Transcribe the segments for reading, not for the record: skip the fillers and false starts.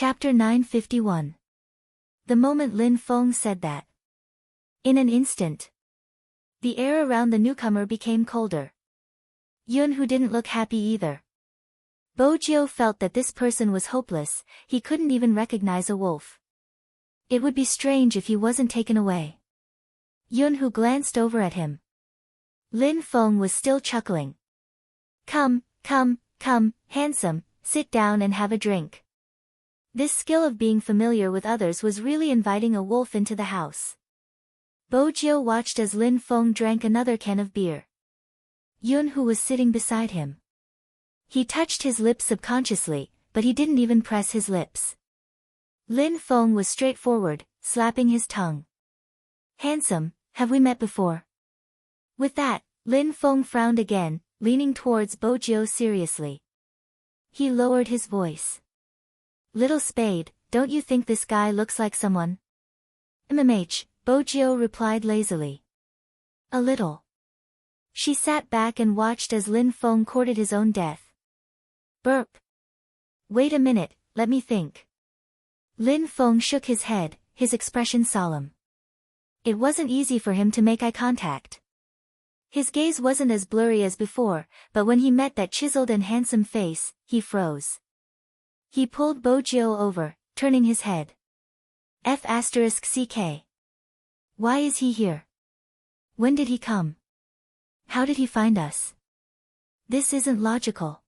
Chapter 951. The moment Lin Feng said that. In an instant, the air around the newcomer became colder. Yunhu didn't look happy either. Bojiu felt that this person was hopeless, he couldn't even recognize a wolf. It would be strange if he wasn't taken away. Yunhu glanced over at him. Lin Feng was still chuckling. Come, handsome, sit down and have a drink. This skill of being familiar with others was really inviting a wolf into the house. Bojiu watched as Lin Feng drank another can of beer. Yunhu was sitting beside him. He touched his lips subconsciously, but he didn't even press his lips. Lin Feng was straightforward, slapping his tongue. Handsome, have we met before? With that, Lin Feng frowned again, leaning towards Bojiu seriously. He lowered his voice. Little Spade, don't you think this guy looks like someone? Bojiu replied lazily. A little. She sat back and watched as Lin Feng courted his own death. Burp. Wait a minute, let me think. Lin Feng shook his head, his expression solemn. It wasn't easy for him to make eye contact. His gaze wasn't as blurry as before, but when he met that chiseled and handsome face, he froze. He pulled Bojiu over, turning his head. F***ck. Why is he here? When did he come? How did he find us? This isn't logical.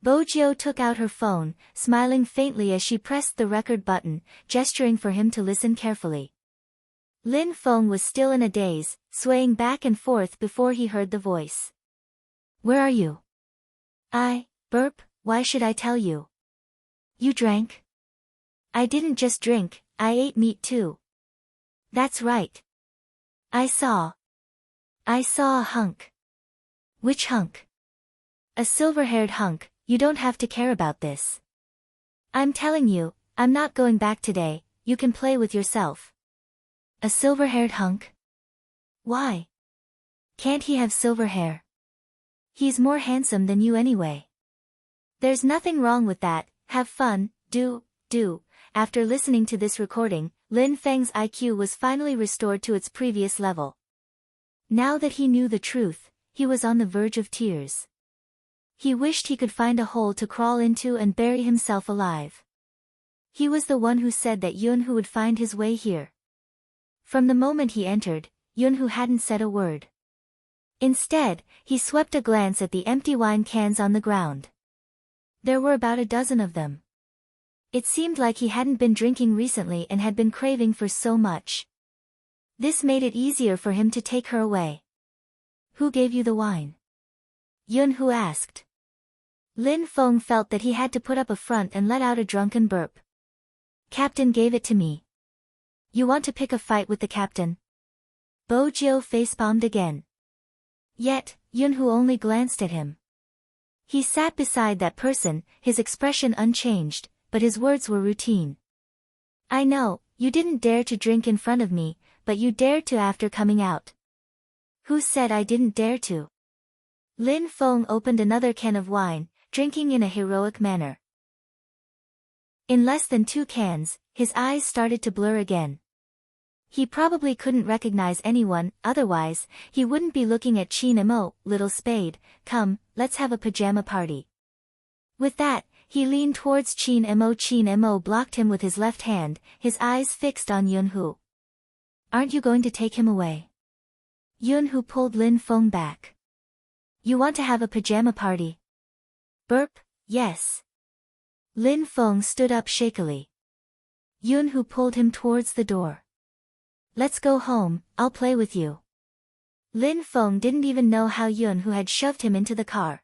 Bojiu took out her phone, smiling faintly as she pressed the record button, gesturing for him to listen carefully. Lin Feng was still in a daze, swaying back and forth before he heard the voice. Where are you? Burp, why should I tell you? You drank? I didn't just drink, I ate meat too. That's right. I saw a hunk. Which hunk? A silver-haired hunk, you don't have to care about this. I'm telling you, I'm not going back today, you can play with yourself. A silver-haired hunk? Why? Can't he have silver hair? He's more handsome than you anyway. There's nothing wrong with that, have fun, do. After listening to this recording, Lin Feng's IQ was finally restored to its previous level. Now that he knew the truth, he was on the verge of tears. He wished he could find a hole to crawl into and bury himself alive. He was the one who said that Yunhu would find his way here. From the moment he entered, Yunhu hadn't said a word. Instead, he swept a glance at the empty wine cans on the ground. There were about a dozen of them. It seemed like he hadn't been drinking recently and had been craving for so much. This made it easier for him to take her away. Who gave you the wine? Yunhu asked. Lin Feng felt that he had to put up a front and let out a drunken burp. Captain gave it to me. You want to pick a fight with the captain? Bojiu facepalmed again. Yet, Yunhu only glanced at him. He sat beside that person, his expression unchanged, but his words were routine. I know, you didn't dare to drink in front of me, but you dared to after coming out. Who said I didn't dare to? Lin Feng opened another can of wine, drinking in a heroic manner. In less than 2 cans, his eyes started to blur again. He probably couldn't recognize anyone, otherwise, he wouldn't be looking at Chin Mo, Little Spade. Come, let's have a pajama party. With that, he leaned towards Chin Mo. Chin Mo blocked him with his left hand, his eyes fixed on Yunhu. Aren't you going to take him away? Yunhu pulled Lin Feng back. You want to have a pajama party? Burp, yes. Lin Feng stood up shakily. Yunhu pulled him towards the door. Let's go home, I'll play with you. Lin Feng didn't even know how Yunhu had shoved him into the car.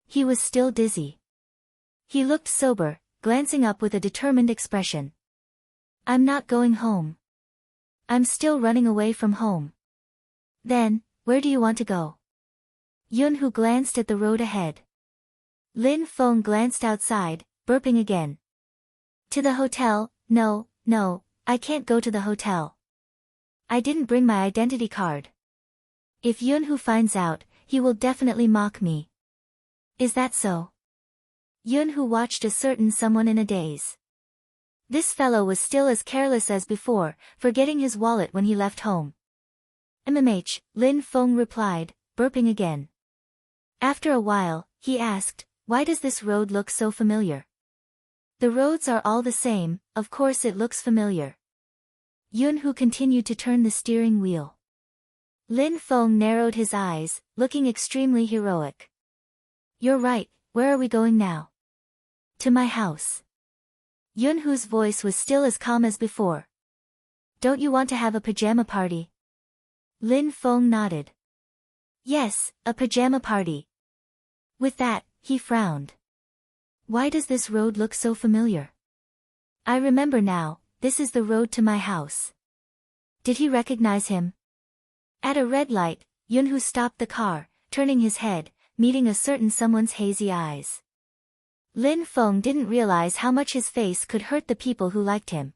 He was still dizzy. He looked sober, glancing up with a determined expression. I'm not going home. I'm still running away from home. Then, where do you want to go? Yunhu glanced at the road ahead. Lin Feng glanced outside, burping again. To the hotel. No, I can't go to the hotel. I didn't bring my identity card. If Yunhu finds out, he will definitely mock me. Is that so? Yunhu watched a certain someone in a daze. This fellow was still as careless as before, forgetting his wallet when he left home. Lin Feng replied, burping again. After a while, he asked, why does this road look so familiar? The roads are all the same, of course it looks familiar. Yunhu continued to turn the steering wheel. Lin Feng narrowed his eyes, looking extremely heroic. You're right, where are we going now? To my house. Yunhu's voice was still as calm as before. Don't you want to have a pajama party? Lin Feng nodded. Yes, a pajama party. With that, he frowned. Why does this road look so familiar? I remember now, this is the road to my house. Did he recognize him? At a red light, Yunhu stopped the car, turning his head, meeting a certain someone's hazy eyes. Lin Feng didn't realize how much his face could hurt the people who liked him.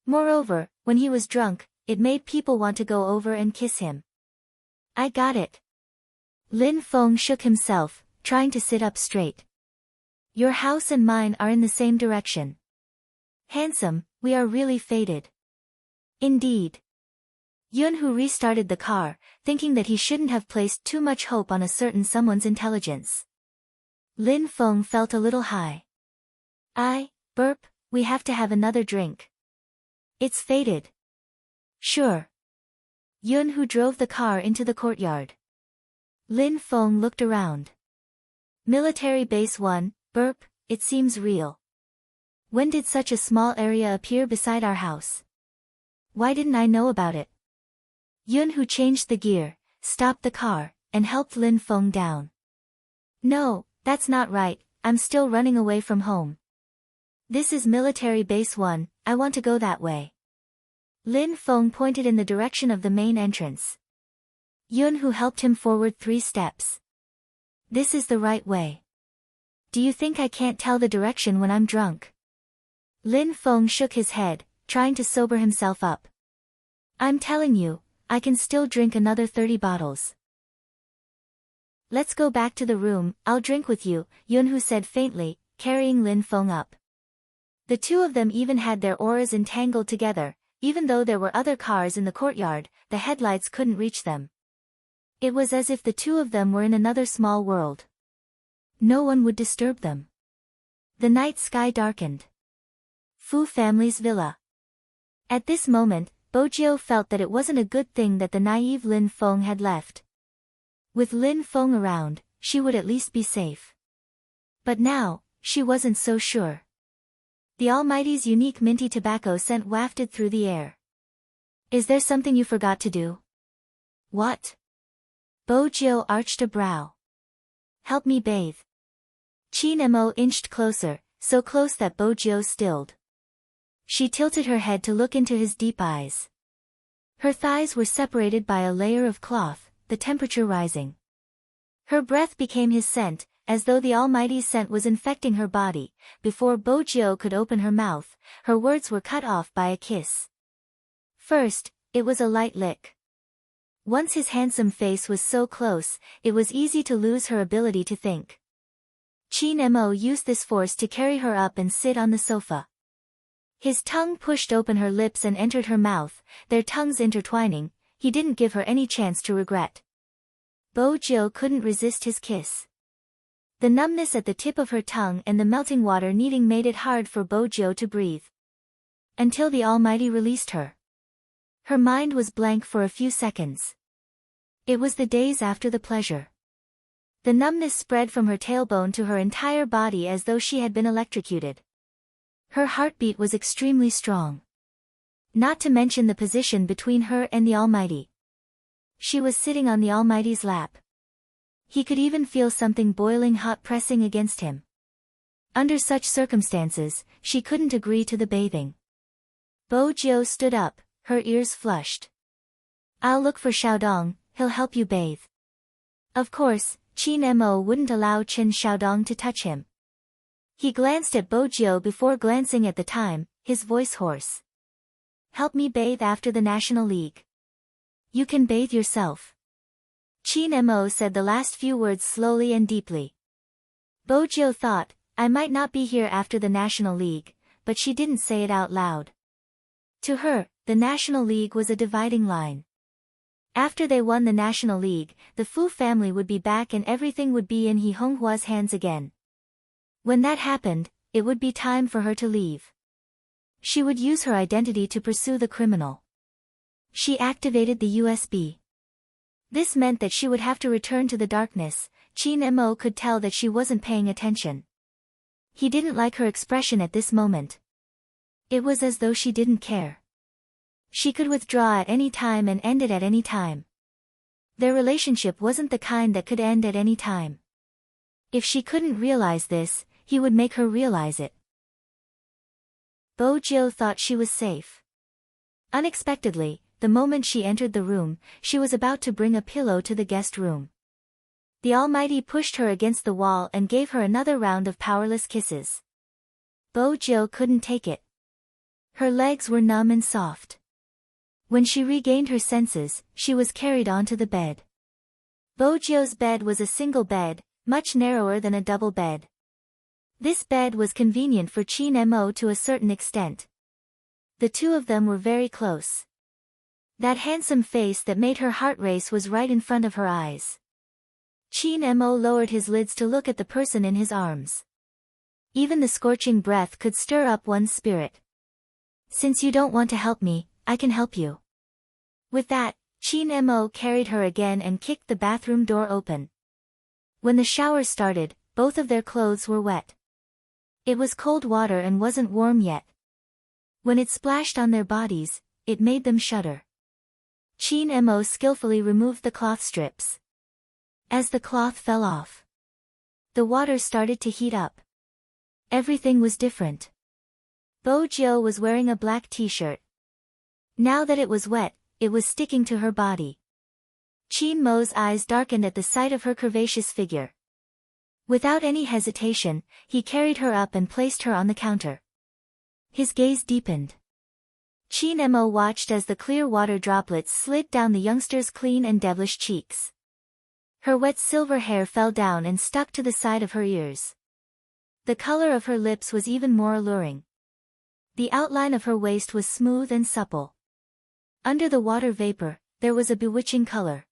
Moreover, when he was drunk, it made people want to go over and kiss him. I got it. Lin Feng shook himself, trying to sit up straight. Your house and mine are in the same direction. Handsome, we are really fated. Indeed. Yunhu restarted the car, thinking that he shouldn't have placed too much hope on a certain someone's intelligence. Lin Feng felt a little high. Burp, we have to have another drink. It's fated. Sure. Yunhu drove the car into the courtyard. Lin Feng looked around. Military Base 1, burp, it seems real. When did such a small area appear beside our house? Why didn't I know about it? Yunhu changed the gear, stopped the car, and helped Lin Feng down. No, that's not right, I'm still running away from home. This is Military Base 1, I want to go that way. Lin Feng pointed in the direction of the main entrance. Yunhu helped him forward 3 steps. This is the right way. Do you think I can't tell the direction when I'm drunk? Lin Feng shook his head, trying to sober himself up. I'm telling you, I can still drink another 30 bottles. Let's go back to the room, I'll drink with you, Yunhu said faintly, carrying Lin Feng up. The two of them even had their auras entangled together, even though there were other cars in the courtyard, the headlights couldn't reach them. It was as if the two of them were in another small world. No one would disturb them. The night sky darkened. Fu family's villa. At this moment, Bojio felt that it wasn't a good thing that the naive Lin Feng had left. With Lin Feng around, she would at least be safe. But now, she wasn't so sure. The Almighty's unique minty tobacco scent wafted through the air. Is there something you forgot to do? What? Bojio arched a brow. Help me bathe. Qin Mo inched closer, so close that Bojio stilled. She tilted her head to look into his deep eyes. Her thighs were separated by a layer of cloth, the temperature rising. Her breath became his scent, as though the Almighty's scent was infecting her body. Before Bojio could open her mouth, her words were cut off by a kiss. First, it was a light lick. Once his handsome face was so close, it was easy to lose her ability to think. Qin Mo used this force to carry her up and sit on the sofa. His tongue pushed open her lips and entered her mouth, their tongues intertwining. He didn't give her any chance to regret. Bojio couldn't resist his kiss. The numbness at the tip of her tongue and the melting water kneading made it hard for Bojio to breathe. Until the Almighty released her. Her mind was blank for a few seconds. It was the days after the pleasure. The numbness spread from her tailbone to her entire body as though she had been electrocuted. Her heartbeat was extremely strong. Not to mention the position between her and the Almighty. She was sitting on the Almighty's lap. He could even feel something boiling hot pressing against him. Under such circumstances, she couldn't agree to the bathing. Bojio stood up, her ears flushed. I'll look for Xiaodong, he'll help you bathe. Of course, Qin Mo wouldn't allow Chen Xiaodong to touch him. He glanced at Bojio before glancing at the time, his voice hoarse. Help me bathe after the National League. You can bathe yourself. Qin Mo said the last few words slowly and deeply. Bojio thought, I might not be here after the National League, but she didn't say it out loud. To her, the National League was a dividing line. After they won the National League, the Fu family would be back and everything would be in He Honghua's hands again. When that happened, it would be time for her to leave. She would use her identity to pursue the criminal. She activated the USB. This meant that she would have to return to the darkness. Qin Mo could tell that she wasn't paying attention. He didn't like her expression at this moment. It was as though she didn't care. She could withdraw at any time and end it at any time. Their relationship wasn't the kind that could end at any time. If she couldn't realize this, he would make her realize it. Bo Jiu thought she was safe. Unexpectedly, the moment she entered the room, she was about to bring a pillow to the guest room. The Almighty pushed her against the wall and gave her another round of powerless kisses. Bo Jiu couldn't take it. Her legs were numb and soft. When she regained her senses, she was carried onto the bed. Bo Jiu's bed was a single bed, much narrower than a double bed. This bed was convenient for Qin Mo to a certain extent. The two of them were very close. That handsome face that made her heart race was right in front of her eyes. Qin Mo lowered his lids to look at the person in his arms. Even the scorching breath could stir up one's spirit. Since you don't want to help me, I can help you. With that, Qin Mo carried her again and kicked the bathroom door open. When the shower started, both of their clothes were wet. It was cold water and wasn't warm yet. When it splashed on their bodies, it made them shudder. Qin Mo skillfully removed the cloth strips. As the cloth fell off, the water started to heat up. Everything was different. Bo Jiu was wearing a black t-shirt. Now that it was wet, it was sticking to her body. Qin Mo's eyes darkened at the sight of her curvaceous figure. Without any hesitation, he carried her up and placed her on the counter. His gaze deepened. Qin Mo watched as the clear water droplets slid down the youngster's clean and devilish cheeks. Her wet silver hair fell down and stuck to the side of her ears. The color of her lips was even more alluring. The outline of her waist was smooth and supple. Under the water vapor, there was a bewitching color.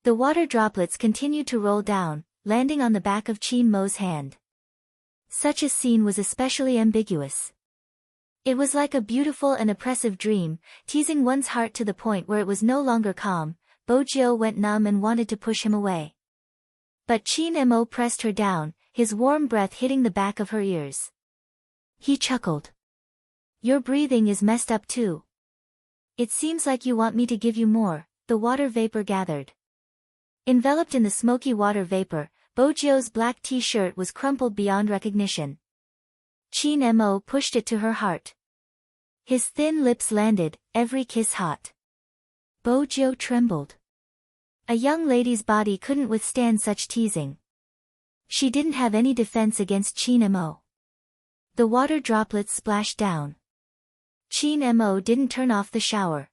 The water droplets continued to roll down, landing on the back of Qin Mo's hand. Such a scene was especially ambiguous. It was like a beautiful and oppressive dream, teasing one's heart to the point where it was no longer calm. Bo Jiu went numb and wanted to push him away. But Qin Mo pressed her down, his warm breath hitting the back of her ears. He chuckled. Your breathing is messed up too. It seems like you want me to give you more. The water vapor gathered. Enveloped in the smoky water vapor, Bo Jiu's black t-shirt was crumpled beyond recognition. Qin Mo pushed it to her heart. His thin lips landed, every kiss hot. Bo Jiu trembled. A young lady's body couldn't withstand such teasing. She didn't have any defense against Qin Mo. The water droplets splashed down. Qin Mo didn't turn off the shower.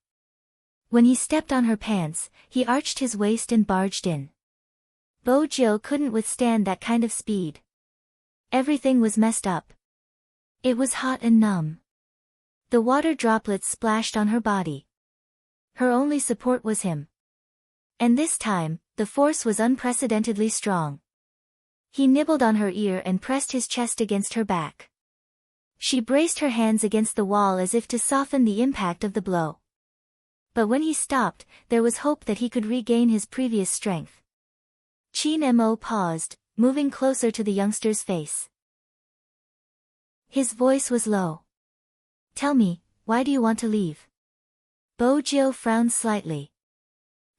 When he stepped on her pants, he arched his waist and barged in. Bo Jiu couldn't withstand that kind of speed. Everything was messed up. It was hot and numb. The water droplets splashed on her body. Her only support was him. And this time, the force was unprecedentedly strong. He nibbled on her ear and pressed his chest against her back. She braced her hands against the wall as if to soften the impact of the blow. But when he stopped, there was hope that he could regain his previous strength. Qin Mo paused, moving closer to the youngster's face. His voice was low. Tell me, why do you want to leave? Bo Jiu frowned slightly.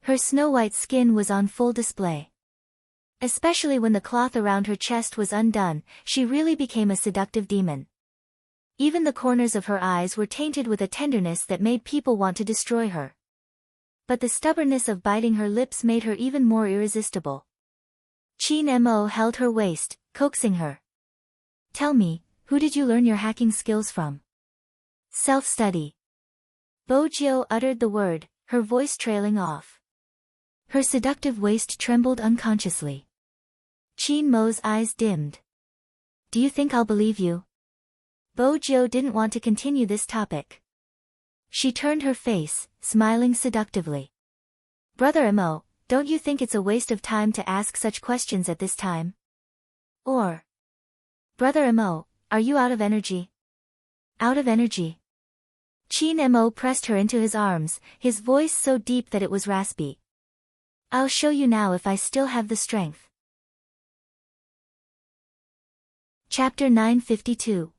Her snow-white skin was on full display. Especially when the cloth around her chest was undone, she really became a seductive demon. Even the corners of her eyes were tainted with a tenderness that made people want to destroy her. But the stubbornness of biting her lips made her even more irresistible. Qin Mo held her waist, coaxing her. Tell me, who did you learn your hacking skills from? Self-study. Bo Jiu uttered the word, her voice trailing off. Her seductive waist trembled unconsciously. Qin Mo's eyes dimmed. Do you think I'll believe you? Bojo didn't want to continue this topic. She turned her face, smiling seductively. Brother Emo, don't you think it's a waste of time to ask such questions at this time? Or, Brother Emo, are you out of energy? Out of energy? Chin Emo pressed her into his arms, his voice so deep that it was raspy. I'll show you now if I still have the strength. Chapter 952.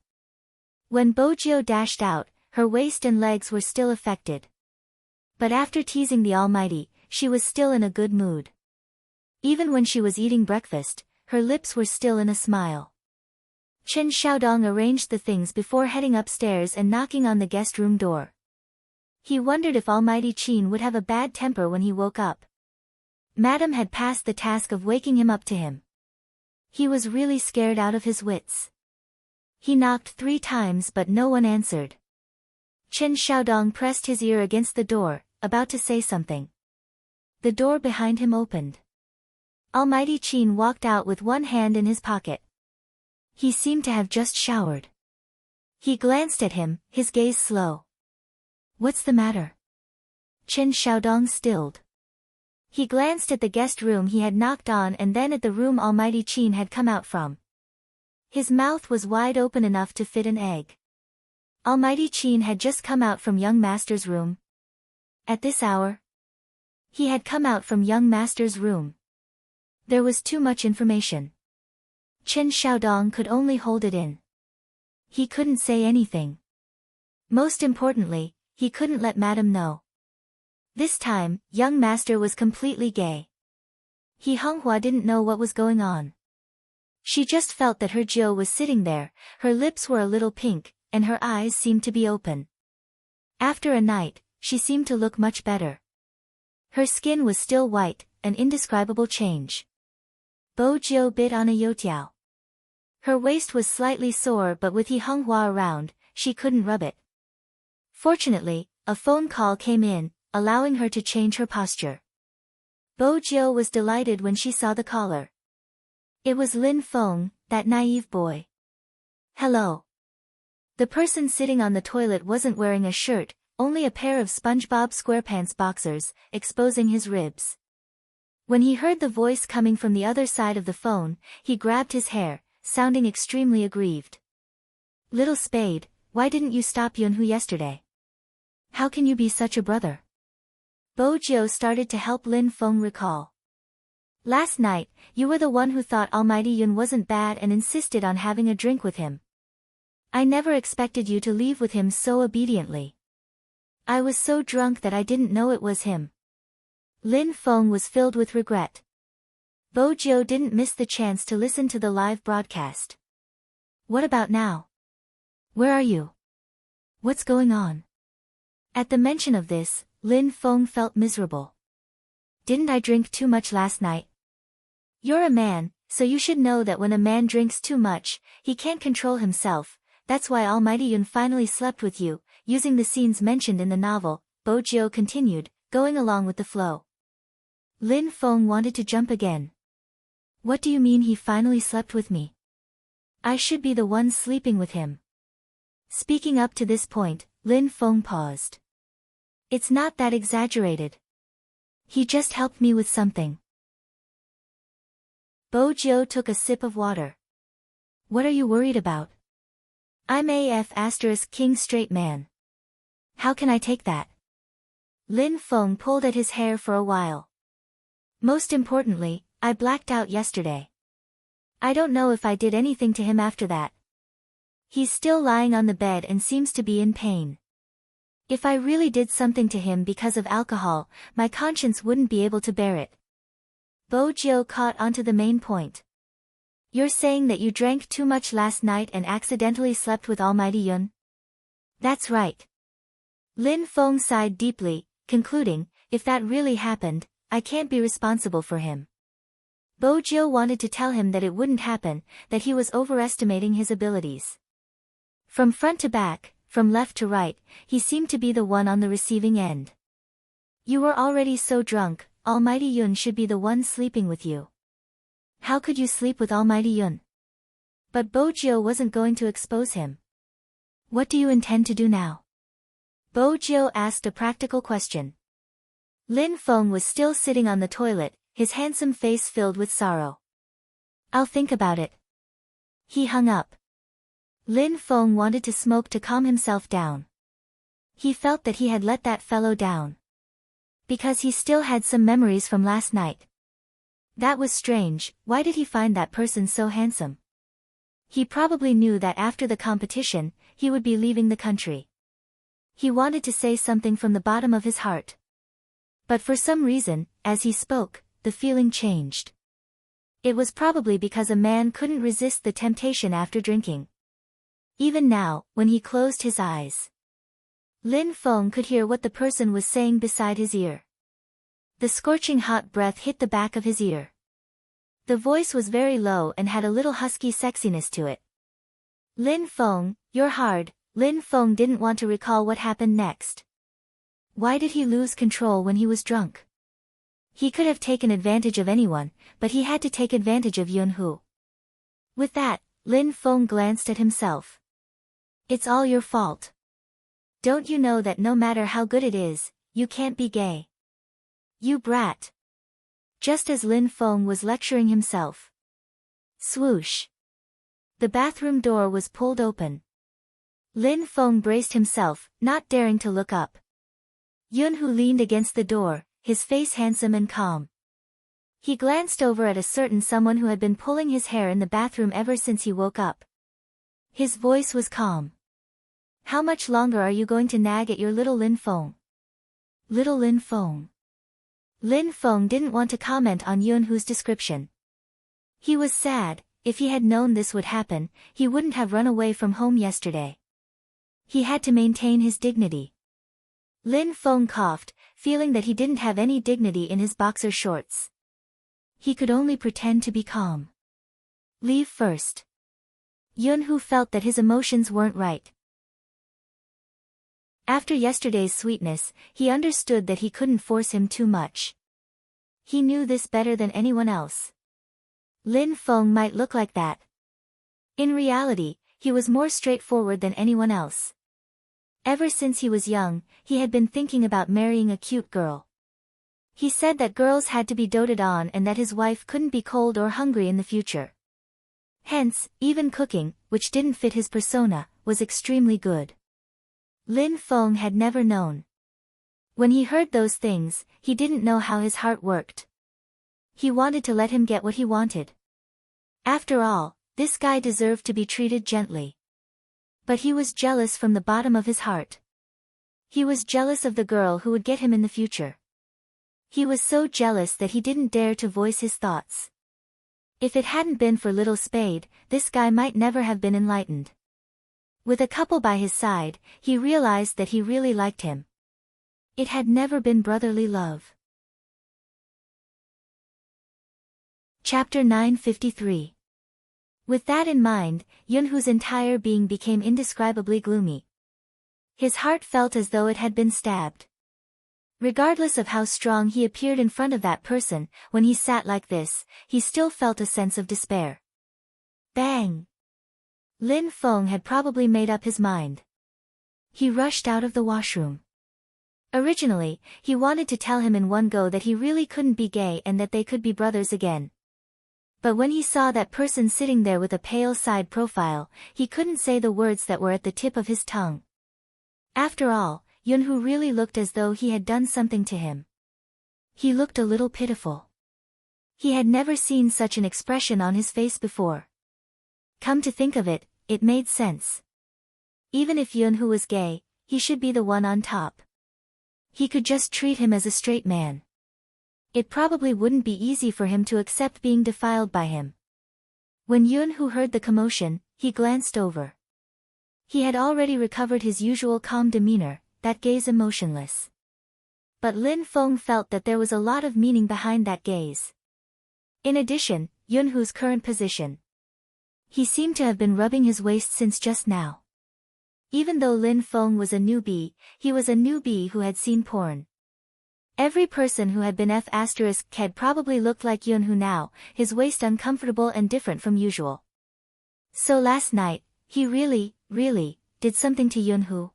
When Bojo dashed out, her waist and legs were still affected. But after teasing the Almighty, she was still in a good mood. Even when she was eating breakfast, her lips were still in a smile. Chen Xiaodong arranged the things before heading upstairs and knocking on the guest room door. He wondered if Almighty Qin would have a bad temper when he woke up. Madam had passed the task of waking him up to him. He was really scared out of his wits. He knocked 3 times but no one answered. Chen Xiaodong pressed his ear against the door, about to say something. The door behind him opened. Almighty Qin walked out with one hand in his pocket. He seemed to have just showered. He glanced at him, his gaze slow. What's the matter? Chen Xiaodong stilled. He glanced at the guest room he had knocked on and then at the room Almighty Qin had come out from. His mouth was wide open enough to fit an egg. Almighty Qin had just come out from young master's room. At this hour? He had come out from young master's room. There was too much information. Chen Xiaodong could only hold it in. He couldn't say anything. Most importantly, he couldn't let Madam know. This time, young master was completely gay. He Honghua didn't know what was going on. She just felt that her Jiu was sitting there, her lips were a little pink, and her eyes seemed to be open. After a night, she seemed to look much better. Her skin was still white, an indescribable change. Bojo bit on a youtiao. Her waist was slightly sore but with He Honghua around, she couldn't rub it. Fortunately, a phone call came in, allowing her to change her posture. Bojo was delighted when she saw the caller. It was Lin Feng, that naive boy. Hello. The person sitting on the toilet wasn't wearing a shirt, only a pair of SpongeBob SquarePants boxers, exposing his ribs. When he heard the voice coming from the other side of the phone, he grabbed his hair, sounding extremely aggrieved. Little Spade, why didn't you stop Yunhu yesterday? How can you be such a brother? Bojo started to help Lin Feng recall. Last night, you were the one who thought Almighty Yun wasn't bad and insisted on having a drink with him. I never expected you to leave with him so obediently. I was so drunk that I didn't know it was him. Lin Feng was filled with regret. Bojo didn't miss the chance to listen to the live broadcast. What about now? Where are you? What's going on? At the mention of this, Lin Feng felt miserable. Didn't I drink too much last night? You're a man, so you should know that when a man drinks too much, he can't control himself. That's why Almighty Yun finally slept with you, using the scenes mentioned in the novel, Bojo continued, going along with the flow. Lin Feng wanted to jump again. What do you mean he finally slept with me? I should be the one sleeping with him. Speaking up to this point, Lin Feng paused. It's not that exaggerated. He just helped me with something. Bojo took a sip of water. What are you worried about? I'm AF** king straight man. How can I take that? Lin Feng pulled at his hair for a while. Most importantly, I blacked out yesterday. I don't know if I did anything to him after that. He's still lying on the bed and seems to be in pain. If I really did something to him because of alcohol, my conscience wouldn't be able to bear it. Bojo caught onto the main point. You're saying that you drank too much last night and accidentally slept with Almighty Yun? That's right. Lin Feng sighed deeply, concluding, if that really happened, I can't be responsible for him. Bojo wanted to tell him that it wouldn't happen, that he was overestimating his abilities. From front to back, from left to right, he seemed to be the one on the receiving end. You were already so drunk, Almighty Yun should be the one sleeping with you. How could you sleep with Almighty Yun? But Bojo wasn't going to expose him. What do you intend to do now? Bo-jio asked a practical question. Lin Feng was still sitting on the toilet, his handsome face filled with sorrow. I'll think about it. He hung up. Lin Feng wanted to smoke to calm himself down. He felt that he had let that fellow down. Because he still had some memories from last night. That was strange. Why did he find that person so handsome? He probably knew that after the competition, he would be leaving the country. He wanted to say something from the bottom of his heart. But for some reason, as he spoke, the feeling changed. It was probably because a man couldn't resist the temptation after drinking. Even now, when he closed his eyes, Lin Feng could hear what the person was saying beside his ear. The scorching hot breath hit the back of his ear. The voice was very low and had a little husky sexiness to it. Lin Feng, you're hard. Lin Feng didn't want to recall what happened next. Why did he lose control when he was drunk? He could have taken advantage of anyone, but he had to take advantage of Yunhu. With that, Lin Feng glanced at himself. It's all your fault. Don't you know that no matter how good it is, you can't be gay? You brat. Just as Lin Feng was lecturing himself. Swoosh. The bathroom door was pulled open. Lin Feng braced himself, not daring to look up. Yunhu leaned against the door, his face handsome and calm. He glanced over at a certain someone who had been pulling his hair in the bathroom ever since he woke up. His voice was calm. How much longer are you going to nag at your little Lin Feng? Little Lin Feng. Lin Feng didn't want to comment on Yunhu's description. He was sad. If he had known this would happen, he wouldn't have run away from home yesterday. He had to maintain his dignity. Lin Feng coughed, feeling that he didn't have any dignity in his boxer shorts. He could only pretend to be calm. Leave first. Yunhu felt that his emotions weren't right. After yesterday's sweetness, he understood that he couldn't force him too much. He knew this better than anyone else. Lin Feng might look like that. In reality, he was more straightforward than anyone else. Ever since he was young, he had been thinking about marrying a cute girl. He said that girls had to be doted on and that his wife couldn't be cold or hungry in the future. Hence, even cooking, which didn't fit his persona, was extremely good. Lin Feng had never known. When he heard those things, he didn't know how his heart worked. He wanted to let him get what he wanted. After all, this guy deserved to be treated gently. But he was jealous from the bottom of his heart. He was jealous of the girl who would get him in the future. He was so jealous that he didn't dare to voice his thoughts. If it hadn't been for Little Spade, this guy might never have been enlightened. With a couple by his side, he realized that he really liked him. It had never been brotherly love. Chapter 953. With that in mind, Yunhu's entire being became indescribably gloomy. His heart felt as though it had been stabbed. Regardless of how strong he appeared in front of that person, when he sat like this, he still felt a sense of despair. Bang! Lin Feng had probably made up his mind. He rushed out of the washroom. Originally, he wanted to tell him in one go that he really couldn't be gay and that they could be brothers again. But when he saw that person sitting there with a pale side profile, he couldn't say the words that were at the tip of his tongue. After all, Yunhu really looked as though he had done something to him. He looked a little pitiful. He had never seen such an expression on his face before. Come to think of it, it made sense. Even if Yunhu was gay, he should be the one on top. He could just treat him as a straight man. It probably wouldn't be easy for him to accept being defiled by him. When Yunhu heard the commotion, he glanced over. He had already recovered his usual calm demeanor, that gaze emotionless. But Lin Feng felt that there was a lot of meaning behind that gaze. In addition, Yunhu's current position. He seemed to have been rubbing his waist since just now. Even though Lin Feng was a newbie, he was a newbie who had seen porn. Every person who had been F** had probably looked like Yunhu now, his waist uncomfortable and different from usual. So last night, he really did something to Yunhu?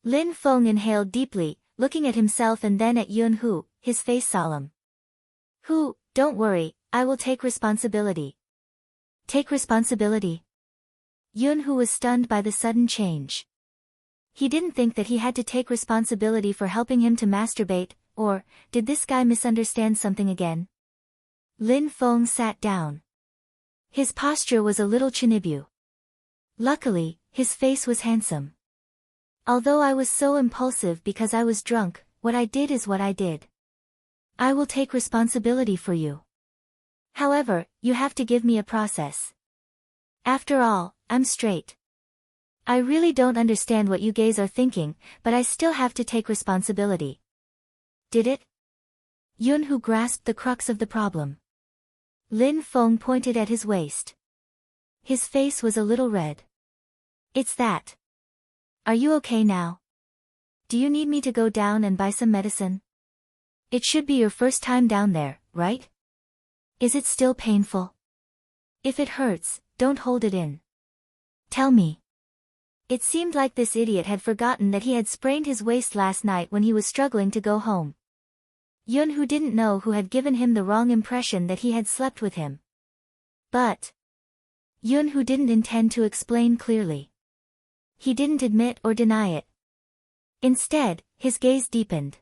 Lin Feng inhaled deeply, looking at himself and then at Yunhu, his face solemn. Don't worry, I will take responsibility. Take responsibility? Yunhu was stunned by the sudden change. He didn't think that he had to take responsibility for helping him to masturbate, or, did this guy misunderstand something again? Lin Feng sat down. His posture was a little chinibu. Luckily, his face was handsome. Although I was so impulsive because I was drunk, what I did is what I did. I will take responsibility for you. However, you have to give me a process. After all, I'm straight. I really don't understand what you gays are thinking, but I still have to take responsibility. Did it? Yunhu grasped the crux of the problem. Lin Feng pointed at his waist. His face was a little red. It's that. Are you okay now? Do you need me to go down and buy some medicine? It should be your first time down there, right? Is it still painful? If it hurts, don't hold it in. Tell me. It seemed like this idiot had forgotten that he had sprained his waist last night when he was struggling to go home. Yunhu didn't know who had given him the wrong impression that he had slept with him. But Yunhu didn't intend to explain clearly. He didn't admit or deny it. Instead, his gaze deepened.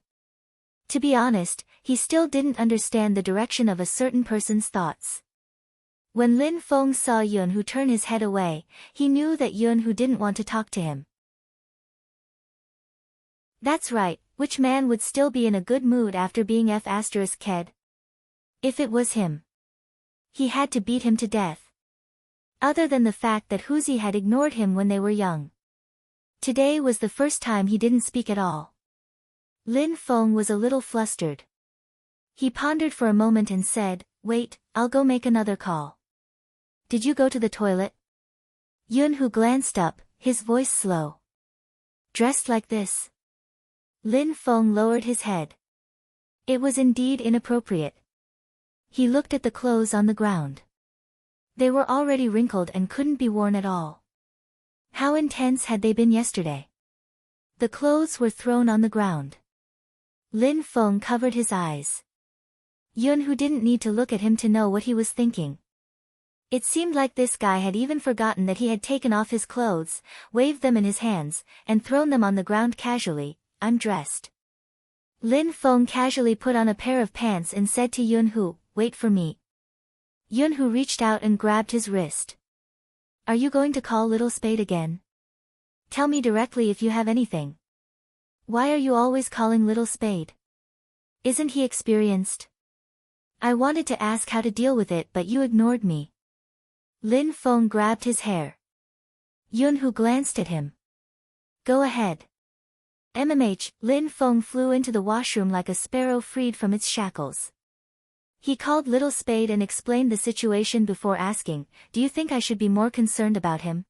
To be honest, he still didn't understand the direction of a certain person's thoughts. When Lin Feng saw Yunhu turn his head away, he knew that Yunhu didn't want to talk to him. That's right, which man would still be in a good mood after being f***ked? If it was him, he had to beat him to death. Other than the fact that Huzi had ignored him when they were young. Today was the first time he didn't speak at all. Lin Feng was a little flustered. He pondered for a moment and said, "Wait, I'll go make another call." "Did you go to the toilet?" Yunhu glanced up, his voice slow. "Dressed like this?" Lin Feng lowered his head. It was indeed inappropriate. He looked at the clothes on the ground. They were already wrinkled and couldn't be worn at all. How intense had they been yesterday? The clothes were thrown on the ground. Lin Feng covered his eyes. Yunhu didn't need to look at him to know what he was thinking. It seemed like this guy had even forgotten that he had taken off his clothes, waved them in his hands, and thrown them on the ground casually. "I'm dressed." Lin Feng casually put on a pair of pants and said to Yunhu, "Wait for me." Yunhu reached out and grabbed his wrist. "Are you going to call Little Spade again? Tell me directly if you have anything. Why are you always calling Little Spade? Isn't he experienced? I wanted to ask how to deal with it but you ignored me." Lin Feng grabbed his hair. Yunhu glanced at him. "Go ahead." Lin Feng flew into the washroom like a sparrow freed from its shackles. He called Little Spade and explained the situation before asking, "Do you think I should be more concerned about him?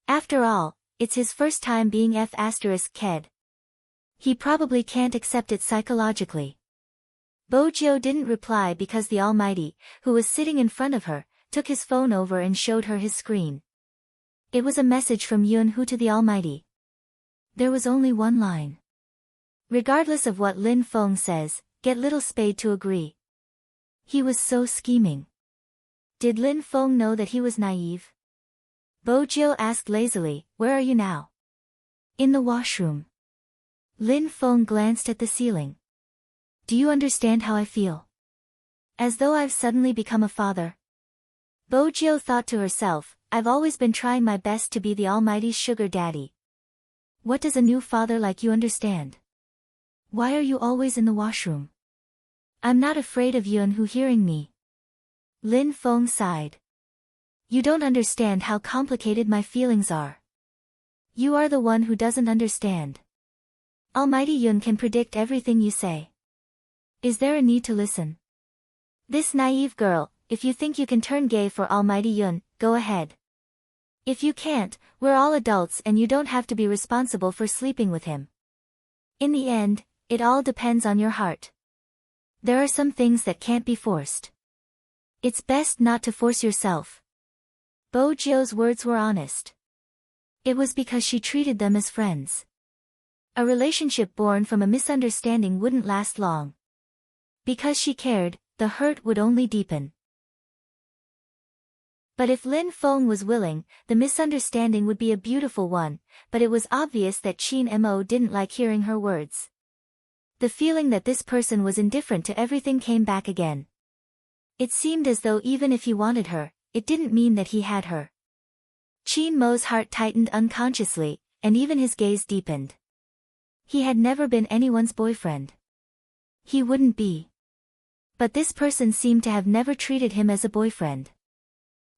After all, it's his first time being f***ked. He probably can't accept it psychologically." Bojo didn't reply because the Almighty, who was sitting in front of her, took his phone over and showed her his screen. It was a message from Yunhu to the Almighty. There was only one line. "Regardless of what Lin Feng says, get Little Spade to agree." He was so scheming. Did Lin Feng know that he was naive? Bojo asked lazily, "Where are you now?" "In the washroom." Lin Feng glanced at the ceiling. "Do you understand how I feel? As though I've suddenly become a father." Bojo thought to herself, "I've always been trying my best to be the Almighty's sugar daddy. What does a new father like you understand? Why are you always in the washroom?" "I'm not afraid of Yunhu hearing me." Lin Feng sighed. "You don't understand how complicated my feelings are. You are the one who doesn't understand. Almighty Yun can predict everything you say. Is there a need to listen? This naive girl, if you think you can turn gay for Almighty Yun, go ahead. If you can't, we're all adults and you don't have to be responsible for sleeping with him. In the end, it all depends on your heart. There are some things that can't be forced. It's best not to force yourself." Bojo's words were honest. It was because she treated them as friends. A relationship born from a misunderstanding wouldn't last long. Because she cared, the hurt would only deepen. But if Lin Feng was willing, the misunderstanding would be a beautiful one, but it was obvious that Qin Mo didn't like hearing her words. The feeling that this person was indifferent to everything came back again. It seemed as though even if he wanted her, it didn't mean that he had her. Qin Mo's heart tightened unconsciously, and even his gaze deepened. He had never been anyone's boyfriend. He wouldn't be. But this person seemed to have never treated him as a boyfriend.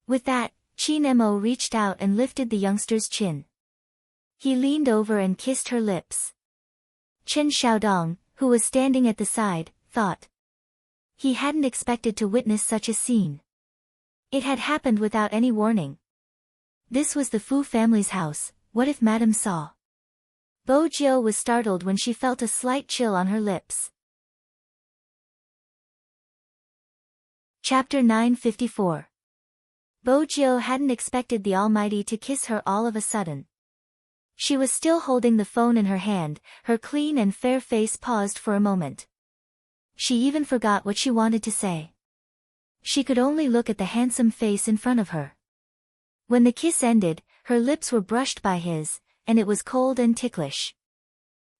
With that, Qin Mo reached out and lifted the youngster's chin. He leaned over and kissed her lips. Chen Xiaodong, who was standing at the side, thought. He hadn't expected to witness such a scene. It had happened without any warning. This was the Fu family's house. What if Madame saw? Bo Jiu was startled when she felt a slight chill on her lips. Chapter 954. Bo Jiu hadn't expected the Almighty to kiss her all of a sudden. She was still holding the phone in her hand, her clean and fair face paused for a moment. She even forgot what she wanted to say. She could only look at the handsome face in front of her. When the kiss ended, her lips were brushed by his, and it was cold and ticklish.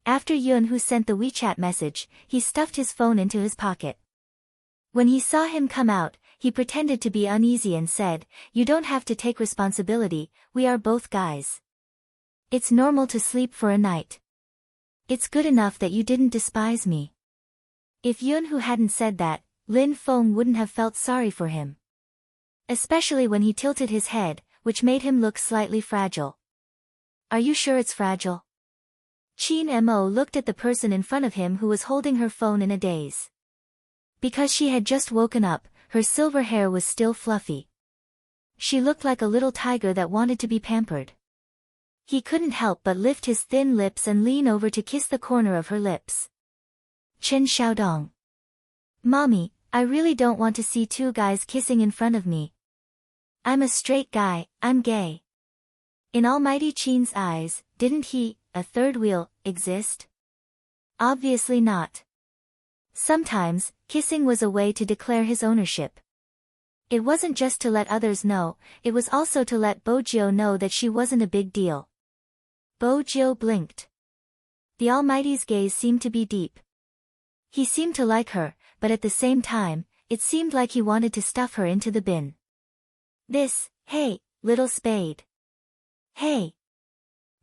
After Yun who sent the WeChat message, he stuffed his phone into his pocket. When he saw him come out, he pretended to be uneasy and said, "You don't have to take responsibility, we are both guys. It's normal to sleep for a night. It's good enough that you didn't despise me." If Yun who hadn't said that, Lin Feng wouldn't have felt sorry for him. Especially when he tilted his head, which made him look slightly fragile. "Are you sure it's fragile?" Qin Mo looked at the person in front of him who was holding her phone in a daze. Because she had just woken up, her silver hair was still fluffy. She looked like a little tiger that wanted to be pampered. He couldn't help but lift his thin lips and lean over to kiss the corner of her lips. Chen Xiaodong. "Mommy, I really don't want to see two guys kissing in front of me. I'm a straight guy, I'm gay." In Almighty Qin's eyes, didn't he, a third wheel, exist? Obviously not. Sometimes, kissing was a way to declare his ownership. It wasn't just to let others know, it was also to let Bo Jiu know that she wasn't a big deal. Bo Jiu blinked. The Almighty's gaze seemed to be deep. He seemed to like her, but at the same time, it seemed like he wanted to stuff her into the bin. Hey, little spade. Hey.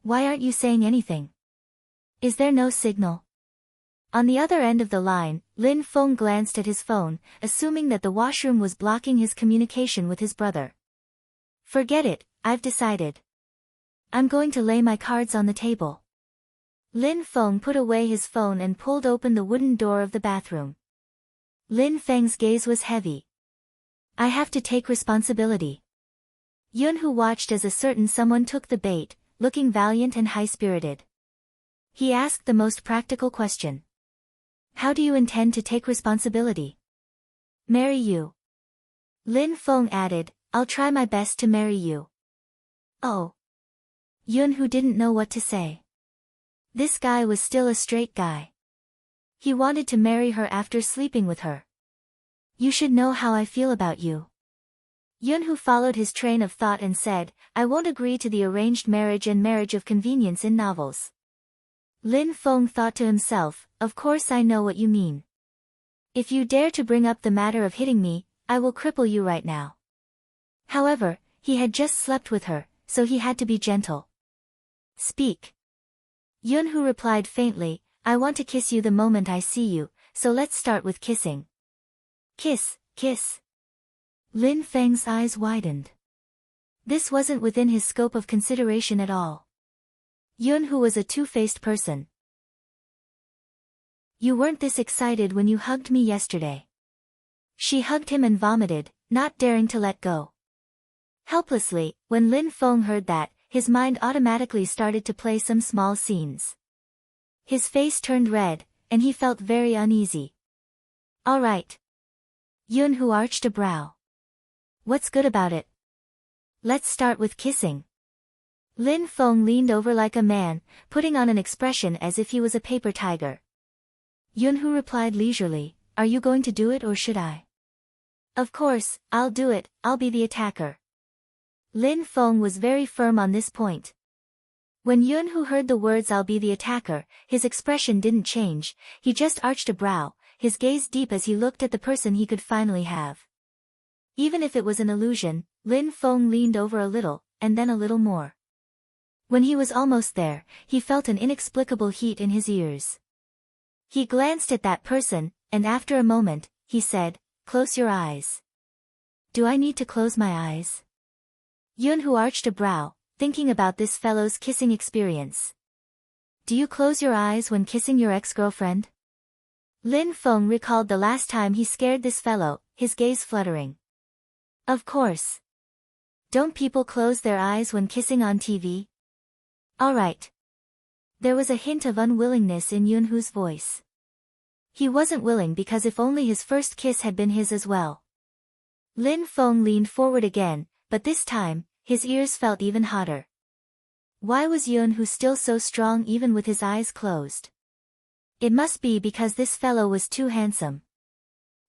Why aren't you saying anything? Is there no signal? On the other end of the line, Lin Feng glanced at his phone, assuming that the washroom was blocking his communication with his brother. "Forget it, I've decided. I'm going to lay my cards on the table." Lin Feng put away his phone and pulled open the wooden door of the bathroom. Lin Feng's gaze was heavy. "I have to take responsibility." Yun who watched as a certain someone took the bait, looking valiant and high-spirited. He asked the most practical question. "How do you intend to take responsibility?" "Marry you." Lin Feng added, "I'll try my best to marry you." "Oh." Yun who didn't know what to say. This guy was still a straight guy. He wanted to marry her after sleeping with her. "You should know how I feel about you." Yun who followed his train of thought and said, "I won't agree to the arranged marriage and marriage of convenience in novels." Lin Feng thought to himself, "Of course I know what you mean. If you dare to bring up the matter of hitting me, I will cripple you right now." However, he had just slept with her, so he had to be gentle. "Speak." Yun who replied faintly, "I want to kiss you the moment I see you, so let's start with kissing." "Kiss, kiss." Lin Feng's eyes widened. This wasn't within his scope of consideration at all. Yun who was a two-faced person. "You weren't this excited when you hugged me yesterday." She hugged him and vomited, not daring to let go. Helplessly, when Lin Feng heard that, his mind automatically started to play some small scenes. His face turned red, and he felt very uneasy. "All right." Yun who arched a brow. "What's good about it? Let's start with kissing." Lin Feng leaned over like a man, putting on an expression as if he was a paper tiger. Yunhu replied leisurely, "Are you going to do it or should I?" "Of course, I'll do it, I'll be the attacker." Lin Feng was very firm on this point. When Yunhu heard the words "I'll be the attacker," his expression didn't change, he just arched a brow, his gaze deep as he looked at the person he could finally have. Even if it was an illusion, Lin Feng leaned over a little, and then a little more. When he was almost there, he felt an inexplicable heat in his ears. He glanced at that person, and after a moment, he said, "Close your eyes." "Do I need to close my eyes?" Yunhu arched a brow, thinking about this fellow's kissing experience. "Do you close your eyes when kissing your ex-girlfriend?" Lin Feng recalled the last time he scared this fellow, his gaze fluttering. "Of course. Don't people close their eyes when kissing on TV?" "All right." There was a hint of unwillingness in Yunhu's voice. He wasn't willing because if only his first kiss had been his as well. Lin Feng leaned forward again, but this time, his ears felt even hotter. Why was Yunhu still so strong even with his eyes closed? It must be because this fellow was too handsome.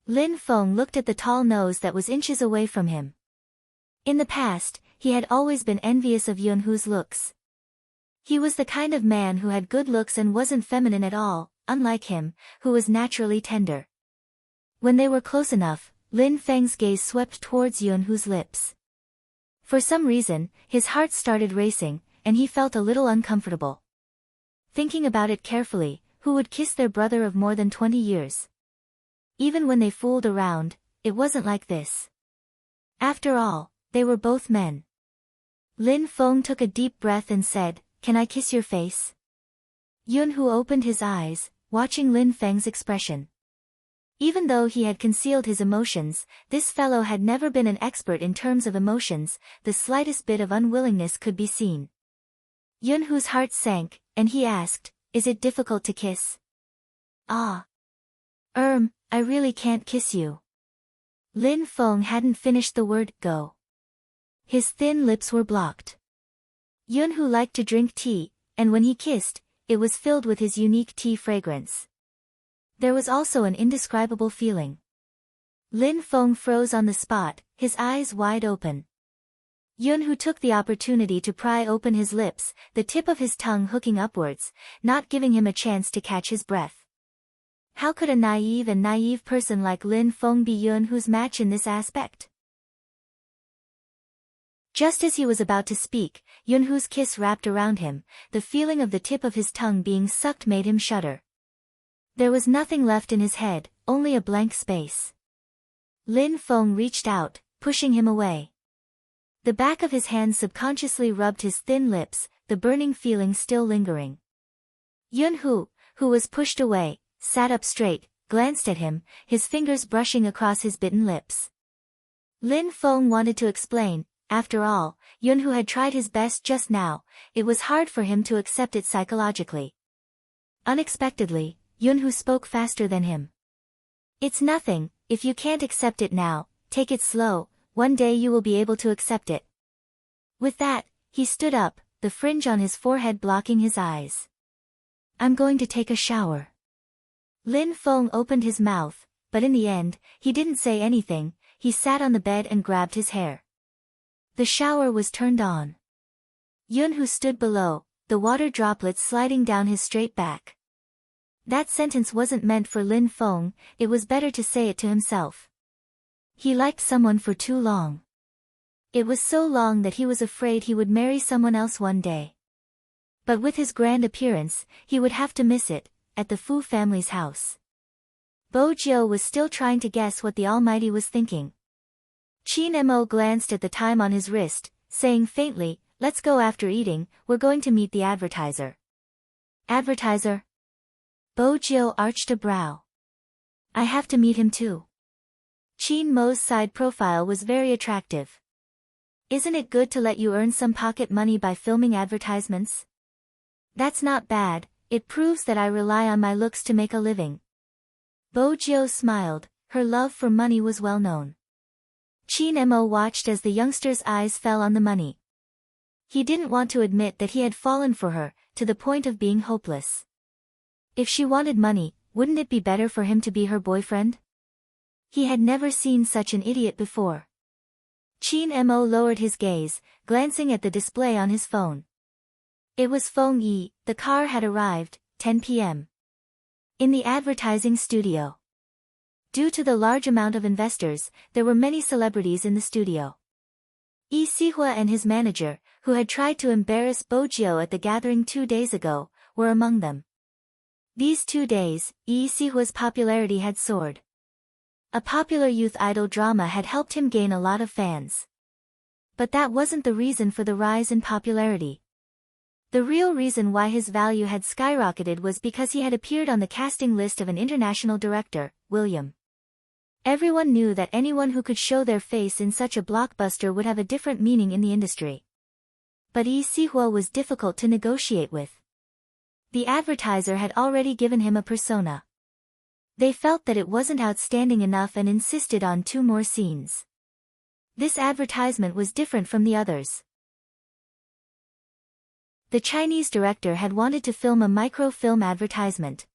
Lin Feng looked at the tall nose that was inches away from him. In the past, he had always been envious of Yunhu's looks. He was the kind of man who had good looks and wasn't feminine at all, unlike him, who was naturally tender. When they were close enough, Lin Feng's gaze swept towards Yunhu's lips. For some reason, his heart started racing, and he felt a little uncomfortable. Thinking about it carefully, who would kiss their brother of more than 20 years? Even when they fooled around, it wasn't like this. After all, they were both men. Lin Feng took a deep breath and said, "Can I kiss your face?" Yunhu opened his eyes, watching Lin Feng's expression. Even though he had concealed his emotions, this fellow had never been an expert in terms of emotions, the slightest bit of unwillingness could be seen. Yunhu's heart sank, and he asked, "Is it difficult to kiss?" "Ah. I really can't kiss you." Lin Feng hadn't finished the word "go." His thin lips were blocked. Yunhu liked to drink tea, and when he kissed, it was filled with his unique tea fragrance. There was also an indescribable feeling. Lin Feng froze on the spot, his eyes wide open. Yunhu took the opportunity to pry open his lips, the tip of his tongue hooking upwards, not giving him a chance to catch his breath. How could a naive person like Lin Feng be Yunhu's match in this aspect? Just as he was about to speak, Yunhu's kiss wrapped around him, the feeling of the tip of his tongue being sucked made him shudder. There was nothing left in his head, only a blank space. Lin Feng reached out, pushing him away. The back of his hand subconsciously rubbed his thin lips, the burning feeling still lingering. Yunhu, who was pushed away, sat up straight, glanced at him, his fingers brushing across his bitten lips. Lin Feng wanted to explain. After all, Yunhu had tried his best just now, it was hard for him to accept it psychologically. Unexpectedly, Yunhu spoke faster than him. "It's nothing, if you can't accept it now, take it slow, one day you will be able to accept it." With that, he stood up, the fringe on his forehead blocking his eyes. "I'm going to take a shower." Lin Feng opened his mouth, but in the end, he didn't say anything, he sat on the bed and grabbed his hair. The shower was turned on. Yunhu stood below, the water droplets sliding down his straight back. That sentence wasn't meant for Lin Feng, it was better to say it to himself. He liked someone for too long. It was so long that he was afraid he would marry someone else one day. But with his grand appearance, he would have to miss it, at the Fu family's house. Bojiu was still trying to guess what the Almighty was thinking. Qin Mo glanced at the time on his wrist, saying faintly, "Let's go after eating, we're going to meet the advertiser." "Advertiser?" Bojiu arched a brow. "I have to meet him too." Qin Mo's side profile was very attractive. "Isn't it good to let you earn some pocket money by filming advertisements?" "That's not bad, it proves that I rely on my looks to make a living." Bojiu smiled, her love for money was well known. Qin Mo watched as the youngster's eyes fell on the money. He didn't want to admit that he had fallen for her, to the point of being hopeless. If she wanted money, wouldn't it be better for him to be her boyfriend? He had never seen such an idiot before. Qin Mo lowered his gaze, glancing at the display on his phone. It was Feng Yi. The car had arrived, 10 p.m. in the advertising studio. Due to the large amount of investors, there were many celebrities in the studio. Yi Sihua and his manager, who had tried to embarrass Bojiu at the gathering 2 days ago, were among them. These 2 days, Yi Sihua's popularity had soared. A popular youth idol drama had helped him gain a lot of fans. But that wasn't the reason for the rise in popularity. The real reason why his value had skyrocketed was because he had appeared on the casting list of an international director, William. Everyone knew that anyone who could show their face in such a blockbuster would have a different meaning in the industry. But Yi Sihua was difficult to negotiate with. The advertiser had already given him a persona. They felt that it wasn't outstanding enough and insisted on 2 more scenes. This advertisement was different from the others. The Chinese director had wanted to film a microfilm advertisement.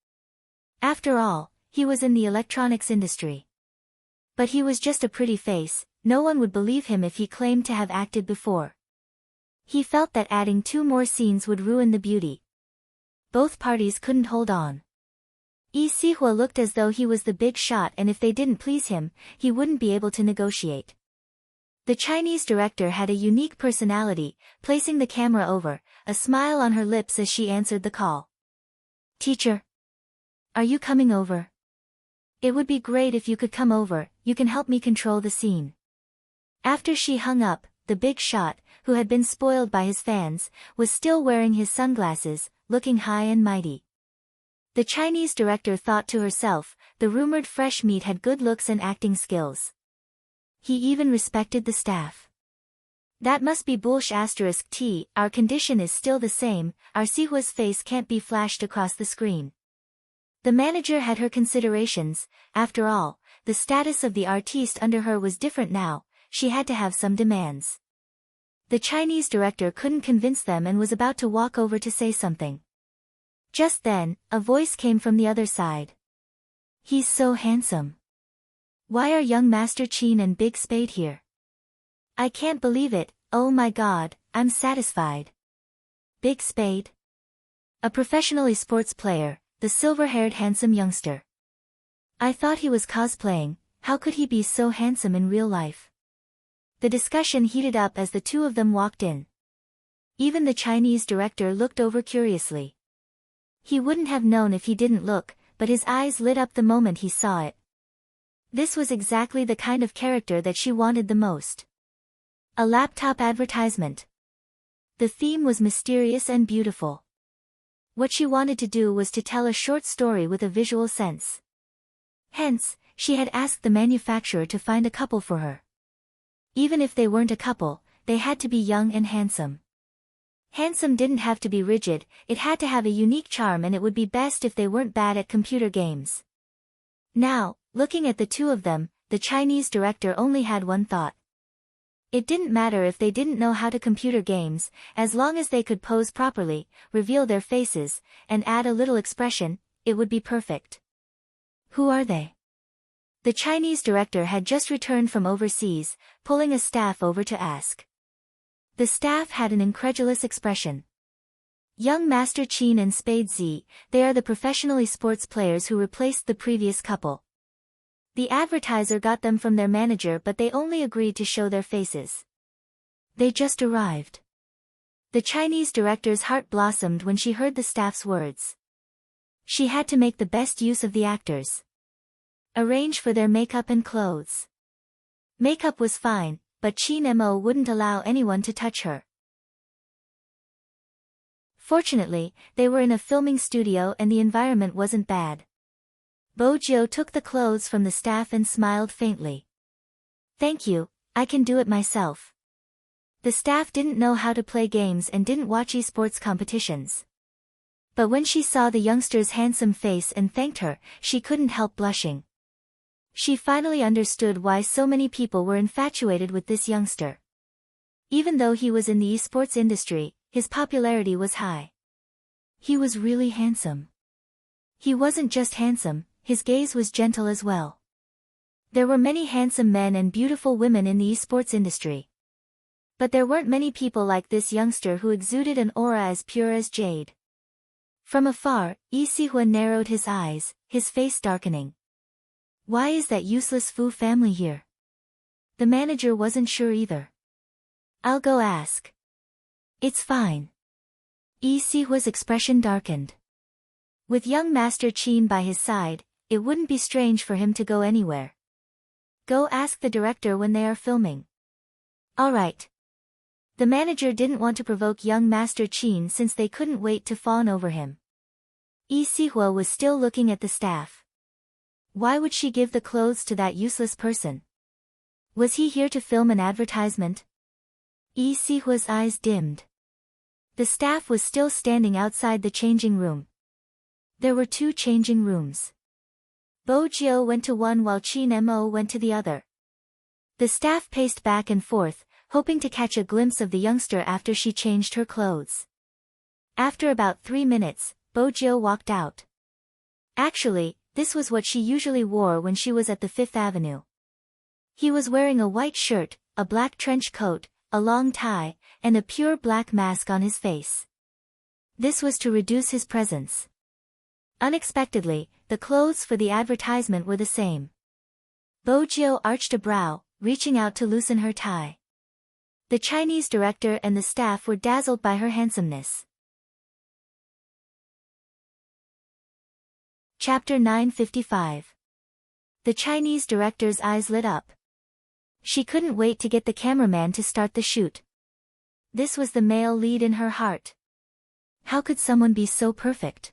After all, he was in the electronics industry. But he was just a pretty face, no one would believe him if he claimed to have acted before. He felt that adding 2 more scenes would ruin the beauty. Both parties couldn't hold on. Yi Sihua looked as though he was the big shot, and if they didn't please him, he wouldn't be able to negotiate. The Chinese director had a unique personality, placing the camera over, a smile on her lips as she answered the call. "Teacher? Are you coming over? It would be great if you could come over, you can help me control the scene." After she hung up, the big shot, who had been spoiled by his fans, was still wearing his sunglasses, looking high and mighty. The Chinese director thought to herself, the rumored fresh meat had good looks and acting skills. He even respected the staff. That must be bullsh*t, our condition is still the same, our Sihua's face can't be flashed across the screen. The manager had her considerations, after all, the status of the artiste under her was different now, she had to have some demands. The Chinese director couldn't convince them and was about to walk over to say something. Just then, a voice came from the other side. "He's so handsome. Why are young Master Qin and Big Spade here? I can't believe it, oh my god, I'm satisfied." Big Spade? A professional sports player, the silver-haired handsome youngster. I thought he was cosplaying, how could he be so handsome in real life? The discussion heated up as the 2 of them walked in. Even the Chinese director looked over curiously. He wouldn't have known if he didn't look, but his eyes lit up the moment he saw it. This was exactly the kind of character that she wanted the most. A laptop advertisement. The theme was mysterious and beautiful. What she wanted to do was to tell a short story with a visual sense. Hence, she had asked the manufacturer to find a couple for her. Even if they weren't a couple, they had to be young and handsome. Handsome didn't have to be rigid, it had to have a unique charm, and it would be best if they weren't bad at computer games. Now, looking at the 2 of them, the Chinese director only had one thought. It didn't matter if they didn't know how to computer games, as long as they could pose properly, reveal their faces, and add a little expression, it would be perfect. "Who are they?" The Chinese director had just returned from overseas, pulling a staff over to ask. The staff had an incredulous expression. "Young Master Qin and Spade Z, they are the professional sports players who replaced the previous couple. The advertiser got them from their manager, but they only agreed to show their faces. They just arrived." The Chinese director's heart blossomed when she heard the staff's words. She had to make the best use of the actors. Arrange for their makeup and clothes. Makeup was fine, but Qin Mo wouldn't allow anyone to touch her. Fortunately, they were in a filming studio and the environment wasn't bad. Bojiu took the clothes from the staff and smiled faintly. "Thank you, I can do it myself." The staff didn't know how to play games and didn't watch esports competitions. But when she saw the youngster's handsome face and thanked her, she couldn't help blushing. She finally understood why so many people were infatuated with this youngster. Even though he was in the esports industry, his popularity was high. He was really handsome. He wasn't just handsome, his gaze was gentle as well. There were many handsome men and beautiful women in the esports industry. But there weren't many people like this youngster who exuded an aura as pure as jade. From afar, Yi Sihua narrowed his eyes, his face darkening. Why is that useless Fu family here? The manager wasn't sure either. I'll go ask. It's fine. Yi Sihua's expression darkened. With young Master Qin by his side, it wouldn't be strange for him to go anywhere. Go ask the director when they are filming. All right. The manager didn't want to provoke young Master Qin since they couldn't wait to fawn over him. Yi Sihua was still looking at the staff. Why would she give the clothes to that useless person? Was he here to film an advertisement? Yi Sihua's eyes dimmed. The staff was still standing outside the changing room. There were 2 changing rooms. Bo Jiao went to one while Qin Mo went to the other. The staff paced back and forth, hoping to catch a glimpse of the youngster after she changed her clothes. After about 3 minutes, Bo Jiao walked out. Actually, this was what she usually wore when she was at the Fifth Avenue. He was wearing a white shirt, a black trench coat, a long tie, and a pure black mask on his face. This was to reduce his presence. Unexpectedly, the clothes for the advertisement were the same. Bo Jiao arched a brow, reaching out to loosen her tie. The Chinese director and the staff were dazzled by her handsomeness. Chapter 955. The Chinese director's eyes lit up. She couldn't wait to get the cameraman to start the shoot. This was the male lead in her heart. How could someone be so perfect?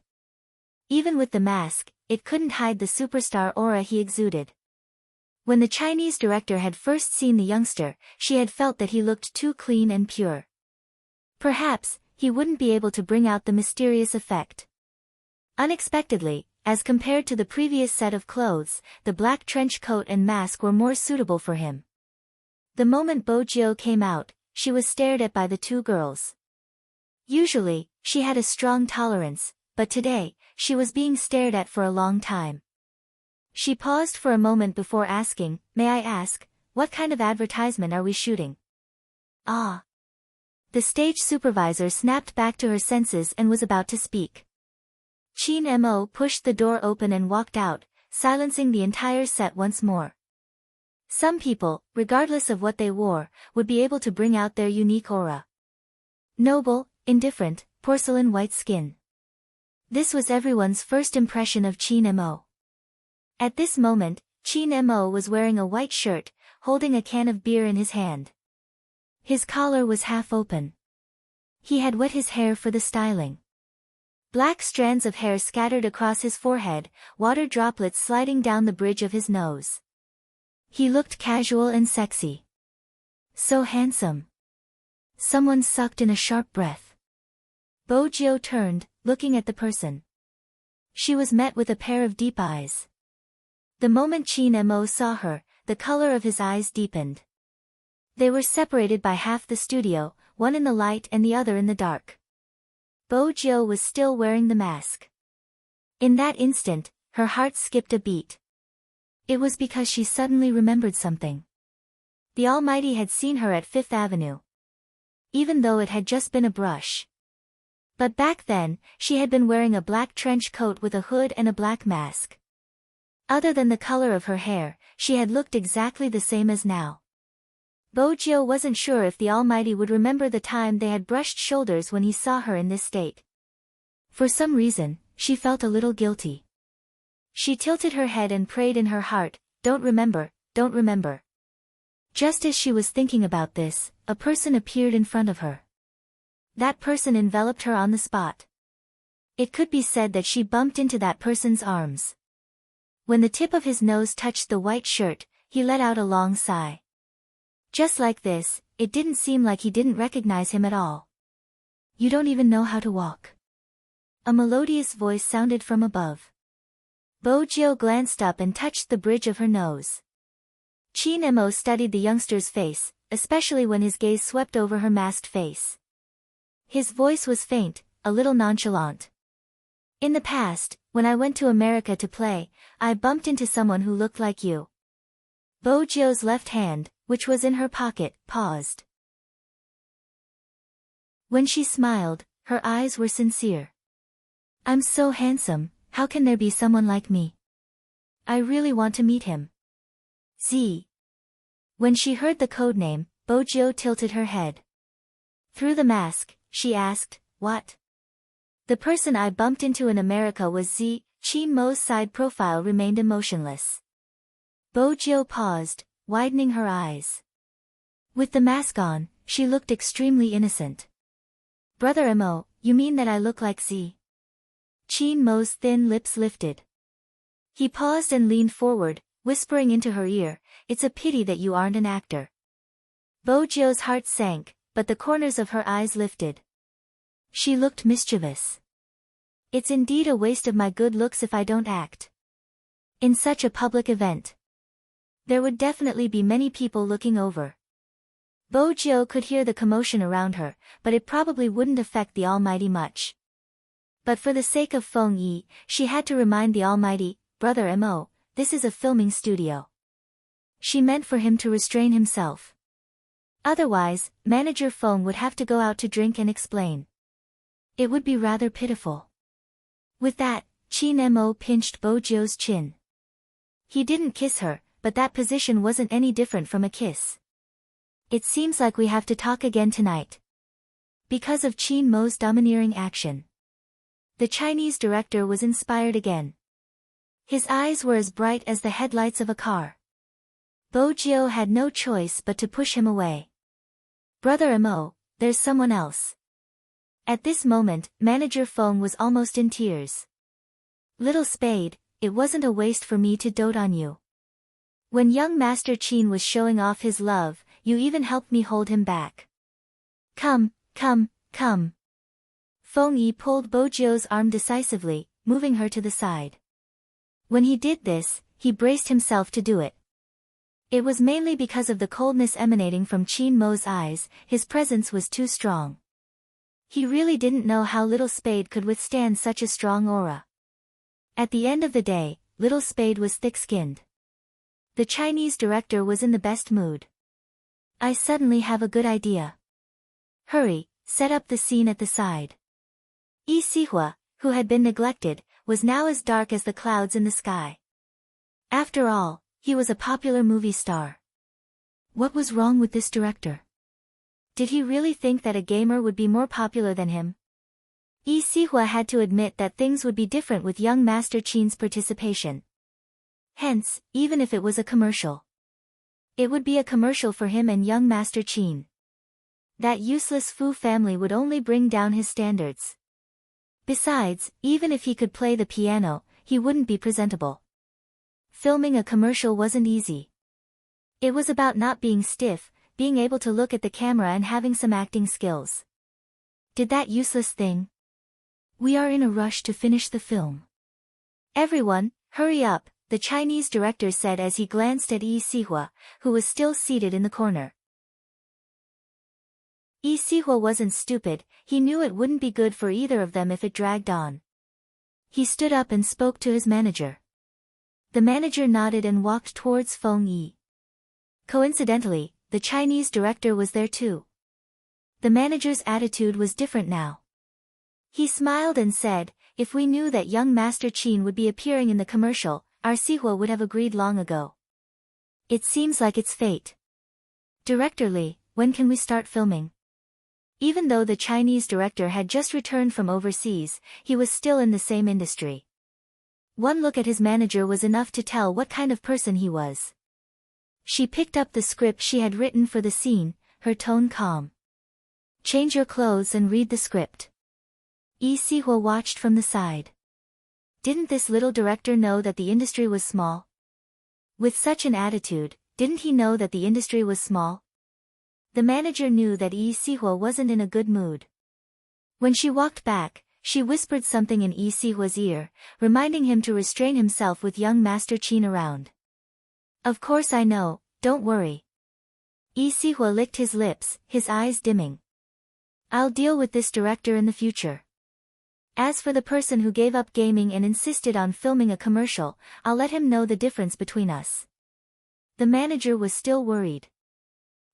Even with the mask, it couldn't hide the superstar aura he exuded. When the Chinese director had first seen the youngster, she had felt that he looked too clean and pure. Perhaps, he wouldn't be able to bring out the mysterious effect. Unexpectedly, as compared to the previous set of clothes, the black trench coat and mask were more suitable for him. The moment Bo Jiao came out, she was stared at by the 2 girls. Usually, she had a strong tolerance, but today, she was being stared at for a long time. She paused for a moment before asking, "May I ask, what kind of advertisement are we shooting?" Ah. The stage supervisor snapped back to her senses and was about to speak. Qin Mo pushed the door open and walked out, silencing the entire set once more. Some people, regardless of what they wore, would be able to bring out their unique aura. Noble, indifferent, porcelain white skin. This was everyone's first impression of Qin Mo. At this moment, Qin Mo was wearing a white shirt, holding a can of beer in his hand. His collar was half open. He had wet his hair for the styling. Black strands of hair scattered across his forehead, water droplets sliding down the bridge of his nose. He looked casual and sexy. So handsome. Someone sucked in a sharp breath. Bo Jiao turned, looking at the person. She was met with a pair of deep eyes. The moment Qin Mo saw her, the color of his eyes deepened. They were separated by half the studio, one in the light and the other in the dark. Bo Jiao was still wearing the mask. In that instant, her heart skipped a beat. It was because she suddenly remembered something. The Almighty had seen her at Fifth Avenue. Even though it had just been a brush. But back then, she had been wearing a black trench coat with a hood and a black mask. Other than the color of her hair, she had looked exactly the same as now. Bo Jiao wasn't sure if the Almighty would remember the time they had brushed shoulders when he saw her in this state. For some reason, she felt a little guilty. She tilted her head and prayed in her heart, "Don't remember, don't remember." Just as she was thinking about this, a person appeared in front of her. That person enveloped her on the spot. It could be said that she bumped into that person's arms. When the tip of his nose touched the white shirt, he let out a long sigh. Just like this, it didn't seem like he didn't recognize him at all. "You don't even know how to walk." A melodious voice sounded from above. Bo Jiao glanced up and touched the bridge of her nose. Qin Mo studied the youngster's face, especially when his gaze swept over her masked face. His voice was faint, a little nonchalant. In the past, when I went to America to play, I bumped into someone who looked like you. Bojio's left hand, which was in her pocket, paused. When she smiled, her eyes were sincere. I'm so handsome, how can there be someone like me? I really want to meet him. Z. When she heard the codename, Bojio tilted her head. Through the mask, she asked, what? The person I bumped into in America was Z. Qin Mo's side profile remained emotionless. Bojio paused, widening her eyes. With the mask on, she looked extremely innocent. Brother Mo, you mean that I look like Z? Qin Mo's thin lips lifted. He paused and leaned forward, whispering into her ear, it's a pity that you aren't an actor. Bojio's heart sank, but the corners of her eyes lifted. She looked mischievous. It's indeed a waste of my good looks if I don't act. In such a public event. There would definitely be many people looking over. Bojio could hear the commotion around her, but it probably wouldn't affect the Almighty much. But for the sake of Feng Yi, she had to remind the Almighty, Brother Mo, this is a filming studio. She meant for him to restrain himself. Otherwise, Manager Feng would have to go out to drink and explain. It would be rather pitiful. With that, Qin Mo pinched Bojio's chin. He didn't kiss her, but that position wasn't any different from a kiss. It seems like we have to talk again tonight. Because of Qin Mo's domineering action. The Chinese director was inspired again. His eyes were as bright as the headlights of a car. Bojio had no choice but to push him away. Brother Mo, there's someone else. At this moment, Manager Feng was almost in tears. Little Spade, it wasn't a waste for me to dote on you. When young Master Qin was showing off his love, you even helped me hold him back. Come, come, come. Feng Yi pulled Bojio's arm decisively, moving her to the side. When he did this, he braced himself to do it. It was mainly because of the coldness emanating from Qin Mo's eyes, his presence was too strong. He really didn't know how Little Spade could withstand such a strong aura. At the end of the day, Little Spade was thick-skinned. The Chinese director was in the best mood. I suddenly have a good idea. Hurry, set up the scene at the side. Yi Sihua, who had been neglected, was now as dark as the clouds in the sky. After all, he was a popular movie star. What was wrong with this director? Did he really think that a gamer would be more popular than him? Yi Sihua had to admit that things would be different with young Master Qin's participation. Hence, even if it was a commercial, it would be a commercial for him and young Master Qin. That useless Fu family would only bring down his standards. Besides, even if he could play the piano, he wouldn't be presentable. Filming a commercial wasn't easy. It was about not being stiff, being able to look at the camera and having some acting skills. Did that useless thing? We are in a rush to finish the film. Everyone, hurry up, the Chinese director said as he glanced at Yi Sihua, who was still seated in the corner. Yi Sihua wasn't stupid, he knew it wouldn't be good for either of them if it dragged on. He stood up and spoke to his manager. The manager nodded and walked towards Feng Yi. Coincidentally, the Chinese director was there too. The manager's attitude was different now. He smiled and said, if we knew that young Master Qin would be appearing in the commercial, our Sihua would have agreed long ago. It seems like it's fate. Director Li, when can we start filming? Even though the Chinese director had just returned from overseas, he was still in the same industry. One look at his manager was enough to tell what kind of person he was. She picked up the script she had written for the scene, her tone calm. Change your clothes and read the script. Yi Sihua watched from the side. Didn't this little director know that the industry was small? With such an attitude, didn't he know that the industry was small? The manager knew that Yi Sihua wasn't in a good mood. When she walked back, she whispered something in Yi Sihua's ear, reminding him to restrain himself with young Master Qin around. Of course I know, don't worry. Lee Si-hwa licked his lips, his eyes dimming. I'll deal with this director in the future. As for the person who gave up gaming and insisted on filming a commercial, I'll let him know the difference between us. The manager was still worried.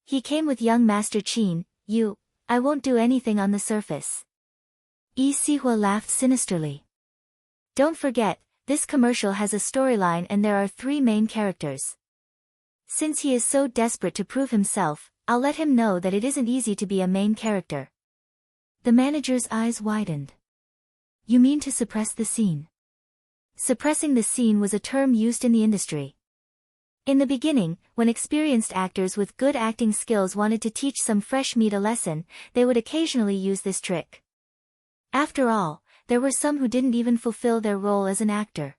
He came with young Master Chin. I won't do anything on the surface. Lee Si-hwa laughed sinisterly. Don't forget, this commercial has a storyline and there are 3 main characters. Since he is so desperate to prove himself, I'll let him know that it isn't easy to be a main character. The manager's eyes widened. You mean to suppress the scene? Suppressing the scene was a term used in the industry. In the beginning, when experienced actors with good acting skills wanted to teach some fresh meat a lesson, they would occasionally use this trick. After all, there were some who didn't even fulfill their role as an actor.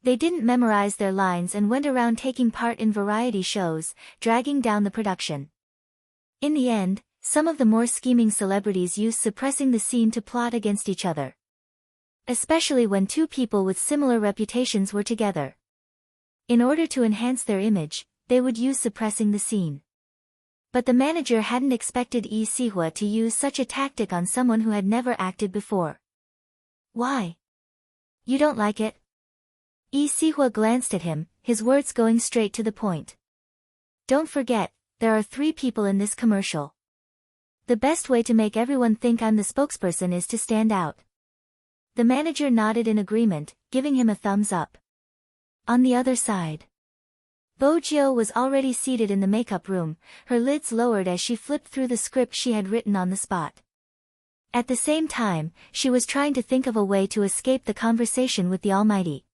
They didn't memorize their lines and went around taking part in variety shows, dragging down the production. In the end, some of the more scheming celebrities used suppressing the scene to plot against each other. Especially when 2 people with similar reputations were together. In order to enhance their image, they would use suppressing the scene. But the manager hadn't expected Lee Si-hwa to use such a tactic on someone who had never acted before. Why? You don't like it? Lee Si-hwa glanced at him, his words going straight to the point. Don't forget, there are 3 people in this commercial. The best way to make everyone think I'm the spokesperson is to stand out. The manager nodded in agreement, giving him a thumbs up. On the other side, Bo-jio was already seated in the makeup room, her lids lowered as she flipped through the script she had written on the spot. At the same time, she was trying to think of a way to escape the conversation with the Almighty.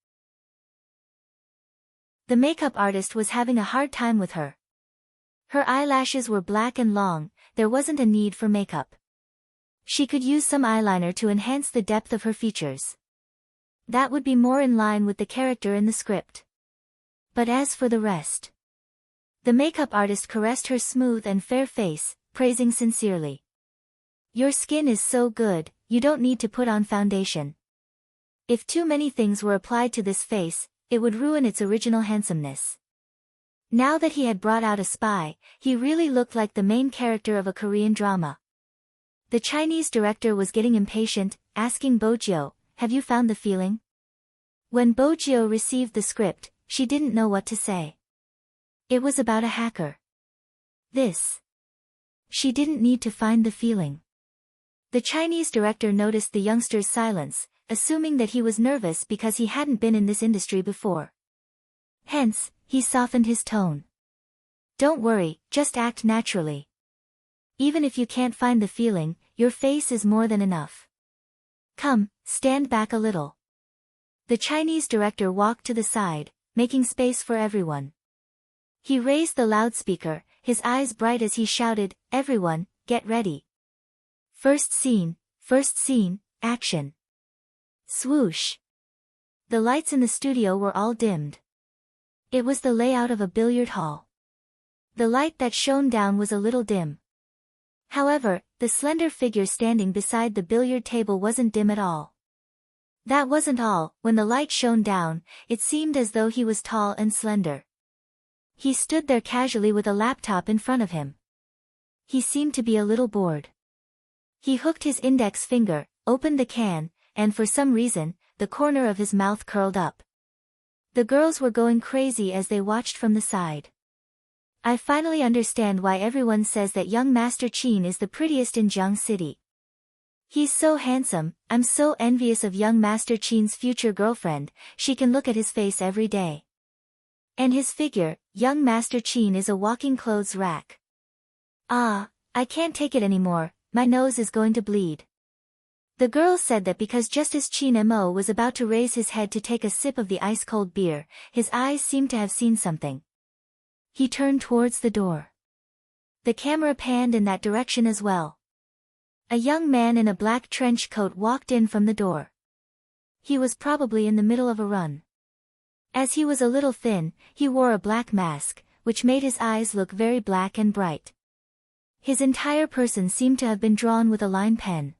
The makeup artist was having a hard time with her. Her eyelashes were black and long, there wasn't a need for makeup. She could use some eyeliner to enhance the depth of her features. That would be more in line with the character in the script. But as for the rest, the makeup artist caressed her smooth and fair face, praising sincerely. Your skin is so good, you don't need to put on foundation. If too many things were applied to this face, it would ruin its original handsomeness. Now that he had brought out a spy, he really looked like the main character of a Korean drama. The Chinese director was getting impatient, asking Bo-jio, have you found the feeling? When Bo-jio received the script, she didn't know what to say. It was about a hacker. She didn't need to find the feeling. The Chinese director noticed the youngster's silence, assuming that he was nervous because he hadn't been in this industry before. Hence, he softened his tone. Don't worry, just act naturally. Even if you can't find the feeling, your face is more than enough. Come, stand back a little. The Chinese director walked to the side, making space for everyone. He raised the loudspeaker, his eyes bright as he shouted, everyone, get ready. First scene, action. Swoosh. The lights in the studio were all dimmed. It was the layout of a billiard hall. The light that shone down was a little dim. However, the slender figure standing beside the billiard table wasn't dim at all. That wasn't all, when the light shone down, it seemed as though he was tall and slender. He stood there casually with a laptop in front of him. He seemed to be a little bored. He hooked his index finger, opened the can, and for some reason, the corner of his mouth curled up. The girls were going crazy as they watched from the side. I finally understand why everyone says that young Master Chin is the prettiest in Jiang City. He's so handsome, I'm so envious of young Master Chin's future girlfriend, she can look at his face every day. And his figure, young Master Chin is a walking clothes rack. Ah, I can't take it anymore, my nose is going to bleed. The girl said that because just as Chin Mo was about to raise his head to take a sip of the ice-cold beer, his eyes seemed to have seen something. He turned towards the door. The camera panned in that direction as well. A young man in a black trench coat walked in from the door. He was probably in the middle of a run. As he was a little thin, he wore a black mask, which made his eyes look very black and bright. His entire person seemed to have been drawn with a line pen.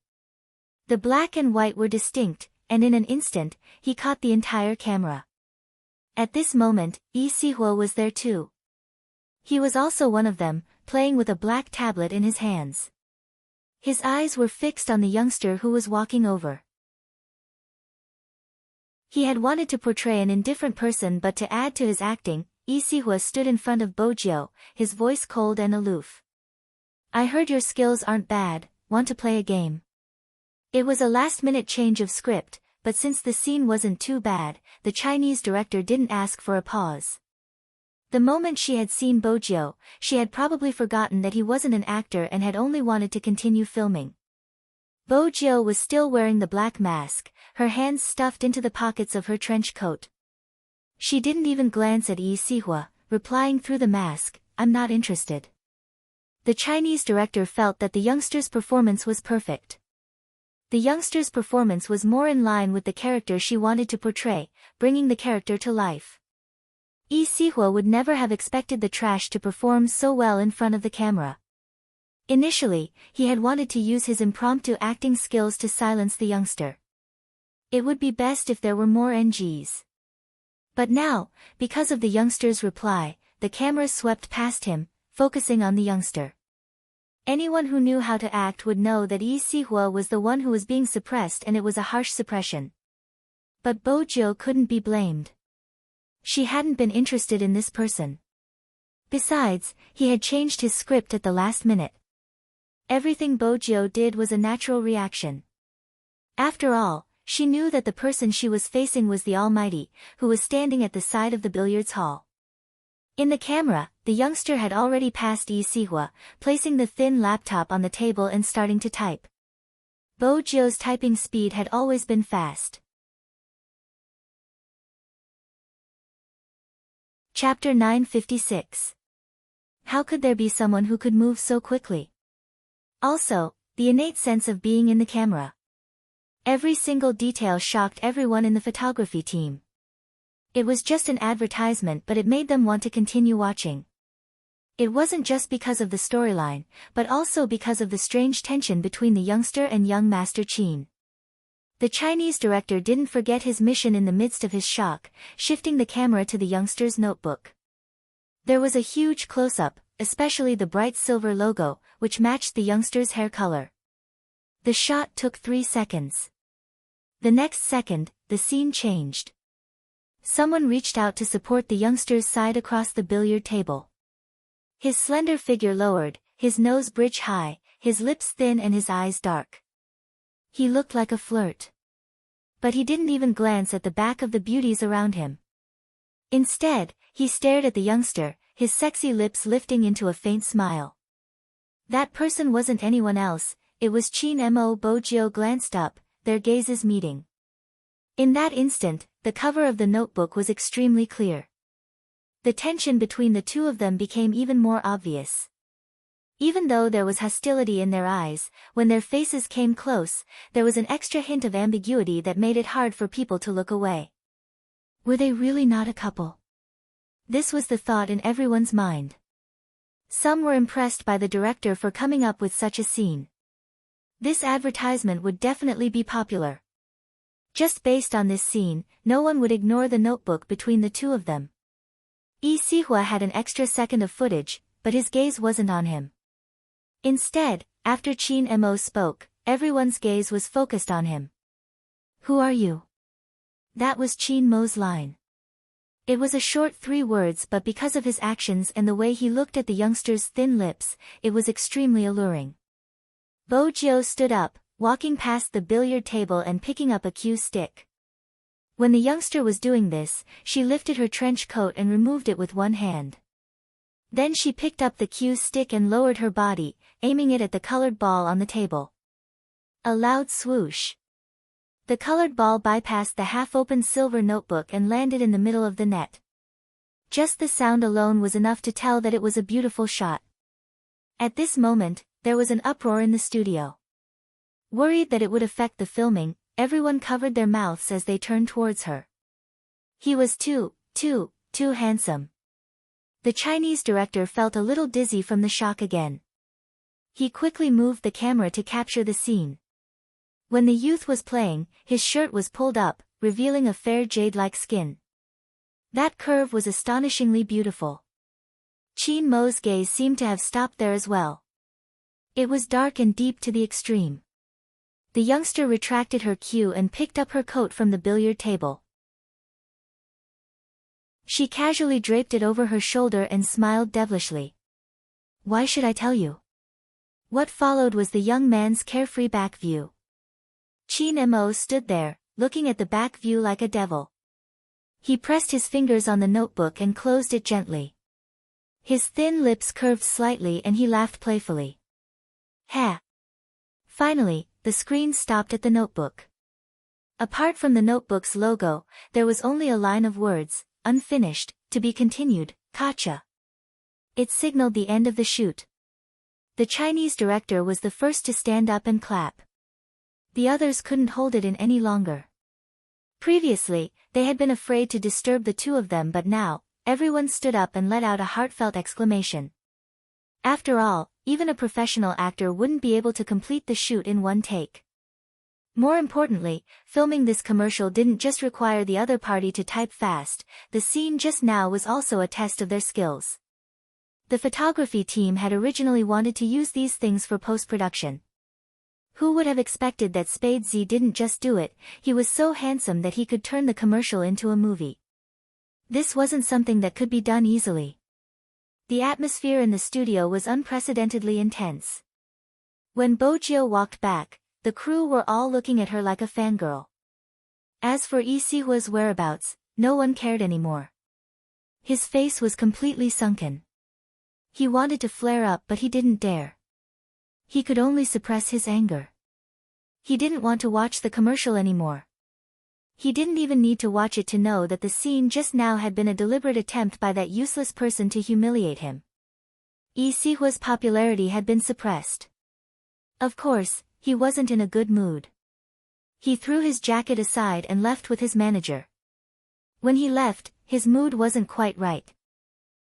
The black and white were distinct, and in an instant, he caught the entire camera. At this moment, Lee Si-hwa was there too. He was also one of them, playing with a black tablet in his hands. His eyes were fixed on the youngster who was walking over. He had wanted to portray an indifferent person, but to add to his acting, Lee Si-hwa stood in front of Bo-jio, his voice cold and aloof. "I heard your skills aren't bad, want to play a game?" It was a last-minute change of script, but since the scene wasn't too bad, the Chinese director didn't ask for a pause. The moment she had seen Bo-jio, she had probably forgotten that he wasn't an actor and had only wanted to continue filming. Bo-jio was still wearing the black mask, her hands stuffed into the pockets of her trench coat. She didn't even glance at Lee Si-hwa, replying through the mask, "I'm not interested." The Chinese director felt that the youngster's performance was perfect. The youngster's performance was more in line with the character she wanted to portray, bringing the character to life. Lee Si-hwa would never have expected the trash to perform so well in front of the camera. Initially, he had wanted to use his impromptu acting skills to silence the youngster. It would be best if there were more NGs. But now, because of the youngster's reply, the camera swept past him, focusing on the youngster. Anyone who knew how to act would know that Lee Si-hwa was the one who was being suppressed, and it was a harsh suppression. But Bo-jio couldn't be blamed. She hadn't been interested in this person. Besides, he had changed his script at the last minute. Everything Bo-jio did was a natural reaction. After all, she knew that the person she was facing was the Almighty, who was standing at the side of the billiards hall. In the camera, the youngster had already passed Lee Si-hwa, placing the thin laptop on the table and starting to type. Bo-jio's typing speed had always been fast. Chapter 956. How could there be someone who could move so quickly? Also, the innate sense of being in the camera. Every single detail shocked everyone in the photography team. It was just an advertisement, but it made them want to continue watching. It wasn't just because of the storyline, but also because of the strange tension between the youngster and young Master Qin. The Chinese director didn't forget his mission in the midst of his shock, shifting the camera to the youngster's notebook. There was a huge close-up, especially the bright silver logo, which matched the youngster's hair color. The shot took 3 seconds. The next second, the scene changed. Someone reached out to support the youngster's side across the billiard table. His slender figure lowered, his nose bridge high, his lips thin and his eyes dark. He looked like a flirt. But he didn't even glance at the back of the beauties around him. Instead, he stared at the youngster, his sexy lips lifting into a faint smile. That person wasn't anyone else, it was Qin Mo. Bo-jio glanced up, their gazes meeting. In that instant, the cover of the notebook was extremely clear. The tension between the two of them became even more obvious. Even though there was hostility in their eyes, when their faces came close, there was an extra hint of ambiguity that made it hard for people to look away. Were they really not a couple? This was the thought in everyone's mind. Some were impressed by the director for coming up with such a scene. This advertisement would definitely be popular. Just based on this scene, no one would ignore the notebook between the two of them. Lee Si-hwa had an extra second of footage, but his gaze wasn't on him. Instead, after Qin Mo spoke, everyone's gaze was focused on him. "Who are you?" That was Qin Mo's line. It was a short 3 words, but because of his actions and the way he looked at the youngster's thin lips, it was extremely alluring. Bo-jio stood up, walking past the billiard table and picking up a cue stick. When the youngster was doing this, she lifted her trench coat and removed it with one hand. Then she picked up the cue stick and lowered her body, aiming it at the colored ball on the table. A loud swoosh. The colored ball bypassed the half-open silver notebook and landed in the middle of the net. Just the sound alone was enough to tell that it was a beautiful shot. At this moment, there was an uproar in the studio. Worried that it would affect the filming, everyone covered their mouths as they turned towards her. He was too handsome. The Chinese director felt a little dizzy from the shock again. He quickly moved the camera to capture the scene. When the youth was playing, his shirt was pulled up, revealing a fair jade-like skin. That curve was astonishingly beautiful. Qin Mo's gaze seemed to have stopped there as well. It was dark and deep to the extreme. The youngster retracted her cue and picked up her coat from the billiard table. She casually draped it over her shoulder and smiled devilishly. Why should I tell you? What followed was the young man's carefree back view. Qin Mo stood there, looking at the back view like a devil. He pressed his fingers on the notebook and closed it gently. His thin lips curved slightly and he laughed playfully. Ha! Finally, the screen stopped at the notebook. Apart from the notebook's logo, there was only a line of words, unfinished, to be continued, Kacha. It signaled the end of the shoot. The Chinese director was the first to stand up and clap. The others couldn't hold it in any longer. Previously, they had been afraid to disturb the two of them, but now, everyone stood up and let out a heartfelt exclamation. After all, even a professional actor wouldn't be able to complete the shoot in one take. More importantly, filming this commercial didn't just require the other party to type fast, the scene just now was also a test of their skills. The photography team had originally wanted to use these things for post-production. Who would have expected that Spade Z didn't just do it? He was so handsome that he could turn the commercial into a movie. This wasn't something that could be done easily. The atmosphere in the studio was unprecedentedly intense. When Bojio walked back, the crew were all looking at her like a fangirl. As for Yi Sihua's whereabouts, no one cared anymore. His face was completely sunken. He wanted to flare up, but he didn't dare. He could only suppress his anger. He didn't want to watch the commercial anymore. He didn't even need to watch it to know that the scene just now had been a deliberate attempt by that useless person to humiliate him. Yi Sihua's popularity had been suppressed. Of course, he wasn't in a good mood. He threw his jacket aside and left with his manager. When he left, his mood wasn't quite right.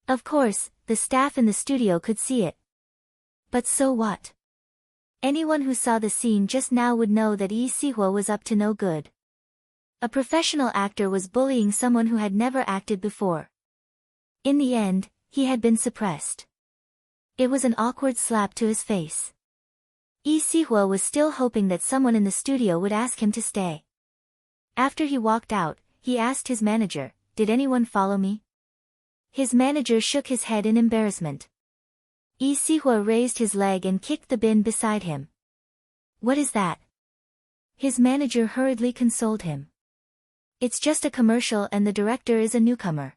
Of course, the staff in the studio could see it. But so what? Anyone who saw the scene just now would know that Yi Sihua was up to no good. A professional actor was bullying someone who had never acted before. In the end, he had been suppressed. It was an awkward slap to his face. Yi Sihua was still hoping that someone in the studio would ask him to stay. After he walked out, he asked his manager, "Did anyone follow me?" His manager shook his head in embarrassment. Yi Sihua raised his leg and kicked the bin beside him. "What is that?" His manager hurriedly consoled him. "It's just a commercial and the director is a newcomer.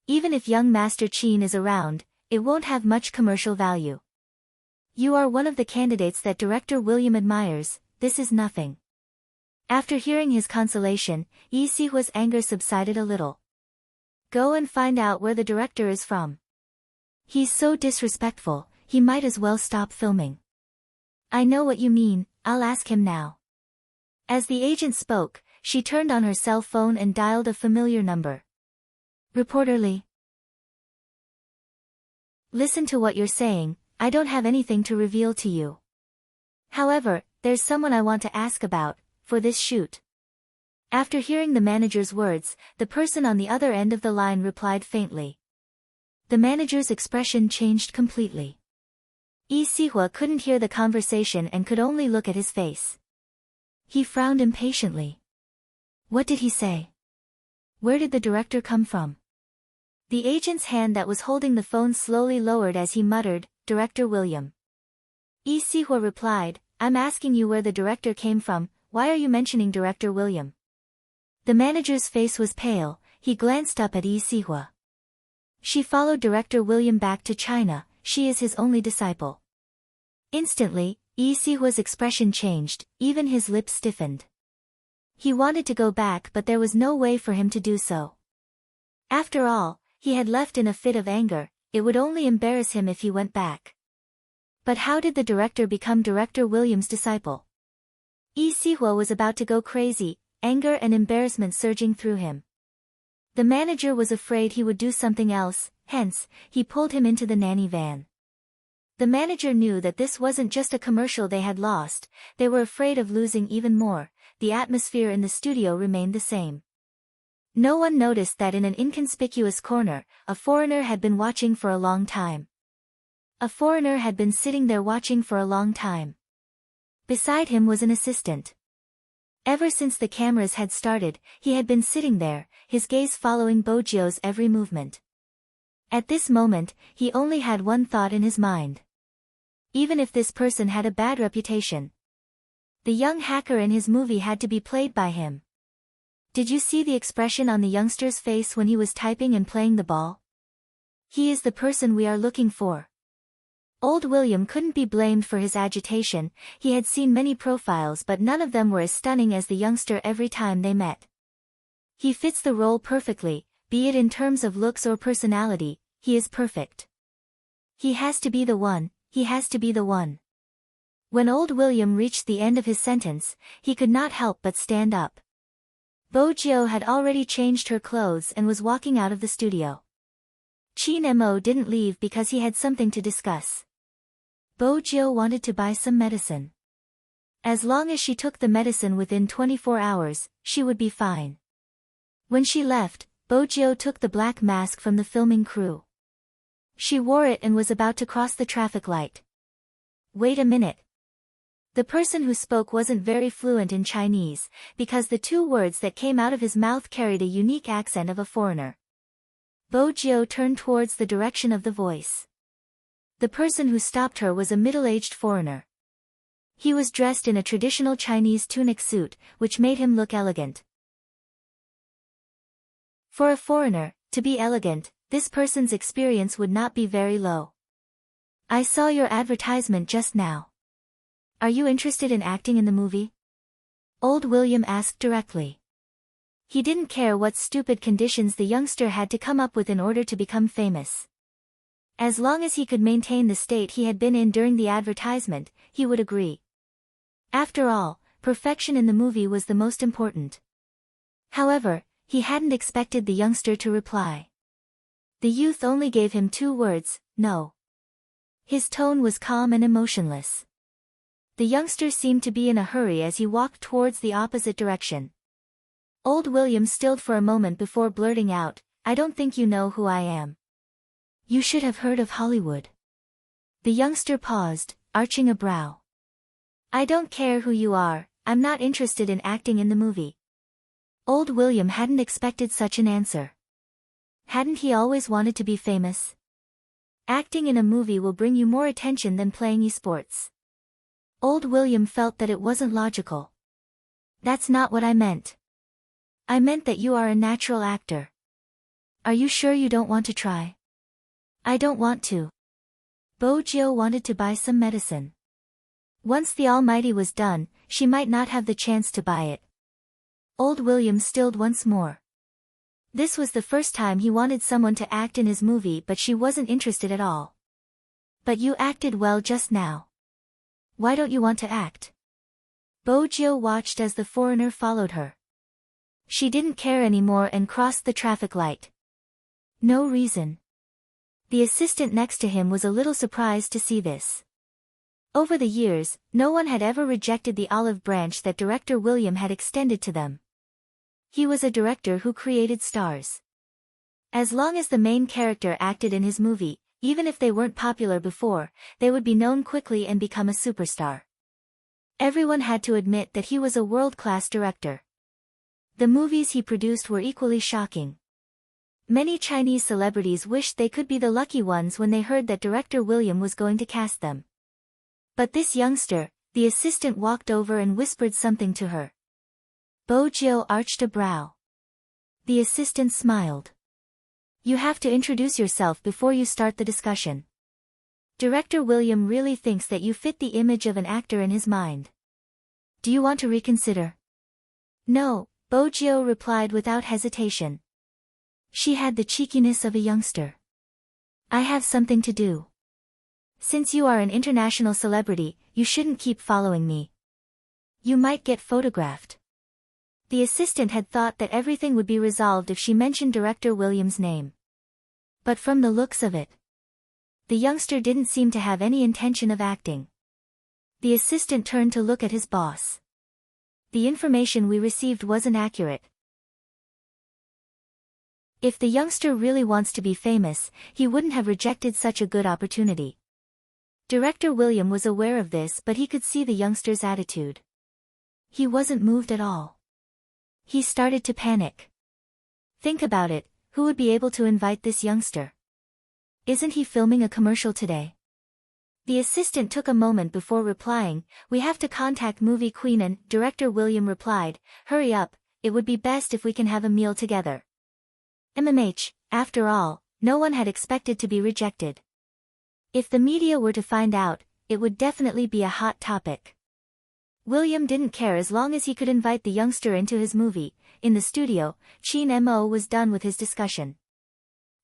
Even if young Master Qin is around, it won't have much commercial value. You are one of the candidates that Director William admires, this is nothing." After hearing his consolation, Yi Sihua's anger subsided a little. "Go and find out where the director is from. He's so disrespectful, he might as well stop filming." "I know what you mean, I'll ask him now." As the agent spoke, she turned on her cell phone and dialed a familiar number. "Reporter Lee. Listen to what you're saying, I don't have anything to reveal to you. However, there's someone I want to ask about, for this shoot." After hearing the manager's words, the person on the other end of the line replied faintly. The manager's expression changed completely. Yi Sihua couldn't hear the conversation and could only look at his face. He frowned impatiently. What did he say? Where did the director come from? The agent's hand that was holding the phone slowly lowered as he muttered, "Director William." Yi Sihua replied, "I'm asking you where the director came from, why are you mentioning Director William?" The manager's face was pale, he glanced up at Yi Sihua. "She followed Director William back to China, she is his only disciple." Instantly, Yi Sihua's expression changed, even his lips stiffened. He wanted to go back but there was no way for him to do so. After all, he had left in a fit of anger, it would only embarrass him if he went back. But how did the director become Director William's disciple? Yi Sihua was about to go crazy, anger and embarrassment surging through him. The manager was afraid he would do something else, hence, he pulled him into the nanny van. The manager knew that this wasn't just a commercial they had lost, they were afraid of losing even more. The atmosphere in the studio remained the same. No one noticed that in an inconspicuous corner, a foreigner had been watching for a long time. A foreigner had been sitting there watching for a long time. Beside him was an assistant. Ever since the cameras had started, he had been sitting there, his gaze following Bojio's every movement. At this moment, he only had one thought in his mind. Even if this person had a bad reputation, the young hacker in his movie had to be played by him. Did you see the expression on the youngster's face when he was typing and playing the ball? He is the person we are looking for. Old William couldn't be blamed for his agitation. He had seen many profiles but none of them were as stunning as the youngster every time they met. He fits the role perfectly, be it in terms of looks or personality, he is perfect. He has to be the one, he has to be the one. When old William reached the end of his sentence, he could not help but stand up. Bojio had already changed her clothes and was walking out of the studio. Chin Mo didn't leave because he had something to discuss. Bojio wanted to buy some medicine. As long as she took the medicine within 24 hours, she would be fine. When she left, Bojio took the black mask from the filming crew. She wore it and was about to cross the traffic light. Wait a minute. The person who spoke wasn't very fluent in Chinese, because the two words that came out of his mouth carried a unique accent of a foreigner. Bojio turned towards the direction of the voice. The person who stopped her was a middle-aged foreigner. He was dressed in a traditional Chinese tunic suit, which made him look elegant. For a foreigner, to be elegant, this person's experience would not be very low. I saw your advertisement just now. Are you interested in acting in the movie? Old William asked directly. He didn't care what stupid conditions the youngster had to come up with in order to become famous. As long as he could maintain the state he had been in during the advertisement, he would agree. After all, perfection in the movie was the most important. However, he hadn't expected the youngster to reply. The youth only gave him 2 words, no. His tone was calm and emotionless. The youngster seemed to be in a hurry as he walked towards the opposite direction. Old William stilled for a moment before blurting out, I don't think you know who I am. You should have heard of Hollywood. The youngster paused, arching a brow. I don't care who you are, I'm not interested in acting in the movie. Old William hadn't expected such an answer. Hadn't he always wanted to be famous? Acting in a movie will bring you more attention than playing esports. Old William felt that it wasn't logical. That's not what I meant. I meant that you are a natural actor. Are you sure you don't want to try? I don't want to. Bojio wanted to buy some medicine. Once the Almighty was done, she might not have the chance to buy it. Old William stilled once more. This was the first time he wanted someone to act in his movie but she wasn't interested at all. But you acted well just now. Why don't you want to act? Bojio watched as the foreigner followed her. She didn't care anymore and crossed the traffic light. No reason. The assistant next to him was a little surprised to see this. Over the years, no one had ever rejected the olive branch that director William had extended to them. He was a director who created stars. As long as the main character acted in his movie, even if they weren't popular before, they would be known quickly and become a superstar. Everyone had to admit that he was a world-class director. The movies he produced were equally shocking. Many Chinese celebrities wished they could be the lucky ones when they heard that director William was going to cast them. But this youngster, the assistant walked over and whispered something to her. Bojio arched a brow. The assistant smiled. You have to introduce yourself before you start the discussion. Director William really thinks that you fit the image of an actor in his mind. Do you want to reconsider? No, Bojio replied without hesitation. She had the cheekiness of a youngster. I have something to do. Since you are an international celebrity, you shouldn't keep following me. You might get photographed. The assistant had thought that everything would be resolved if she mentioned director William's name. But from the looks of it, the youngster didn't seem to have any intention of acting. The assistant turned to look at his boss. The information we received wasn't accurate. If the youngster really wants to be famous, he wouldn't have rejected such a good opportunity. Director William was aware of this, but he could see the youngster's attitude. He wasn't moved at all. He started to panic. Think about it, who would be able to invite this youngster? Isn't he filming a commercial today? The assistant took a moment before replying, "We have to contact movie queen," and Director William replied, "Hurry up, it would be best if we can have a meal together." After all, no one had expected to be rejected. If the media were to find out, it would definitely be a hot topic. William didn't care as long as he could invite the youngster into his movie. In the studio, Chin Mo was done with his discussion.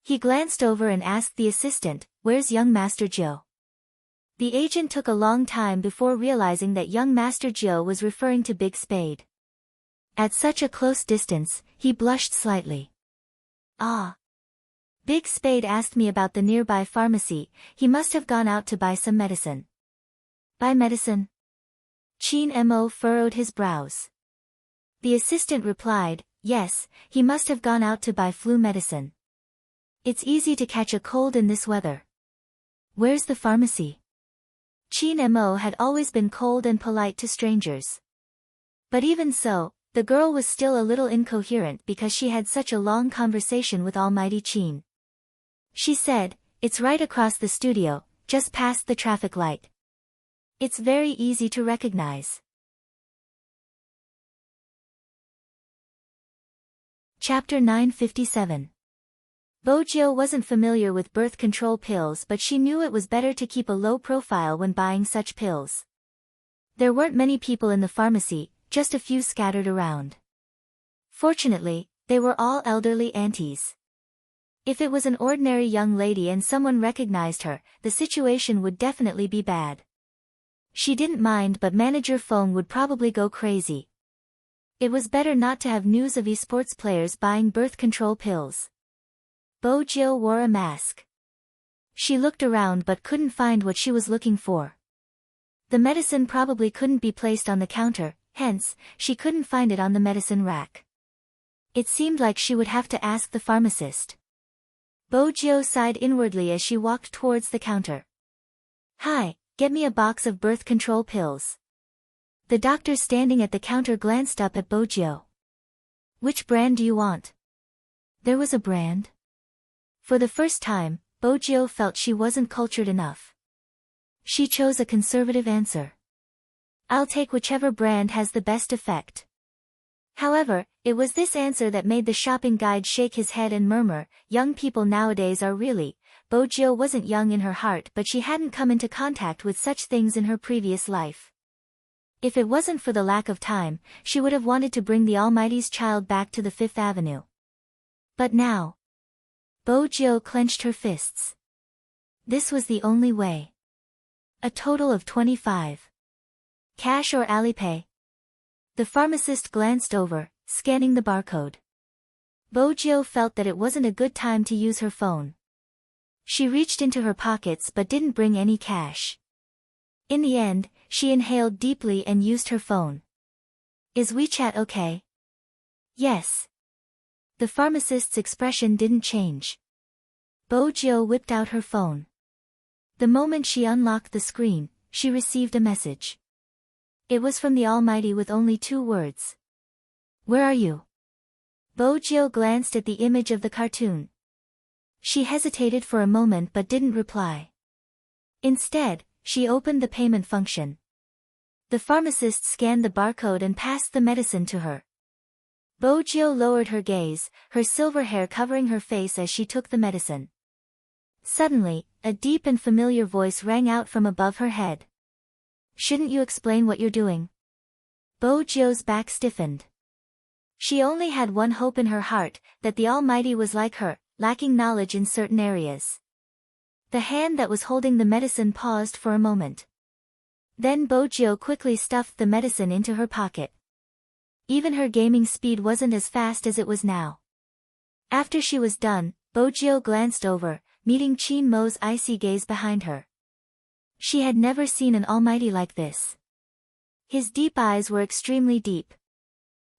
He glanced over and asked the assistant, "Where's young Master Joe?" The agent took a long time before realizing that young Master Joe was referring to Big Spade. At such a close distance, he blushed slightly. "Ah. Big Spade asked me about the nearby pharmacy. He must have gone out to buy some medicine." "Buy medicine?" Chin Mo furrowed his brows. The assistant replied, "Yes, he must have gone out to buy flu medicine. It's easy to catch a cold in this weather." "Where's the pharmacy?" Chin Mo had always been cold and polite to strangers. But even so, the girl was still a little incoherent because she had such a long conversation with Almighty Chin. She said, "It's right across the studio, just past the traffic light. It's very easy to recognize." Chapter 957. Bojo wasn't familiar with birth control pills, but she knew it was better to keep a low profile when buying such pills. There weren't many people in the pharmacy, just a few scattered around. Fortunately, they were all elderly aunties. If it was an ordinary young lady and someone recognized her, the situation would definitely be bad. She didn't mind, but manager phone would probably go crazy. It was better not to have news of esports players buying birth control pills. Bojo wore a mask. She looked around but couldn't find what she was looking for. The medicine probably couldn't be placed on the counter, hence, she couldn't find it on the medicine rack. It seemed like she would have to ask the pharmacist. Bojo sighed inwardly as she walked towards the counter. "Hi, get me a box of birth control pills." The doctor standing at the counter glanced up at Bojo. "Which brand do you want?" There was a brand? For the first time, Bojo felt she wasn't cultured enough. She chose a conservative answer. "I'll take whichever brand has the best effect." However, it was this answer that made the shopping guide shake his head and murmur, "Young people nowadays are really..." Bojo wasn't young in her heart, but she hadn't come into contact with such things in her previous life. If it wasn't for the lack of time, she would have wanted to bring the Almighty's child back to the Fifth Avenue. But now... Bojo clenched her fists. This was the only way. A total of 25. Cash or Alipay? The pharmacist glanced over, scanning the barcode. Bojo felt that it wasn't a good time to use her phone. She reached into her pockets but didn't bring any cash. In the end, she inhaled deeply and used her phone. "Is WeChat okay?" "Yes." The pharmacist's expression didn't change. Bojo whipped out her phone. The moment she unlocked the screen, she received a message. It was from the Almighty with only 2 words. "Where are you?" Bojo glanced at the image of the cartoon. She hesitated for a moment but didn't reply. Instead, she opened the payment function. The pharmacist scanned the barcode and passed the medicine to her. Bojo lowered her gaze, her silver hair covering her face as she took the medicine. Suddenly, a deep and familiar voice rang out from above her head. "Shouldn't you explain what you're doing?" Bojo's back stiffened. She only had one hope in her heart, that the Almighty was like her, lacking knowledge in certain areas. The hand that was holding the medicine paused for a moment. Then Bojo quickly stuffed the medicine into her pocket. Even her gaming speed wasn't as fast as it was now. After she was done, Bojo glanced over, meeting Chin Mo's icy gaze behind her. She had never seen an Almighty like this. His deep eyes were extremely deep.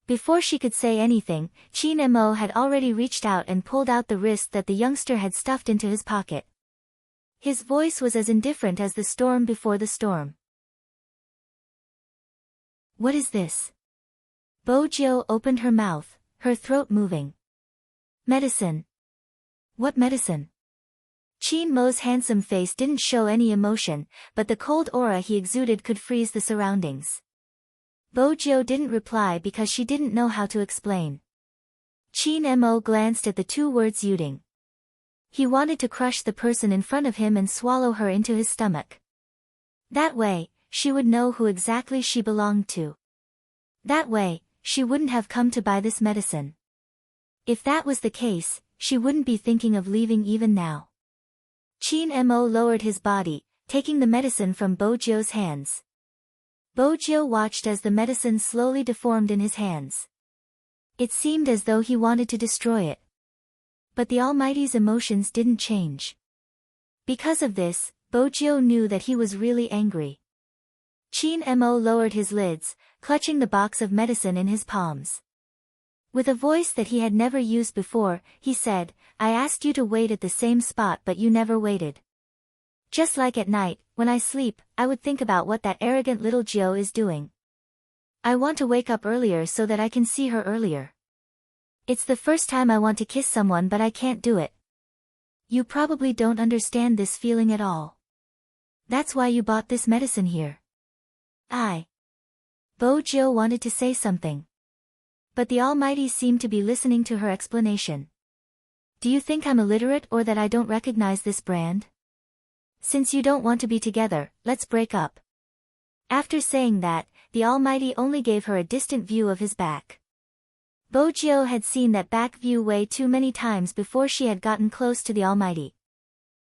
Before she could say anything, Chin Mo had already reached out and pulled out the wrist that the youngster had stuffed into his pocket. His voice was as indifferent as the storm before the storm. What is this? Bojo opened her mouth, her throat moving. Medicine. What medicine? Chin Mo's handsome face didn't show any emotion, but the cold aura he exuded could freeze the surroundings. Bojo didn't reply because she didn't know how to explain. Chin Mo glanced at the two words yuding. He wanted to crush the person in front of him and swallow her into his stomach. That way, she would know who exactly she belonged to. That way, she wouldn't have come to buy this medicine. If that was the case, she wouldn't be thinking of leaving even now. Chin Mo lowered his body, taking the medicine from Bojo's hands. Bojo watched as the medicine slowly deformed in his hands. It seemed as though he wanted to destroy it. But the Almighty's emotions didn't change. Because of this, Bojo knew that he was really angry. Chin Mo lowered his lids, clutching the box of medicine in his palms. With a voice that he had never used before, he said, I asked you to wait at the same spot but you never waited. Just like at night, when I sleep, I would think about what that arrogant little Jio is doing. I want to wake up earlier so that I can see her earlier. It's the first time I want to kiss someone but I can't do it. You probably don't understand this feeling at all. That's why you bought this medicine here. Bojo wanted to say something. But the Almighty seemed to be listening to her explanation. Do you think I'm illiterate or that I don't recognize this brand? Since you don't want to be together, let's break up. After saying that, the Almighty only gave her a distant view of his back. Bojo had seen that back view way too many times before she had gotten close to the Almighty.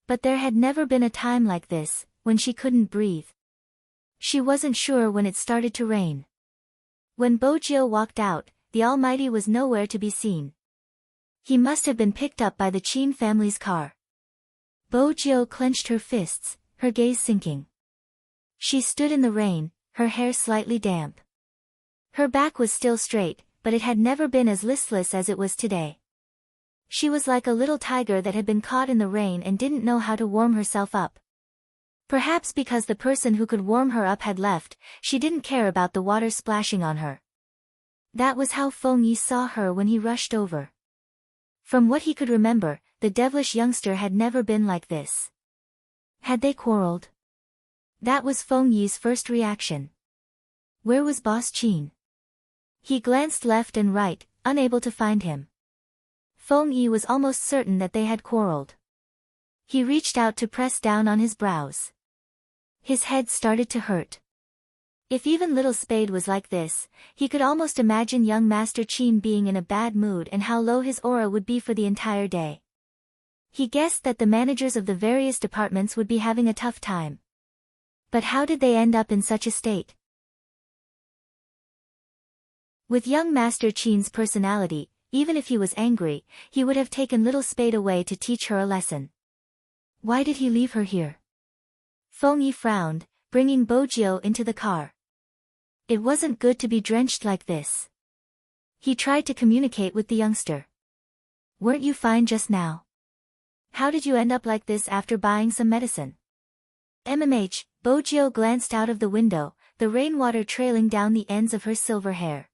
But there had never been a time like this, when she couldn't breathe. She wasn't sure when it started to rain. When Bojo walked out, the Almighty was nowhere to be seen. He must have been picked up by the Chin family's car. Bojo clenched her fists, her gaze sinking. She stood in the rain, her hair slightly damp. Her back was still straight, but it had never been as listless as it was today. She was like a little tiger that had been caught in the rain and didn't know how to warm herself up. Perhaps because the person who could warm her up had left, she didn't care about the water splashing on her. That was how Feng Yi saw her when he rushed over. From what he could remember, the devilish youngster had never been like this. Had they quarreled? That was Feng Yi's first reaction. Where was Boss Chin? He glanced left and right, unable to find him. Feng Yi was almost certain that they had quarreled. He reached out to press down on his brows. His head started to hurt. If even little Spade was like this, he could almost imagine young Master Chin being in a bad mood and how low his aura would be for the entire day. He guessed that the managers of the various departments would be having a tough time. But how did they end up in such a state? With young Master Chin's personality, even if he was angry, he would have taken little Spade away to teach her a lesson. Why did he leave her here? Feng Yi frowned, bringing Bojo into the car. It wasn't good to be drenched like this. He tried to communicate with the youngster. Weren't you fine just now? How did you end up like this after buying some medicine? Bojo glanced out of the window, the rainwater trailing down the ends of her silver hair.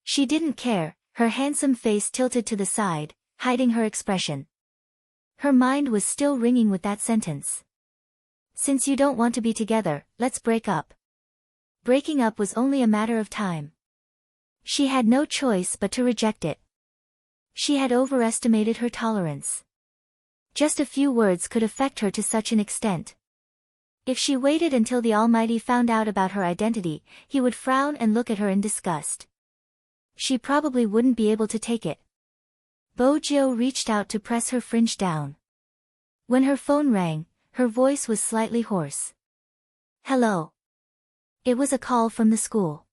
She didn't care, her handsome face tilted to the side, hiding her expression. Her mind was still ringing with that sentence. Since you don't want to be together, let's break up. Breaking up was only a matter of time. She had no choice but to reject it. She had overestimated her tolerance. Just a few words could affect her to such an extent. If she waited until the Almighty found out about her identity, he would frown and look at her in disgust. She probably wouldn't be able to take it. Bojo reached out to press her fringe down. When her phone rang, her voice was slightly hoarse. Hello. It was a call from the school.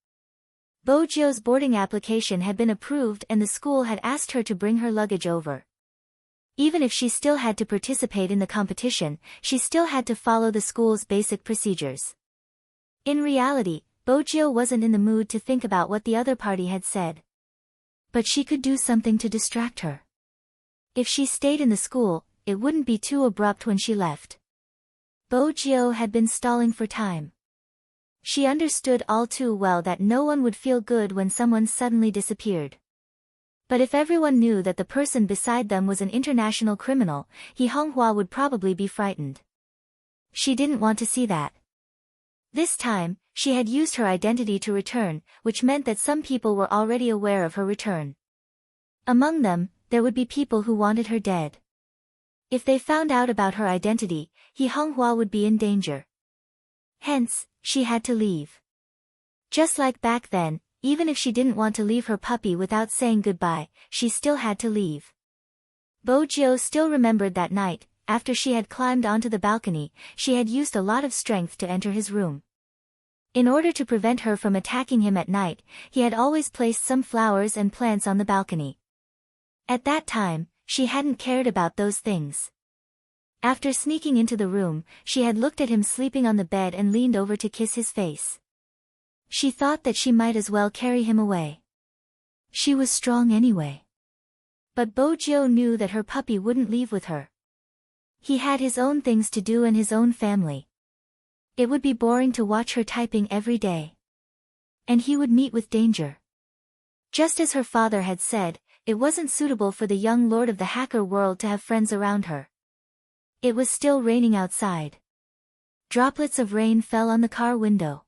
Bojo's boarding application had been approved and the school had asked her to bring her luggage over. Even if she still had to participate in the competition, she still had to follow the school's basic procedures. In reality, Bojio wasn't in the mood to think about what the other party had said. But she could do something to distract her. If she stayed in the school, it wouldn't be too abrupt when she left. Bojio had been stalling for time. She understood all too well that no one would feel good when someone suddenly disappeared. But if everyone knew that the person beside them was an international criminal, He Honghua would probably be frightened. She didn't want to see that. This time, she had used her identity to return, which meant that some people were already aware of her return. Among them, there would be people who wanted her dead. If they found out about her identity, He Honghua would be in danger. Hence, she had to leave. Just like back then, even if she didn't want to leave her puppy without saying goodbye, she still had to leave. Bojio still remembered that night. After she had climbed onto the balcony, she had used a lot of strength to enter his room. In order to prevent her from attacking him at night, he had always placed some flowers and plants on the balcony. At that time, she hadn't cared about those things. After sneaking into the room, she had looked at him sleeping on the bed and leaned over to kiss his face. She thought that she might as well carry him away. She was strong anyway. But Bojio knew that her puppy wouldn't leave with her. He had his own things to do and his own family. It would be boring to watch her typing every day. And he would meet with danger. Just as her father had said, it wasn't suitable for the young lord of the hacker world to have friends around her. It was still raining outside. Droplets of rain fell on the car window.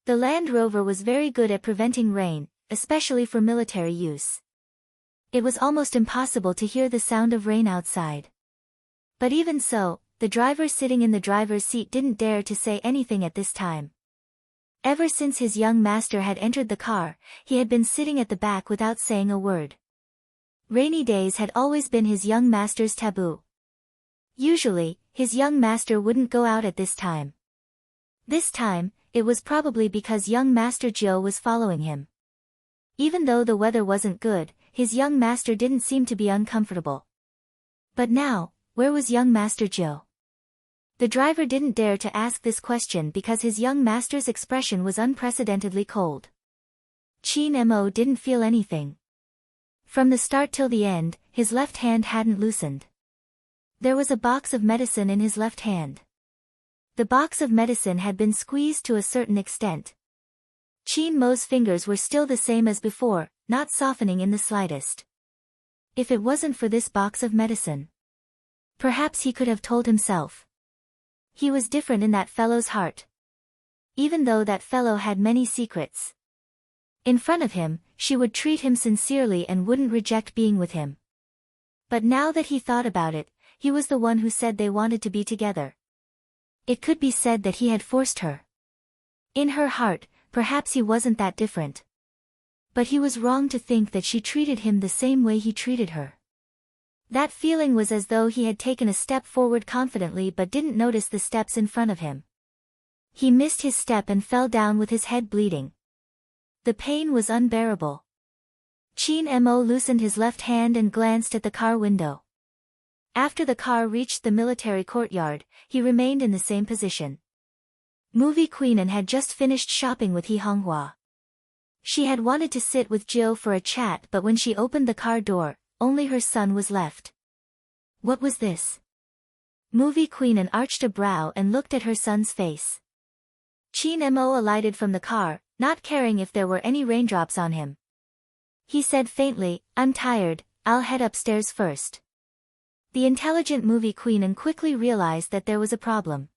The Land Rover was very good at preventing rain, especially for military use. It was almost impossible to hear the sound of rain outside. But even so, the driver sitting in the driver's seat didn't dare to say anything at this time. Ever since his young master had entered the car, he had been sitting at the back without saying a word. Rainy days had always been his young master's taboo. Usually, his young master wouldn't go out at this time. This time, it was probably because young Master Joe was following him. Even though the weather wasn't good, his young master didn't seem to be uncomfortable. But now, where was young Master Joe? The driver didn't dare to ask this question because his young master's expression was unprecedentedly cold. Qin Mo didn't feel anything. From the start till the end, his left hand hadn't loosened. There was a box of medicine in his left hand. The box of medicine had been squeezed to a certain extent. Qin Mo's fingers were still the same as before, not softening in the slightest. If it wasn't for this box of medicine. Perhaps he could have told himself. He was different in that fellow's heart. Even though that fellow had many secrets. In front of him, she would treat him sincerely and wouldn't reject being with him. But now that he thought about it, he was the one who said they wanted to be together. It could be said that he had forced her. In her heart, perhaps he wasn't that different. But he was wrong to think that she treated him the same way he treated her. That feeling was as though he had taken a step forward confidently but didn't notice the steps in front of him. He missed his step and fell down with his head bleeding. The pain was unbearable. Qin Mo loosened his left hand and glanced at the car window. After the car reached the military courtyard, he remained in the same position. Movie Queen had just finished shopping with He Honghua. She had wanted to sit with Jill for a chat, but when she opened the car door, only her son was left. What was this? Movie Queen arched a brow and looked at her son's face. Qin Mo alighted from the car, not caring if there were any raindrops on him. He said faintly, "I'm tired, I'll head upstairs first." The intelligent Movie Queen quickly realized that there was a problem.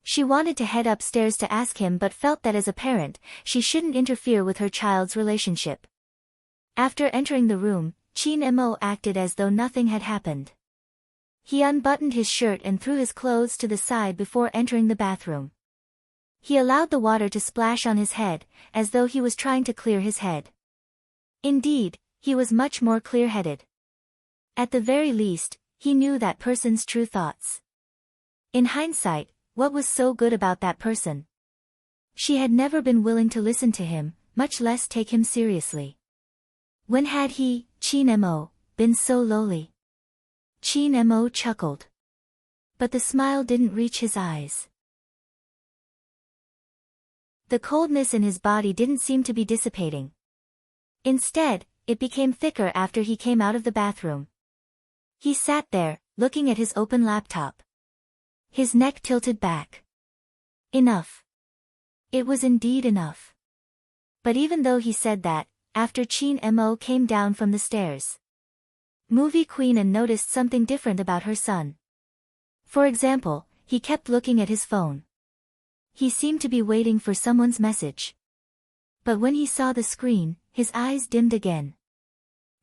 She wanted to head upstairs to ask him but felt that as a parent, she shouldn't interfere with her child's relationship. After entering the room, Qin Mo acted as though nothing had happened. He unbuttoned his shirt and threw his clothes to the side before entering the bathroom. He allowed the water to splash on his head, as though he was trying to clear his head. Indeed, he was much more clear-headed. At the very least, he knew that person's true thoughts. In hindsight, what was so good about that person? She had never been willing to listen to him, much less take him seriously. When had he, Qin Mo, been so lowly? Qin Mo chuckled. But the smile didn't reach his eyes. The coldness in his body didn't seem to be dissipating. Instead, it became thicker after he came out of the bathroom. He sat there, looking at his open laptop. His neck tilted back. Enough. It was indeed enough. But even though he said that, after Chin Mo came down from the stairs, Movie Queen and noticed something different about her son. For example, he kept looking at his phone. He seemed to be waiting for someone's message. But when he saw the screen, his eyes dimmed again.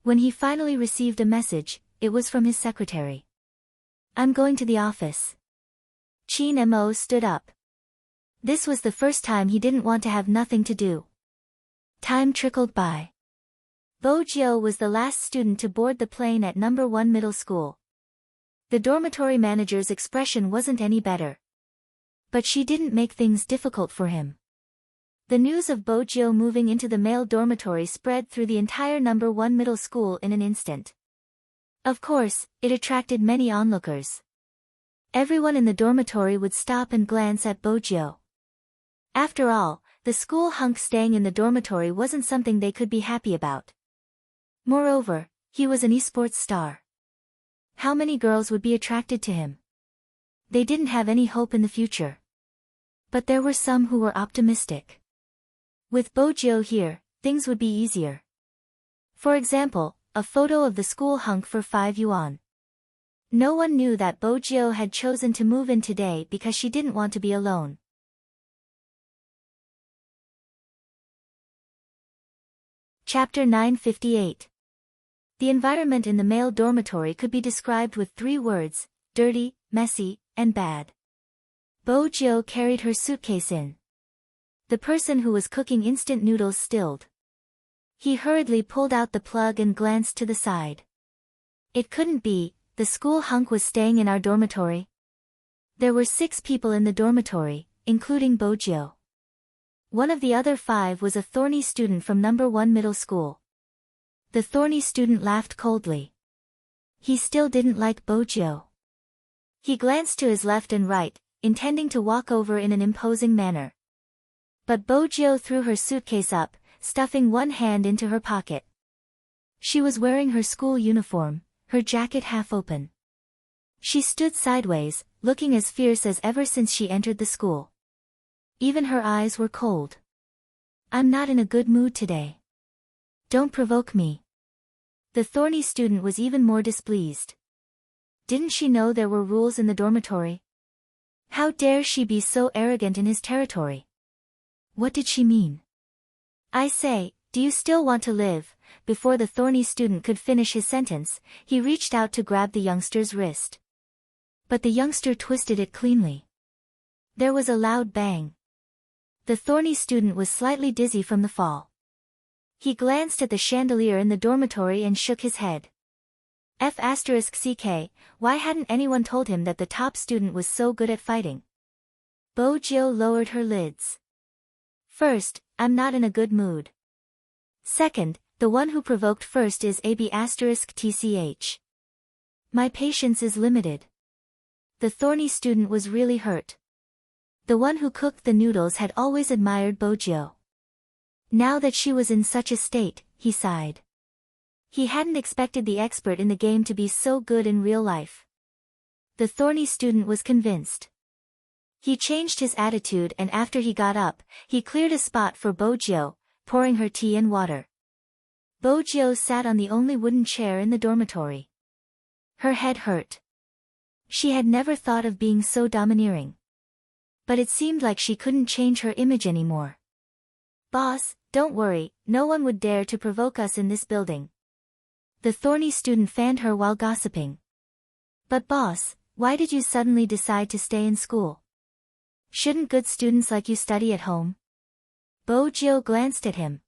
When he finally received a message, it was from his secretary. I'm going to the office. Chin Mo stood up. This was the first time he didn't want to have nothing to do. Time trickled by. Bo Jio was the last student to board the plane at number 1 middle school. The dormitory manager's expression wasn't any better. But she didn't make things difficult for him. The news of Bo Jio moving into the male dormitory spread through the entire number 1 middle school in an instant. Of course, it attracted many onlookers. Everyone in the dormitory would stop and glance at Bo Jio. After all, the school hunk staying in the dormitory wasn't something they could be happy about. Moreover, he was an esports star. How many girls would be attracted to him? They didn't have any hope in the future. But there were some who were optimistic. With Bo Jio here, things would be easier. For example, a photo of the school hunk for 5 yuan. No one knew that Bo Jio had chosen to move in today because she didn't want to be alone. Chapter 958. The environment in the male dormitory could be described with 3 words: dirty, messy, and bad. Bo Jio carried her suitcase in. The person who was cooking instant noodles stilled. He hurriedly pulled out the plug and glanced to the side. It couldn't be, the school hunk was staying in our dormitory. There were 6 people in the dormitory, including Bo Jio. One of the other 5 was a thorny student from number 1 middle school. The thorny student laughed coldly. He still didn't like Bo Jio. He glanced to his left and right, intending to walk over in an imposing manner. But Bo Jio threw her suitcase up, stuffing one hand into her pocket. She was wearing her school uniform, her jacket half open. She stood sideways, looking as fierce as ever since she entered the school. Even her eyes were cold. I'm not in a good mood today. Don't provoke me. The thorny student was even more displeased. Didn't she know there were rules in the dormitory? How dare she be so arrogant in his territory? What did she mean? I say, do you still want to live? Before the thorny student could finish his sentence, he reached out to grab the youngster's wrist. But the youngster twisted it cleanly. There was a loud bang. The thorny student was slightly dizzy from the fall. He glanced at the chandelier in the dormitory and shook his head. F***ck, why hadn't anyone told him that the top student was so good at fighting? Bo Jio lowered her lids. First, I'm not in a good mood. Second, the one who provoked first is AB***tch. My patience is limited. The thorny student was really hurt. The one who cooked the noodles had always admired Bo Jio. Now that she was in such a state, he sighed. He hadn't expected the expert in the game to be so good in real life. The thorny student was convinced. He changed his attitude, and after he got up, he cleared a spot for Bo Jio, pouring her tea and water. Bo Jio sat on the only wooden chair in the dormitory. Her head hurt. She had never thought of being so domineering. But it seemed like she couldn't change her image anymore. Boss, don't worry, no one would dare to provoke us in this building. The thorny student fanned her while gossiping. But boss, why did you suddenly decide to stay in school? Shouldn't good students like you study at home? Bo Jio glanced at him.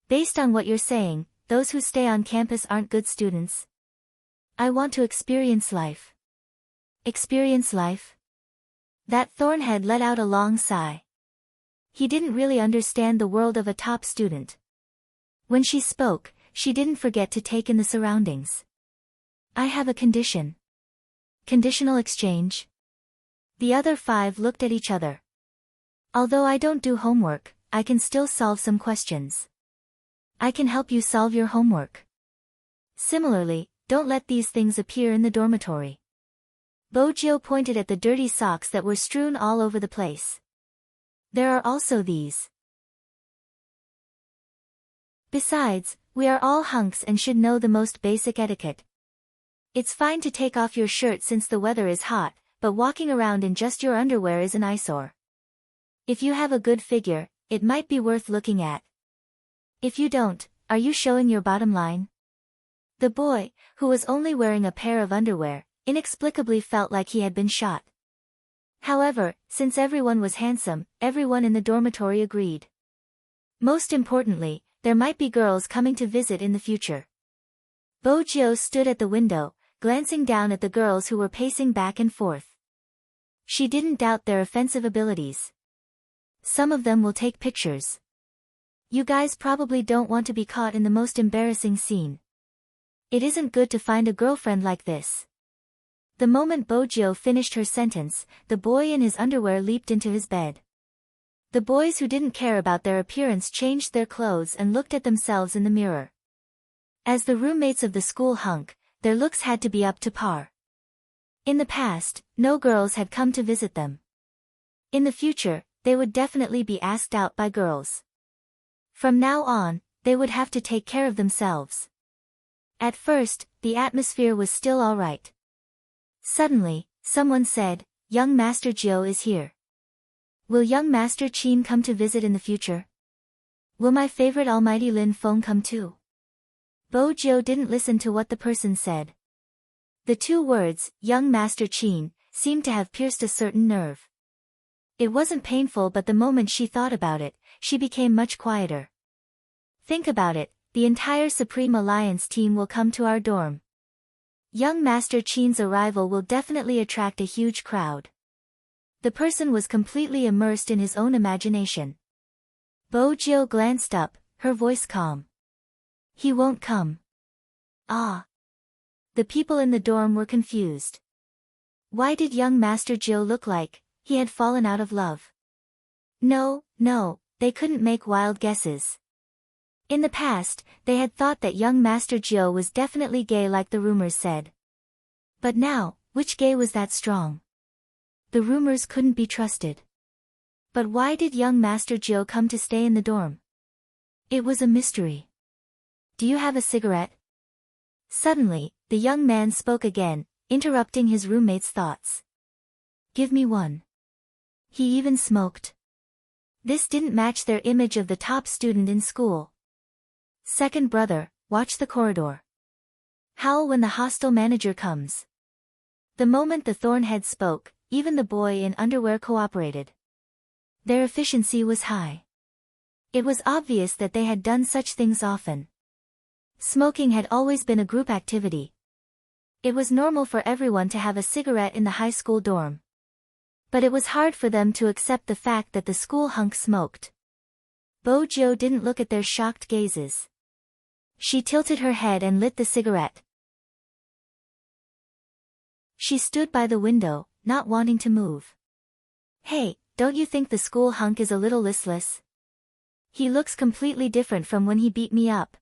Based on what you're saying, those who stay on campus aren't good students. I want to experience life. Experience life? That thornhead let out a long sigh. He didn't really understand the world of a top student. When she spoke, she didn't forget to take in the surroundings. I have a condition. Conditional exchange? The other 5 looked at each other. Although I don't do homework, I can still solve some questions. I can help you solve your homework. Similarly, don't let these things appear in the dormitory. Bojo pointed at the dirty socks that were strewn all over the place. There are also these. Besides, we are all hunks and should know the most basic etiquette. It's fine to take off your shirt since the weather is hot, but walking around in just your underwear is an eyesore. If you have a good figure, it might be worth looking at. If you don't, are you showing your bottom line? The boy, who was only wearing a pair of underwear, inexplicably felt like he had been shot. However, since everyone was handsome, everyone in the dormitory agreed. Most importantly, there might be girls coming to visit in the future. Bojo stood at the window, glancing down at the girls who were pacing back and forth. She didn't doubt their offensive abilities. Some of them will take pictures. You guys probably don't want to be caught in the most embarrassing scene. It isn't good to find a girlfriend like this. The moment Bojo finished her sentence, the boy in his underwear leaped into his bed. The boys who didn't care about their appearance changed their clothes and looked at themselves in the mirror. As the roommates of the school hunk, their looks had to be up to par. In the past, no girls had come to visit them. In the future, they would definitely be asked out by girls. From now on, they would have to take care of themselves. At first, the atmosphere was still all right. Suddenly, someone said, "Young Master Jio is here. Will young Master Chin come to visit in the future? Will my favorite Almighty Lin Feng come too?" Bojo didn't listen to what the person said. The two words, young Master Chin, seemed to have pierced a certain nerve. It wasn't painful, but the moment she thought about it, she became much quieter. Think about it, the entire Supreme Alliance team will come to our dorm. Young Master Chin's arrival will definitely attract a huge crowd. The person was completely immersed in his own imagination. Bojo glanced up, her voice calm. He won't come. Ah. The people in the dorm were confused. Why did young Master Jio look like he had fallen out of love? No, they couldn't make wild guesses. In the past, they had thought that young Master Jio was definitely gay like the rumors said. But now, which gay was that strong? The rumors couldn't be trusted. But why did young Master Jio come to stay in the dorm? It was a mystery. Do you have a cigarette? Suddenly, the young man spoke again, interrupting his roommate's thoughts. Give me one. He even smoked. This didn't match their image of the top student in school. Second brother, watch the corridor. Howl when the hostel manager comes. The moment the thornhead spoke, even the boy in underwear cooperated. Their efficiency was high. It was obvious that they had done such things often. Smoking had always been a group activity. It was normal for everyone to have a cigarette in the high school dorm. But it was hard for them to accept the fact that the school hunk smoked. Bojo didn't look at their shocked gazes. She tilted her head and lit the cigarette. She stood by the window, not wanting to move. Hey, don't you think the school hunk is a little listless? He looks completely different from when he beat me up.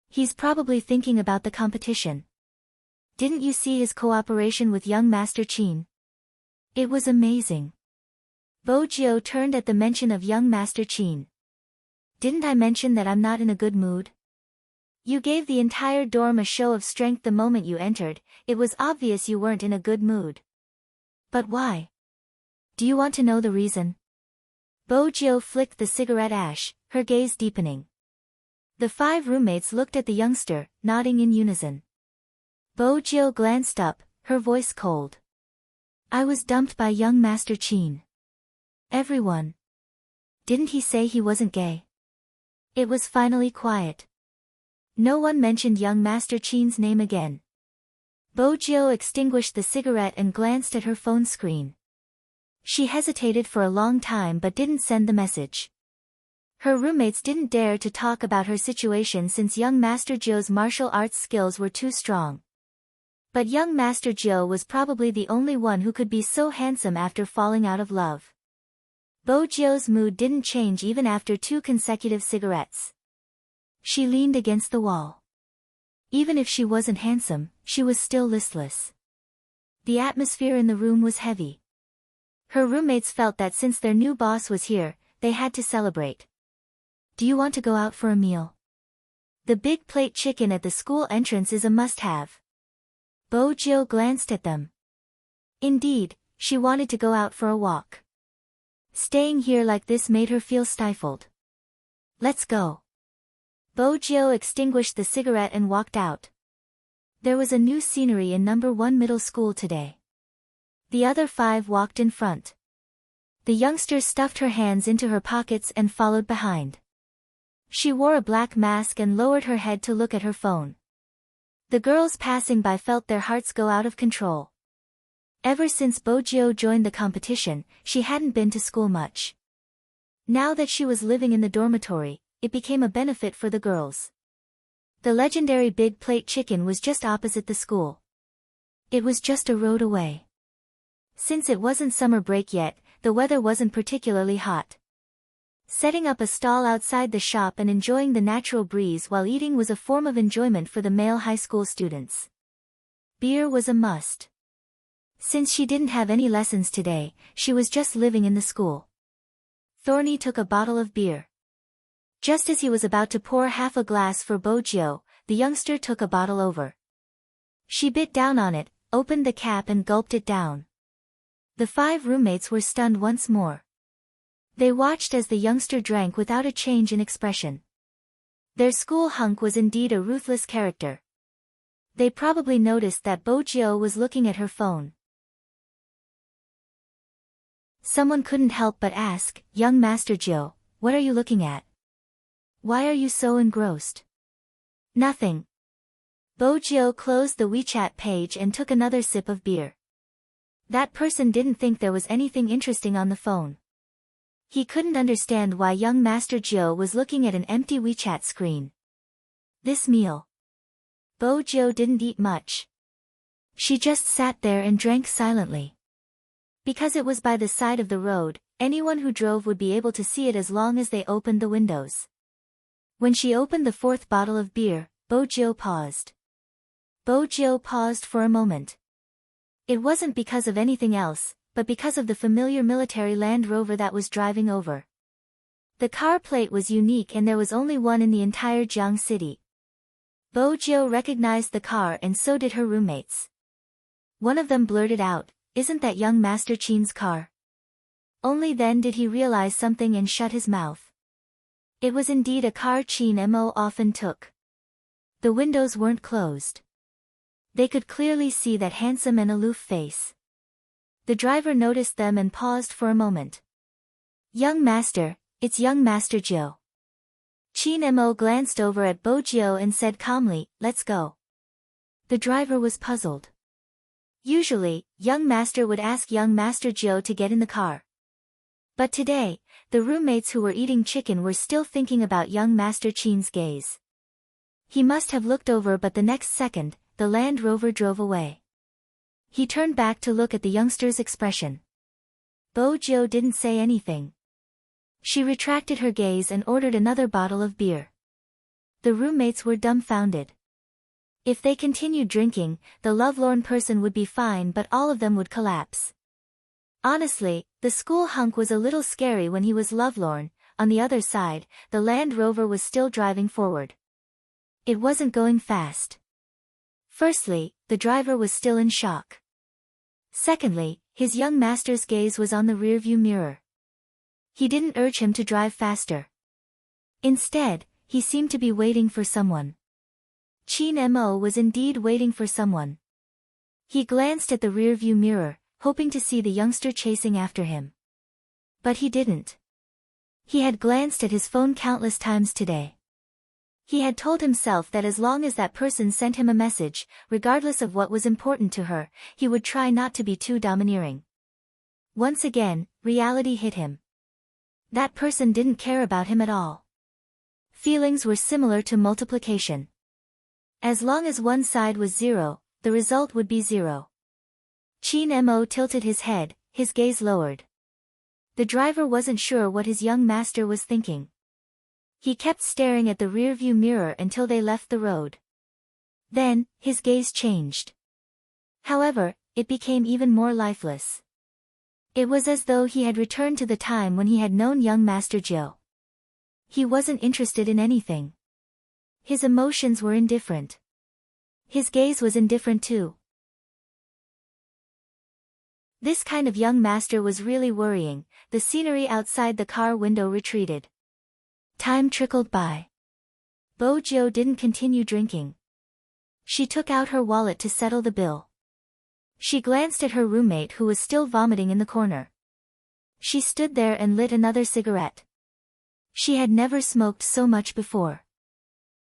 He's probably thinking about the competition. Didn't you see his cooperation with young Master Chin? It was amazing. Bojo turned at the mention of young Master Chin. Didn't I mention that I'm not in a good mood? You gave the entire dorm a show of strength the moment you entered. It was obvious you weren't in a good mood. But why? Do you want to know the reason? Bojo flicked the cigarette ash, her gaze deepening. The 5 roommates looked at the youngster, nodding in unison. Bojo glanced up, her voice cold. I was dumped by young Master Chin. Everyone. Didn't he say he wasn't gay? It was finally quiet. No one mentioned young Master Chin's name again. Bojo extinguished the cigarette and glanced at her phone screen. She hesitated for a long time but didn't send the message. Her roommates didn't dare to talk about her situation since young Master Joe's martial arts skills were too strong. But young Master Joe was probably the only one who could be so handsome after falling out of love. Bojio's mood didn't change even after 2 consecutive cigarettes. She leaned against the wall. Even if she wasn't handsome, she was still listless. The atmosphere in the room was heavy. Her roommates felt that since their new boss was here, they had to celebrate. Do you want to go out for a meal? The big plate chicken at the school entrance is a must-have. Bojio glanced at them. Indeed, she wanted to go out for a walk. Staying here like this made her feel stifled. Let's go. Bojio extinguished the cigarette and walked out. There was a new scenery in number 1 middle school today. The other 5 walked in front. The youngster stuffed her hands into her pockets and followed behind. She wore a black mask and lowered her head to look at her phone. The girls passing by felt their hearts go out of control. Ever since Bojio joined the competition, she hadn't been to school much. Now that she was living in the dormitory, it became a benefit for the girls. The legendary big plate chicken was just opposite the school. It was just a road away. Since it wasn't summer break yet, the weather wasn't particularly hot. Setting up a stall outside the shop and enjoying the natural breeze while eating was a form of enjoyment for the male high school students. Beer was a must. Since she didn't have any lessons today, she was just living in the school. Thorny took a bottle of beer. Just as he was about to pour half a glass for Bojio, the youngster took a bottle over. She bit down on it, opened the cap and gulped it down. The 5 roommates were stunned once more. They watched as the youngster drank without a change in expression. Their school hunk was indeed a ruthless character. They probably noticed that Bojio was looking at her phone. Someone couldn't help but ask, "Young Master Joe, what are you looking at? Why are you so engrossed?" "Nothing." Bojio closed the WeChat page and took another sip of beer. That person didn't think there was anything interesting on the phone. He couldn't understand why young Master Joe was looking at an empty WeChat screen. This meal. Bojio didn't eat much. She just sat there and drank silently. Because it was by the side of the road, anyone who drove would be able to see it as long as they opened the windows. When she opened the 4th bottle of beer, Bojio paused. Bojio paused for a moment. It wasn't because of anything else, but because of the familiar military Land Rover that was driving over. The car plate was unique and there was only one in the entire Jiang city. Bojio recognized the car and so did her roommates. One of them blurted out, "Isn't that young Master Qin's car?" Only then did he realize something and shut his mouth. It was indeed a car Qin Mo often took. The windows weren't closed. They could clearly see that handsome and aloof face. The driver noticed them and paused for a moment. "Young Master, it's young Master Joe." Qin Mo glanced over at Bojio and said calmly, "Let's go." The driver was puzzled. Usually, young Master would ask young Master Joe to get in the car. But today, the roommates who were eating chicken were still thinking about young Master Qin's gaze. He must have looked over, but the next second, the Land Rover drove away. He turned back to look at the youngster's expression. Bojio didn't say anything. She retracted her gaze and ordered another bottle of beer. The roommates were dumbfounded. If they continued drinking, the lovelorn person would be fine, but all of them would collapse. Honestly, the school hunk was a little scary when he was lovelorn. On the other side, the Land Rover was still driving forward. It wasn't going fast. Firstly, the driver was still in shock. Secondly, his young master's gaze was on the rearview mirror. He didn't urge him to drive faster. Instead, he seemed to be waiting for someone. Qin Mo was indeed waiting for someone. He glanced at the rearview mirror, hoping to see the youngster chasing after him. But he didn't. He had glanced at his phone countless times today. He had told himself that as long as that person sent him a message, regardless of what was important to her, he would try not to be too domineering. Once again, reality hit him. That person didn't care about him at all. Feelings were similar to multiplication. As long as one side was 0, the result would be 0. Qin Mo tilted his head, his gaze lowered. The driver wasn't sure what his young master was thinking. He kept staring at the rearview mirror until they left the road. Then, his gaze changed. However, it became even more lifeless. It was as though he had returned to the time when he had known young Master Joe. He wasn't interested in anything. His emotions were indifferent. His gaze was indifferent too. This kind of young master was really worrying. The scenery outside the car window retreated. Time trickled by. Bojo didn't continue drinking. She took out her wallet to settle the bill. She glanced at her roommate who was still vomiting in the corner. She stood there and lit another cigarette. She had never smoked so much before.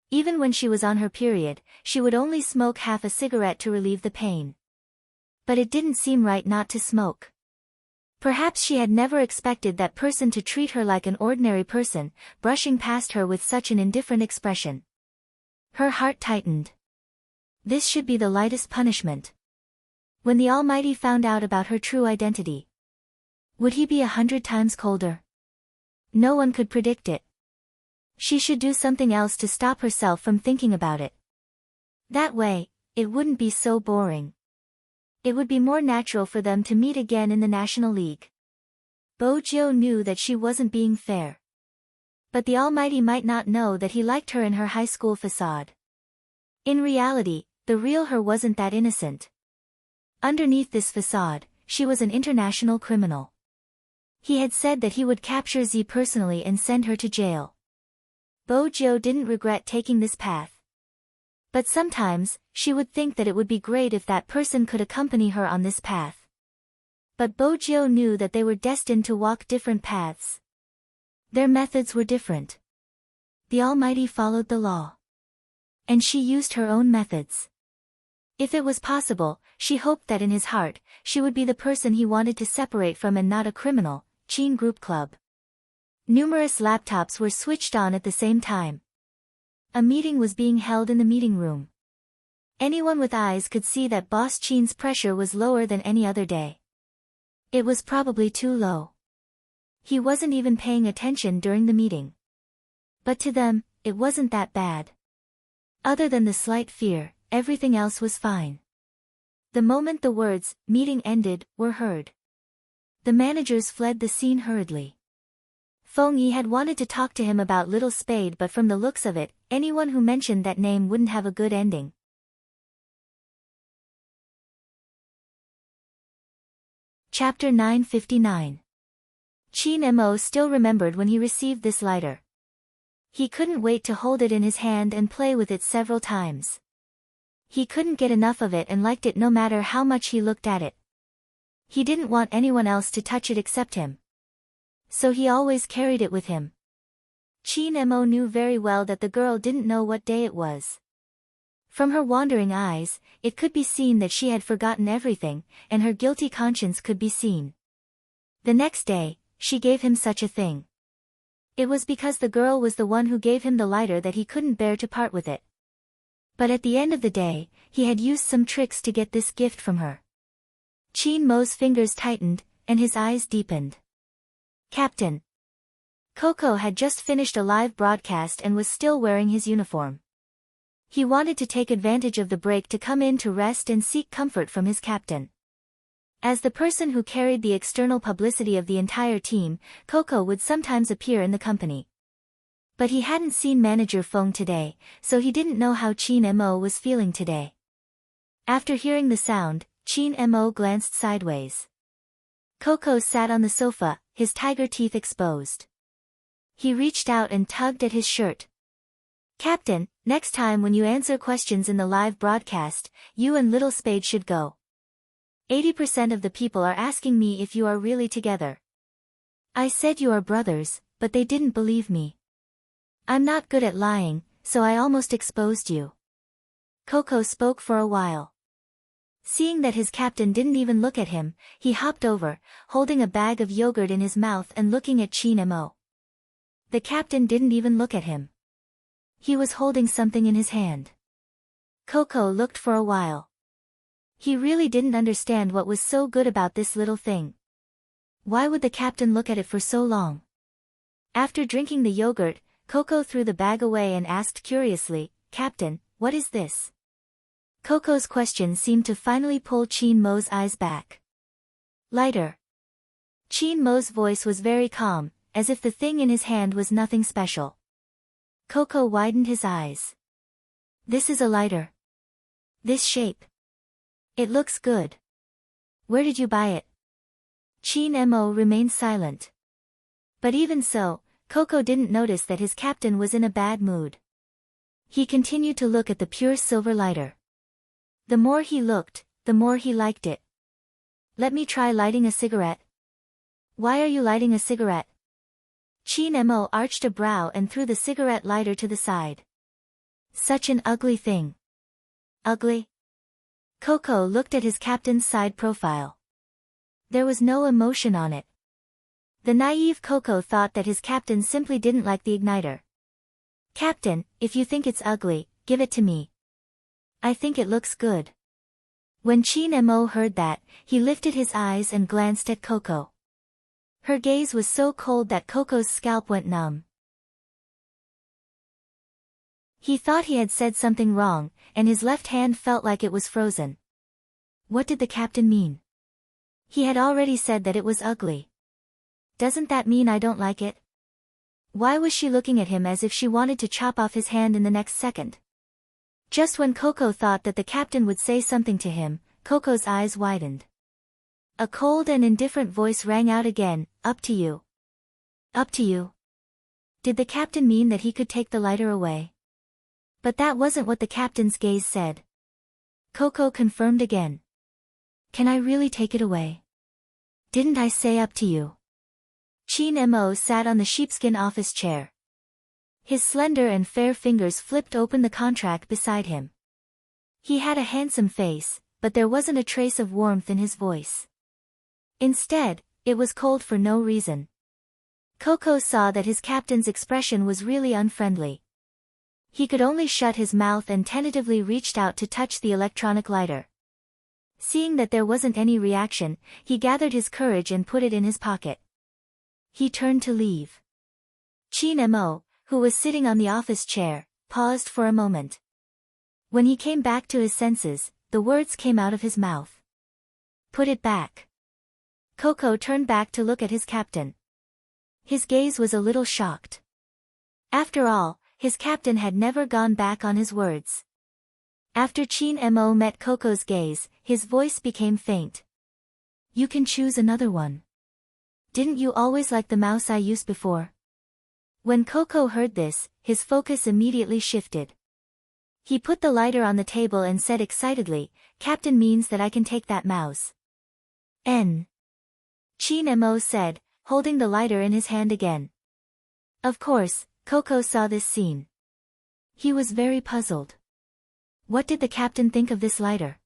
Even when she was on her period, she would only smoke half a cigarette to relieve the pain. But it didn't seem right not to smoke. Perhaps she had never expected that person to treat her like an ordinary person, brushing past her with such an indifferent expression. Her heart tightened. This should be the lightest punishment. When the Almighty found out about her true identity, would he be 100 times colder? No one could predict it. She should do something else to stop herself from thinking about it. That way, it wouldn't be so boring. It would be more natural for them to meet again in the National League. Bojo knew that she wasn't being fair. But the Almighty might not know that he liked her in her high school facade. In reality, the real her wasn't that innocent. Underneath this facade, she was an international criminal. He had said that he would capture Z personally and send her to jail. Bojo didn't regret taking this path. But sometimes, she would think that it would be great if that person could accompany her on this path. But Bojo knew that they were destined to walk different paths. Their methods were different. The Almighty followed the law. And she used her own methods. If it was possible, she hoped that in his heart, she would be the person he wanted to separate from and not a criminal. Chin Group Club. Numerous laptops were switched on at the same time. A meeting was being held in the meeting room. Anyone with eyes could see that Boss Chin's pressure was lower than any other day. It was probably too low. He wasn't even paying attention during the meeting. But to them, it wasn't that bad. Other than the slight fear, everything else was fine. The moment the words, "meeting" ended, were heard. The managers fled the scene hurriedly. Feng Yi had wanted to talk to him about Little Spade, but from the looks of it, anyone who mentioned that name wouldn't have a good ending. Chapter 959. Chin Mo still remembered when he received this lighter. He couldn't wait to hold it in his hand and play with it several times. He couldn't get enough of it and liked it no matter how much he looked at it. He didn't want anyone else to touch it except him. So he always carried it with him. Chin Mo knew very well that the girl didn't know what day it was. From her wandering eyes, it could be seen that she had forgotten everything, and her guilty conscience could be seen. The next day, she gave him such a thing. It was because the girl was the one who gave him the lighter that he couldn't bear to part with it. But at the end of the day, he had used some tricks to get this gift from her. Chin Mo's fingers tightened, and his eyes deepened. Captain. Coco had just finished a live broadcast and was still wearing his uniform. He wanted to take advantage of the break to come in to rest and seek comfort from his captain. As the person who carried the external publicity of the entire team, Coco would sometimes appear in the company. But he hadn't seen Manager Feng today, so he didn't know how Chin Mo was feeling today. After hearing the sound, Chin Mo glanced sideways. Coco sat on the sofa, his tiger teeth exposed. He reached out and tugged at his shirt. Captain, next time when you answer questions in the live broadcast, you and Little Spade should go. 80% of the people are asking me if you are really together. I said you are brothers, but they didn't believe me. I'm not good at lying, so I almost exposed you. Coco spoke for a while. Seeing that his captain didn't even look at him, he hopped over, holding a bag of yogurt in his mouth and looking at Chin Mo. The captain didn't even look at him. He was holding something in his hand. Coco looked for a while. He really didn't understand what was so good about this little thing. Why would the captain look at it for so long? After drinking the yogurt, Coco threw the bag away and asked curiously, "Captain, what is this?" Coco's question seemed to finally pull Chin Mo's eyes back. "Lighter." Chin Mo's voice was very calm, as if the thing in his hand was nothing special. Coco widened his eyes. "This is a lighter. This shape. It looks good. Where did you buy it?" Chin Mo remained silent. But even so, Coco didn't notice that his captain was in a bad mood. He continued to look at the pure silver lighter. The more he looked, the more he liked it. "Let me try lighting a cigarette." "Why are you lighting a cigarette?" Chin Mo arched a brow and threw the cigarette lighter to the side. "Such an ugly thing." "Ugly?" Coco looked at his captain's side profile. There was no emotion on it. The naive Coco thought that his captain simply didn't like the igniter. "Captain, if you think it's ugly, give it to me. I think it looks good." When Chin Mo heard that, he lifted his eyes and glanced at Coco. Her gaze was so cold that Coco's scalp went numb. He thought he had said something wrong, and his left hand felt like it was frozen. What did the captain mean? He had already said that it was ugly. Doesn't that mean I don't like it? Why was she looking at him as if she wanted to chop off his hand in the next second? Just when Coco thought that the captain would say something to him, Coco's eyes widened. A cold and indifferent voice rang out again, "Up to you." Up to you? Did the captain mean that he could take the lighter away? But that wasn't what the captain's gaze said. Coco confirmed again. "Can I really take it away? Didn't I say up to you?" Chin Mo sat on the sheepskin office chair. His slender and fair fingers flipped open the contract beside him. He had a handsome face, but there wasn't a trace of warmth in his voice. Instead, it was cold for no reason. Coco saw that his captain's expression was really unfriendly. He could only shut his mouth and tentatively reached out to touch the electronic lighter. Seeing that there wasn't any reaction, he gathered his courage and put it in his pocket. He turned to leave. Chin Mo, who was sitting on the office chair, paused for a moment. When he came back to his senses, the words came out of his mouth. "Put it back." Coco turned back to look at his captain. His gaze was a little shocked. After all, his captain had never gone back on his words. After Chin Mo met Coco's gaze, his voice became faint. "You can choose another one. Didn't you always like the mouse I used before?" When Coco heard this, his focus immediately shifted. He put the lighter on the table and said excitedly, "Captain means that I can take that mouse." "N." Chin Mo said, holding the lighter in his hand again. Of course, Coco saw this scene. He was very puzzled. What did the captain think of this lighter?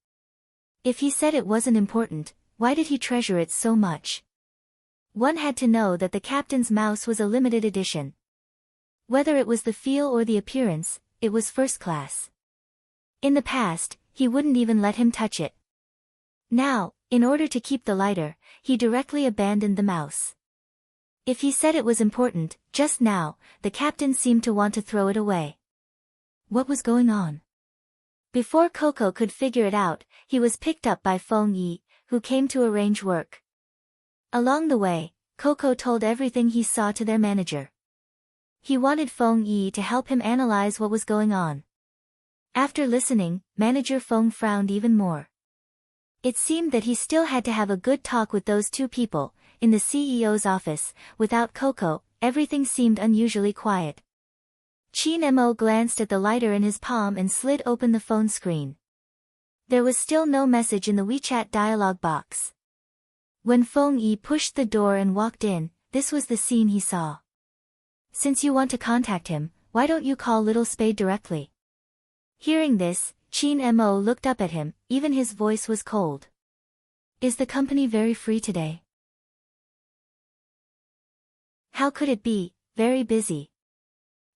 If he said it wasn't important, why did he treasure it so much? One had to know that the captain's mouse was a limited edition. Whether it was the feel or the appearance, it was first class. In the past, he wouldn't even let him touch it. Now, in order to keep the lighter, he directly abandoned the mouse. If he said it was important, just now, the captain seemed to want to throw it away. What was going on? Before Coco could figure it out, he was picked up by Feng Yi, who came to arrange work. Along the way, Coco told everything he saw to their manager. He wanted Feng Yi to help him analyze what was going on. After listening, Manager Feng frowned even more. It seemed that he still had to have a good talk with those two people. In the CEO's office, without Coco, everything seemed unusually quiet. Chin Mo glanced at the lighter in his palm and slid open the phone screen. There was still no message in the WeChat dialog box. When Feng Yi pushed the door and walked in, this was the scene he saw. "Since you want to contact him, why don't you call Little Spade directly?" Hearing this, Chin Mo looked up at him, even his voice was cold. "Is the company very free today?" How could it be, very busy?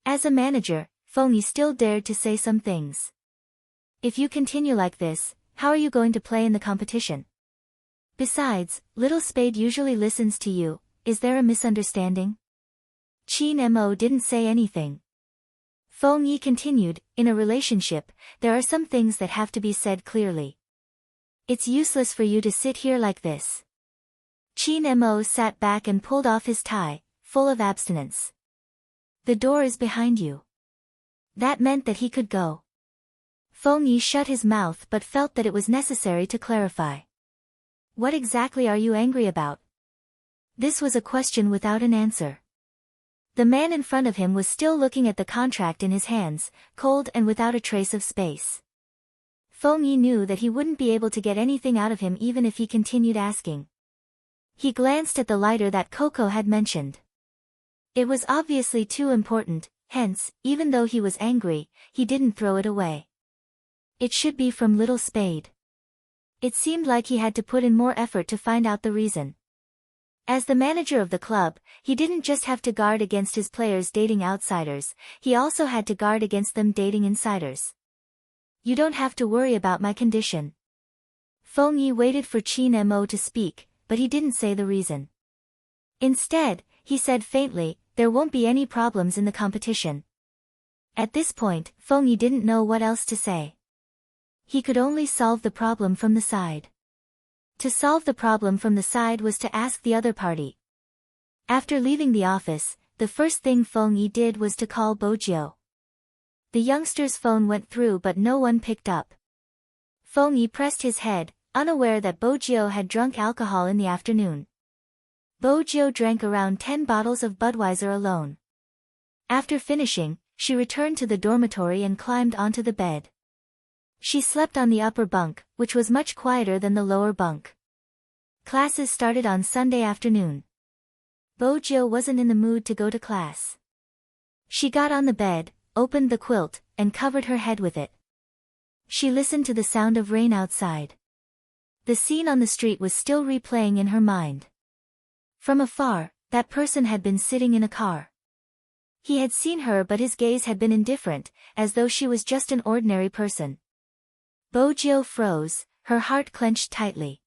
As a manager, Feng Yi still dared to say some things. "If you continue like this, how are you going to play in the competition?" Besides, Little Spade usually listens to you. Is there a misunderstanding? Chin Mo didn't say anything. Feng Yi continued, in a relationship, there are some things that have to be said clearly. It's useless for you to sit here like this. Chin Mo sat back and pulled off his tie, full of abstinence. The door is behind you. That meant that he could go. Feng Yi shut his mouth but felt that it was necessary to clarify. What exactly are you angry about? This was a question without an answer. The man in front of him was still looking at the contract in his hands, cold and without a trace of space. Feng Yi knew that he wouldn't be able to get anything out of him even if he continued asking. He glanced at the lighter that Coco had mentioned. It was obviously too important, hence, even though he was angry, he didn't throw it away. It should be from Little Spade. It seemed like he had to put in more effort to find out the reason. As the manager of the club, he didn't just have to guard against his players dating outsiders, he also had to guard against them dating insiders. You don't have to worry about my condition. Feng Yi waited for Chin Mo to speak, but he didn't say the reason. Instead, he said faintly, there won't be any problems in the competition. At this point, Feng Yi didn't know what else to say. He could only solve the problem from the side. To solve the problem from the side was to ask the other party. After leaving the office, the first thing Feng Yi did was to call Bojio. The youngster's phone went through but no one picked up. Feng Yi pressed his head, unaware that Bojio had drunk alcohol in the afternoon. Bojio drank around 10 bottles of Budweiser alone. After finishing, she returned to the dormitory and climbed onto the bed. She slept on the upper bunk, which was much quieter than the lower bunk. Classes started on Sunday afternoon. Bojio wasn't in the mood to go to class. She got on the bed, opened the quilt, and covered her head with it. She listened to the sound of rain outside. The scene on the street was still replaying in her mind. From afar, that person had been sitting in a car. He had seen her but his gaze had been indifferent, as though she was just an ordinary person. Bojio froze, her heart clenched tightly.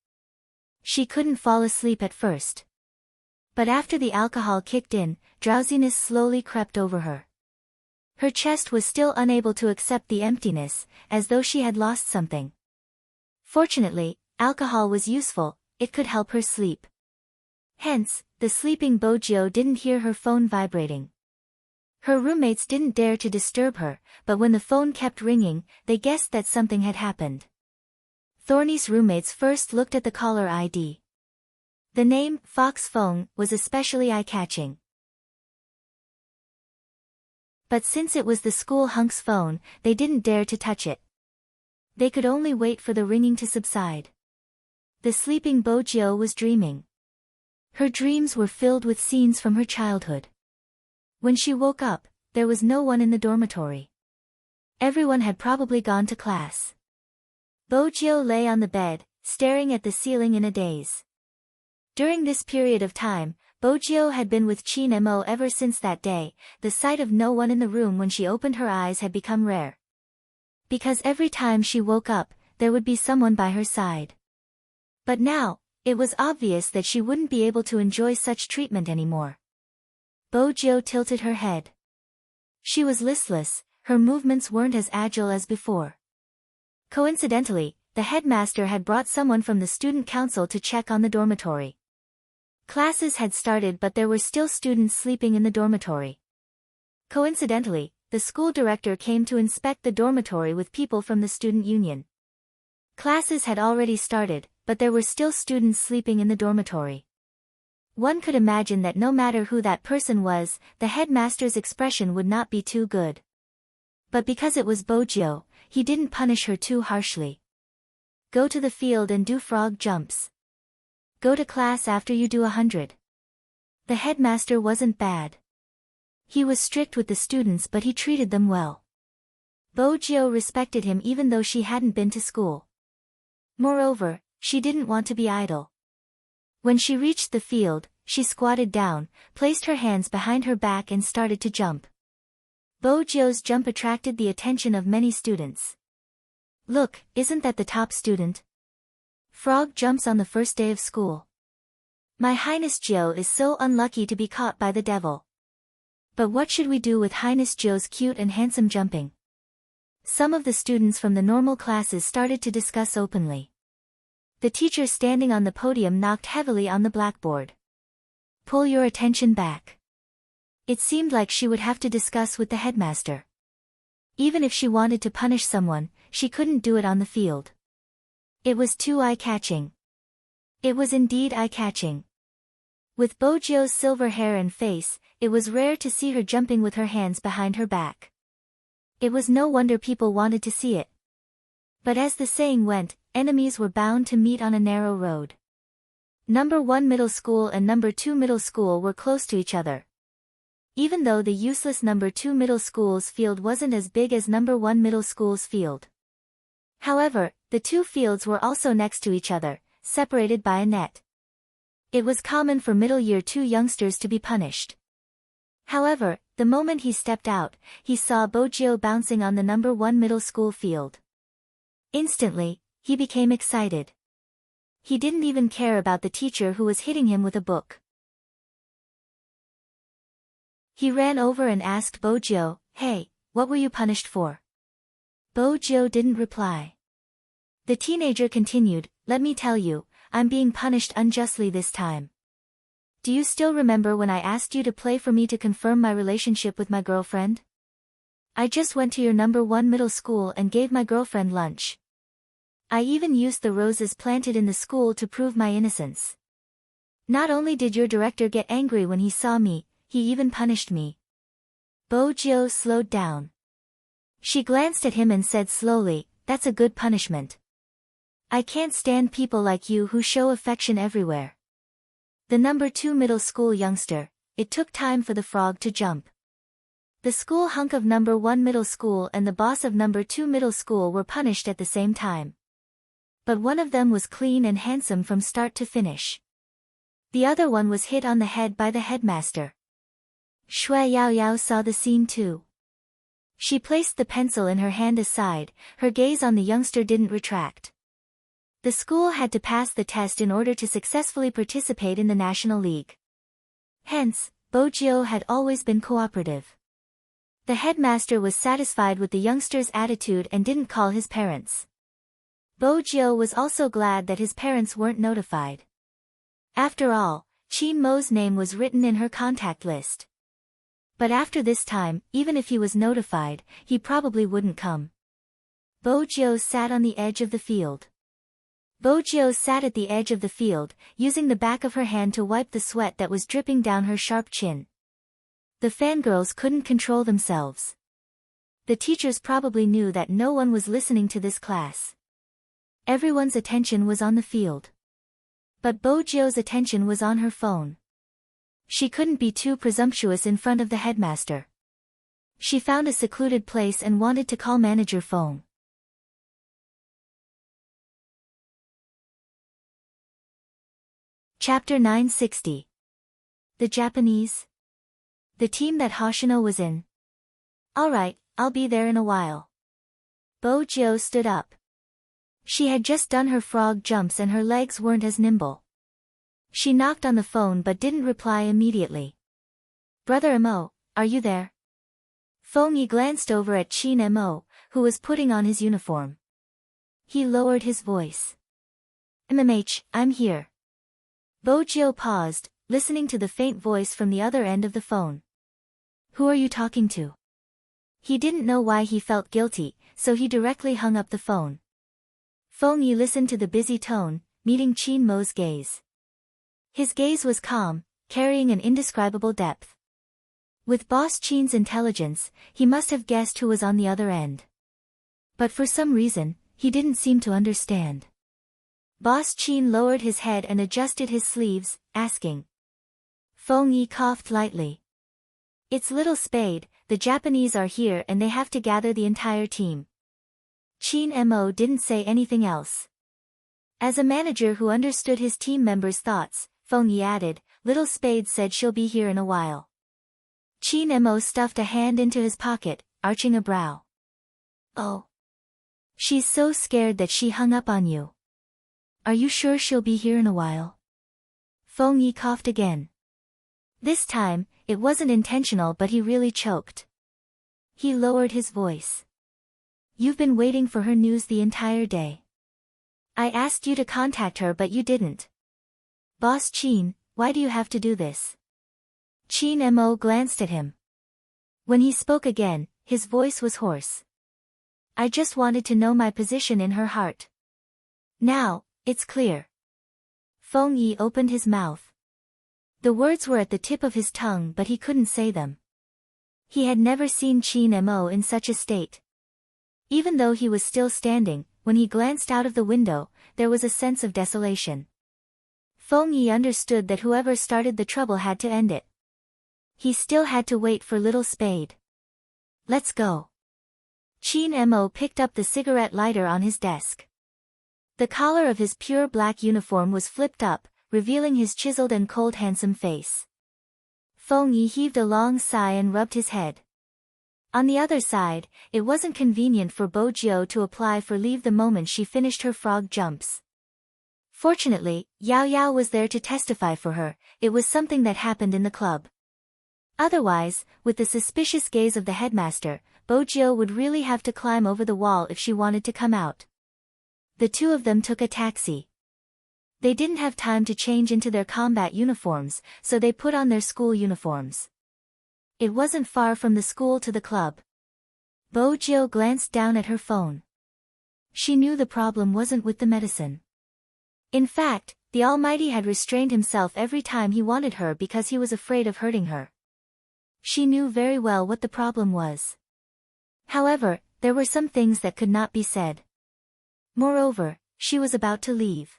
She couldn't fall asleep at first. But after the alcohol kicked in, drowsiness slowly crept over her. Her chest was still unable to accept the emptiness, as though she had lost something. Fortunately, alcohol was useful, it could help her sleep. Hence, the sleeping Bojio didn't hear her phone vibrating. Her roommates didn't dare to disturb her, but when the phone kept ringing, they guessed that something had happened. Thorny's roommates first looked at the caller ID. The name, Fox Phone, was especially eye-catching. But since it was the school hunk's phone, they didn't dare to touch it. They could only wait for the ringing to subside. The sleeping Bojio was dreaming. Her dreams were filled with scenes from her childhood. When she woke up, there was no one in the dormitory. Everyone had probably gone to class. Bojio lay on the bed, staring at the ceiling in a daze. During this period of time, Bojio had been with Chin Mo ever since that day. The sight of no one in the room when she opened her eyes had become rare. Because every time she woke up, there would be someone by her side. But now, it was obvious that she wouldn't be able to enjoy such treatment anymore. Bojio tilted her head. She was listless, her movements weren't as agile as before. Coincidentally, the headmaster had brought someone from the student council to check on the dormitory. Classes had started but there were still students sleeping in the dormitory. Coincidentally, the school director came to inspect the dormitory with people from the student union. Classes had already started, but there were still students sleeping in the dormitory. One could imagine that no matter who that person was, the headmaster's expression would not be too good. But because it was Bojio, he didn't punish her too harshly. Go to the field and do frog jumps. Go to class after you do 100. The headmaster wasn't bad. He was strict with the students but he treated them well. Bojio respected him even though she hadn't been to school. Moreover, she didn't want to be idle. When she reached the field, she squatted down, placed her hands behind her back and started to jump. Bojio's jump attracted the attention of many students. Look, isn't that the top student? Frog jumps on the first day of school. My Highness Joe is so unlucky to be caught by the devil. But what should we do with Highness Joe's cute and handsome jumping? Some of the students from the normal classes started to discuss openly. The teacher standing on the podium knocked heavily on the blackboard. Pull your attention back. It seemed like she would have to discuss with the headmaster. Even if she wanted to punish someone, she couldn't do it on the field. It was too eye-catching. It was indeed eye-catching. With Bojio's silver hair and face, it was rare to see her jumping with her hands behind her back. It was no wonder people wanted to see it. But as the saying went, enemies were bound to meet on a narrow road. Number 1 middle school and number 2 middle school were close to each other. Even though the useless number 2 middle school's field wasn't as big as number 1 middle school's field. However, the two fields were also next to each other, separated by a net. It was common for middle year 2 youngsters to be punished. However, the moment he stepped out, he saw Bojio bouncing on the number 1 middle school field. Instantly, he became excited. He didn't even care about the teacher who was hitting him with a book. He ran over and asked Bojio, "Hey, what were you punished for?" Bojio didn't reply. The teenager continued, "Let me tell you, I'm being punished unjustly this time. Do you still remember when I asked you to play for me to confirm my relationship with my girlfriend? I just went to your number 1 middle school and gave my girlfriend lunch. I even used the roses planted in the school to prove my innocence. Not only did your director get angry when he saw me, he even punished me." Bojio slowed down. She glanced at him and said slowly, "That's a good punishment. I can't stand people like you who show affection everywhere." The number 2 middle school youngster, it took time for the frog to jump. The school hunk of number 1 middle school and the boss of number 2 middle school were punished at the same time. But one of them was clean and handsome from start to finish. The other one was hit on the head by the headmaster. Shui Yao Yao saw the scene too. She placed the pencil in her hand aside, her gaze on the youngster didn't retract. The school had to pass the test in order to successfully participate in the National League. Hence, Bojio had always been cooperative. The headmaster was satisfied with the youngster's attitude and didn't call his parents. Bojio was also glad that his parents weren't notified. After all, Qin Mo's name was written in her contact list. But after this time, even if he was notified, he probably wouldn't come. Bojio sat on the edge of the field. Bojio sat at the edge of the field, using the back of her hand to wipe the sweat that was dripping down her sharp chin. The fangirls couldn't control themselves. The teachers probably knew that no one was listening to this class. Everyone's attention was on the field. But Bojio's attention was on her phone. She couldn't be too presumptuous in front of the headmaster. She found a secluded place and wanted to call manager phone. Chapter 960. The Japanese. The team that Hoshino was in. "Alright, I'll be there in a while." Bojio stood up. She had just done her frog jumps and her legs weren't as nimble. She knocked on the phone but didn't reply immediately. "Brother Mo, are you there?" Fengyi glanced over at Qin Mo, who was putting on his uniform. He lowered his voice. "MMH, I'm here." Bojio paused, listening to the faint voice from the other end of the phone. "Who are you talking to?" He didn't know why he felt guilty, so he directly hung up the phone. Fengyi listened to the busy tone, meeting Qin Mo's gaze. His gaze was calm, carrying an indescribable depth. With Boss Qin's intelligence, he must have guessed who was on the other end. But for some reason, he didn't seem to understand. Boss Qin lowered his head and adjusted his sleeves, asking. Fengyi coughed lightly. "It's Little Spade, the Japanese are here and they have to gather the entire team." Qin Mo didn't say anything else. As a manager who understood his team members' thoughts, Fengyi added, "Little Spade said she'll be here in a while." Qin Mo stuffed a hand into his pocket, arching a brow. "Oh. She's so scared that she hung up on you." Are you sure she'll be here in a while? Feng Yi coughed again. This time, it wasn't intentional but he really choked. He lowered his voice. You've been waiting for her news the entire day. I asked you to contact her but you didn't. Boss Qin, why do you have to do this? Qin Mo glanced at him. When he spoke again, his voice was hoarse. I just wanted to know my position in her heart. Now, it's clear. Feng Yi opened his mouth. The words were at the tip of his tongue but he couldn't say them. He had never seen Qin Mo in such a state. Even though he was still standing, when he glanced out of the window, there was a sense of desolation. Feng Yi understood that whoever started the trouble had to end it. He still had to wait for Little Spade. Let's go. Qin Mo picked up the cigarette lighter on his desk. The collar of his pure black uniform was flipped up, revealing his chiseled and cold handsome face. Feng Yi heaved a long sigh and rubbed his head. On the other side, it wasn't convenient for Bo Jiu to apply for leave the moment she finished her frog jumps. Fortunately, Yao Yao was there to testify for her. It was something that happened in the club. Otherwise, with the suspicious gaze of the headmaster, Bo Jiu would really have to climb over the wall if she wanted to come out. The two of them took a taxi. They didn't have time to change into their combat uniforms, so they put on their school uniforms. It wasn't far from the school to the club. Bo Jiu glanced down at her phone. She knew the problem wasn't with the medicine. In fact, the Almighty had restrained himself every time he wanted her because he was afraid of hurting her. She knew very well what the problem was. However, there were some things that could not be said. Moreover, she was about to leave.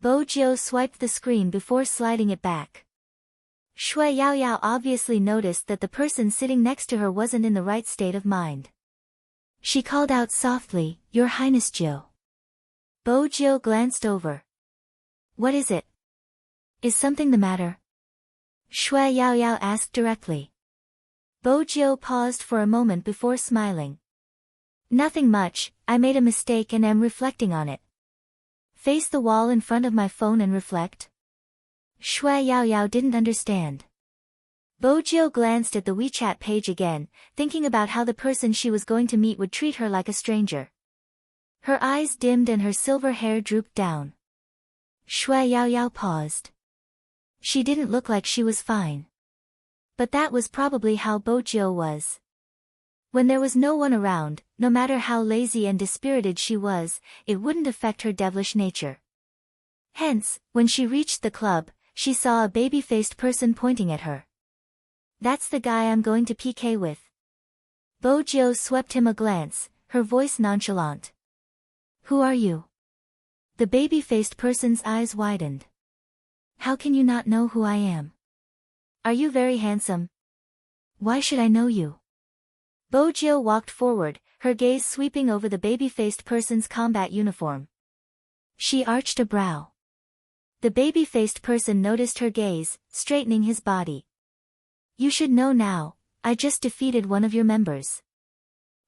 Bo Jiu swiped the screen before sliding it back. Shui Yao Yao obviously noticed that the person sitting next to her wasn't in the right state of mind. She called out softly, Your Highness Jiu. Bo Jiu glanced over. What is it? Is something the matter? Shui Yao Yao asked directly. Bo Jiu paused for a moment before smiling. Nothing much, I made a mistake and am reflecting on it. Face the wall in front of my phone and reflect? Shui Yao Yao didn't understand. Bo Jiu glanced at the WeChat page again, thinking about how the person she was going to meet would treat her like a stranger. Her eyes dimmed and her silver hair drooped down. Shui Yao Yao paused. She didn't look like she was fine. But that was probably how Bo Jiu was. When there was no one around, no matter how lazy and dispirited she was, it wouldn't affect her devilish nature. Hence, when she reached the club, she saw a baby-faced person pointing at her. That's the guy I'm going to PK with. Bo Jiu swept him a glance, her voice nonchalant. Who are you? The baby-faced person's eyes widened. How can you not know who I am? Are you very handsome? Why should I know you? Bo Jiu walked forward, her gaze sweeping over the baby-faced person's combat uniform. She arched a brow. The baby-faced person noticed her gaze, straightening his body. You should know now, I just defeated one of your members.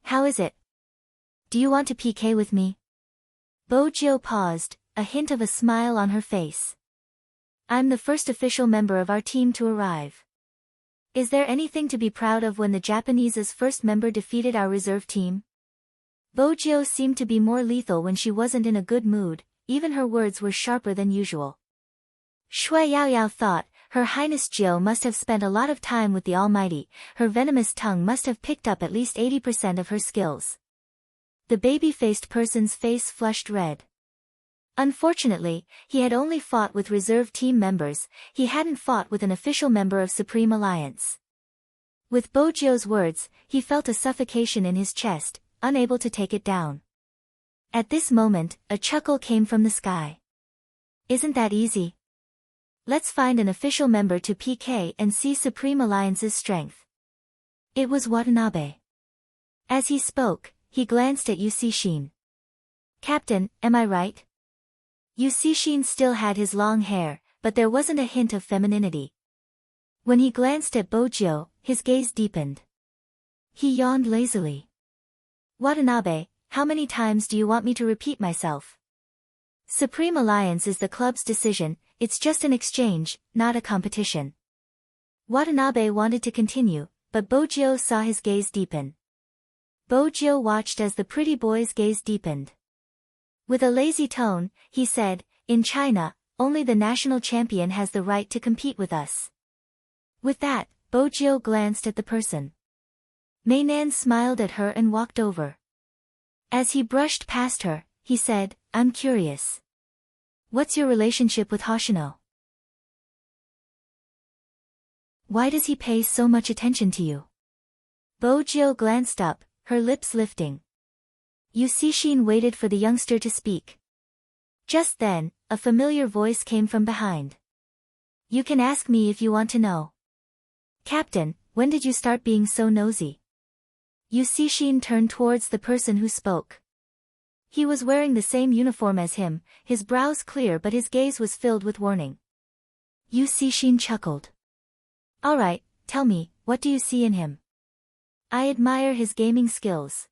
How is it? Do you want to PK with me? Bo Jiu paused, a hint of a smile on her face. I'm the first official member of our team to arrive. Is there anything to be proud of when the Japanese's first member defeated our reserve team? Bo Jiu seemed to be more lethal when she wasn't in a good mood, even her words were sharper than usual. Shui Yao Yao thought, Her Highness Jiu must have spent a lot of time with the Almighty, her venomous tongue must have picked up at least 80% of her skills. The baby-faced person's face flushed red. Unfortunately, he had only fought with reserve team members, he hadn't fought with an official member of Supreme Alliance. With Bo Jiu's words, he felt a suffocation in his chest, unable to take it down. At this moment, a chuckle came from the sky. Isn't that easy? Let's find an official member to PK and see Supreme Alliance's strength. It was Watanabe. As he spoke, he glanced at Yu Cixin. Captain, am I right? Yu Cixin still had his long hair, but there wasn't a hint of femininity. When he glanced at Bo Jiu, his gaze deepened. He yawned lazily. Watanabe, How many times do you want me to repeat myself? Supreme Alliance is the club's decision, it's just an exchange, not a competition. Watanabe wanted to continue, but Bojio saw his gaze deepen. Bojio watched as the pretty boy's gaze deepened. With a lazy tone, he said, "In China, only the national champion has the right to compete with us." With that, Bojio glanced at the person. Meinan smiled at her and walked over. As he brushed past her, he said, "I'm curious. What's your relationship with Hoshino? Why does he pay so much attention to you?" Bojio glanced up, her lips lifting. Yusishin waited for the youngster to speak. Just then, a familiar voice came from behind. "You can ask me if you want to know." "Captain, when did you start being so nosy?" Yusishin turned towards the person who spoke. He was wearing the same uniform as him, his brows clear but his gaze was filled with warning. Yusishin chuckled. "All right, tell me, what do you see in him?" "I admire his gaming skills."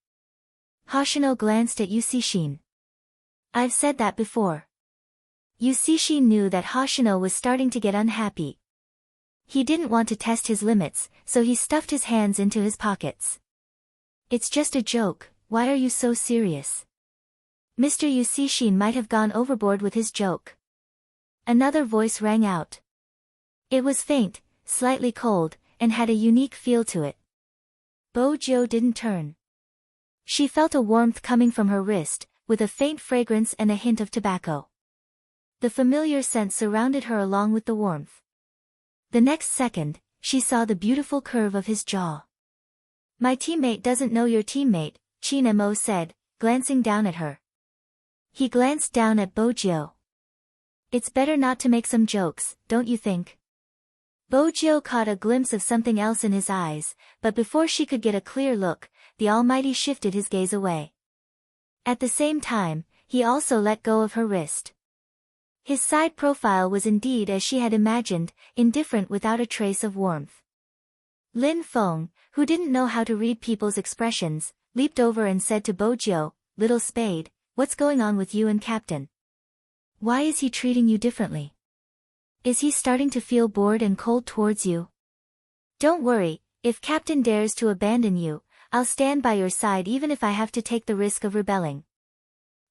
Hoshino glanced at Yusishin. "I've said that before." Yusishin knew that Hoshino was starting to get unhappy. He didn't want to test his limits, so he stuffed his hands into his pockets. "It's just a joke, why are you so serious?" Mr. Yusishin might have gone overboard with his joke. Another voice rang out. It was faint, slightly cold, and had a unique feel to it. Bojio didn't turn. She felt a warmth coming from her wrist, with a faint fragrance and a hint of tobacco. The familiar scent surrounded her along with the warmth. The next second, she saw the beautiful curve of his jaw. "My teammate doesn't know your teammate," Chin-mo said, glancing down at her. He glanced down at Bojio. "It's better not to make some jokes, don't you think?" Bojio caught a glimpse of something else in his eyes, but before she could get a clear look, the Almighty shifted his gaze away. At the same time, he also let go of her wrist. His side profile was indeed as she had imagined, indifferent without a trace of warmth. Lin Feng, who didn't know how to read people's expressions, leaped over and said to Bojio, "Little Spade, what's going on with you and Captain? Why is he treating you differently? Is he starting to feel bored and cold towards you? Don't worry, if Captain dares to abandon you, I'll stand by your side even if I have to take the risk of rebelling."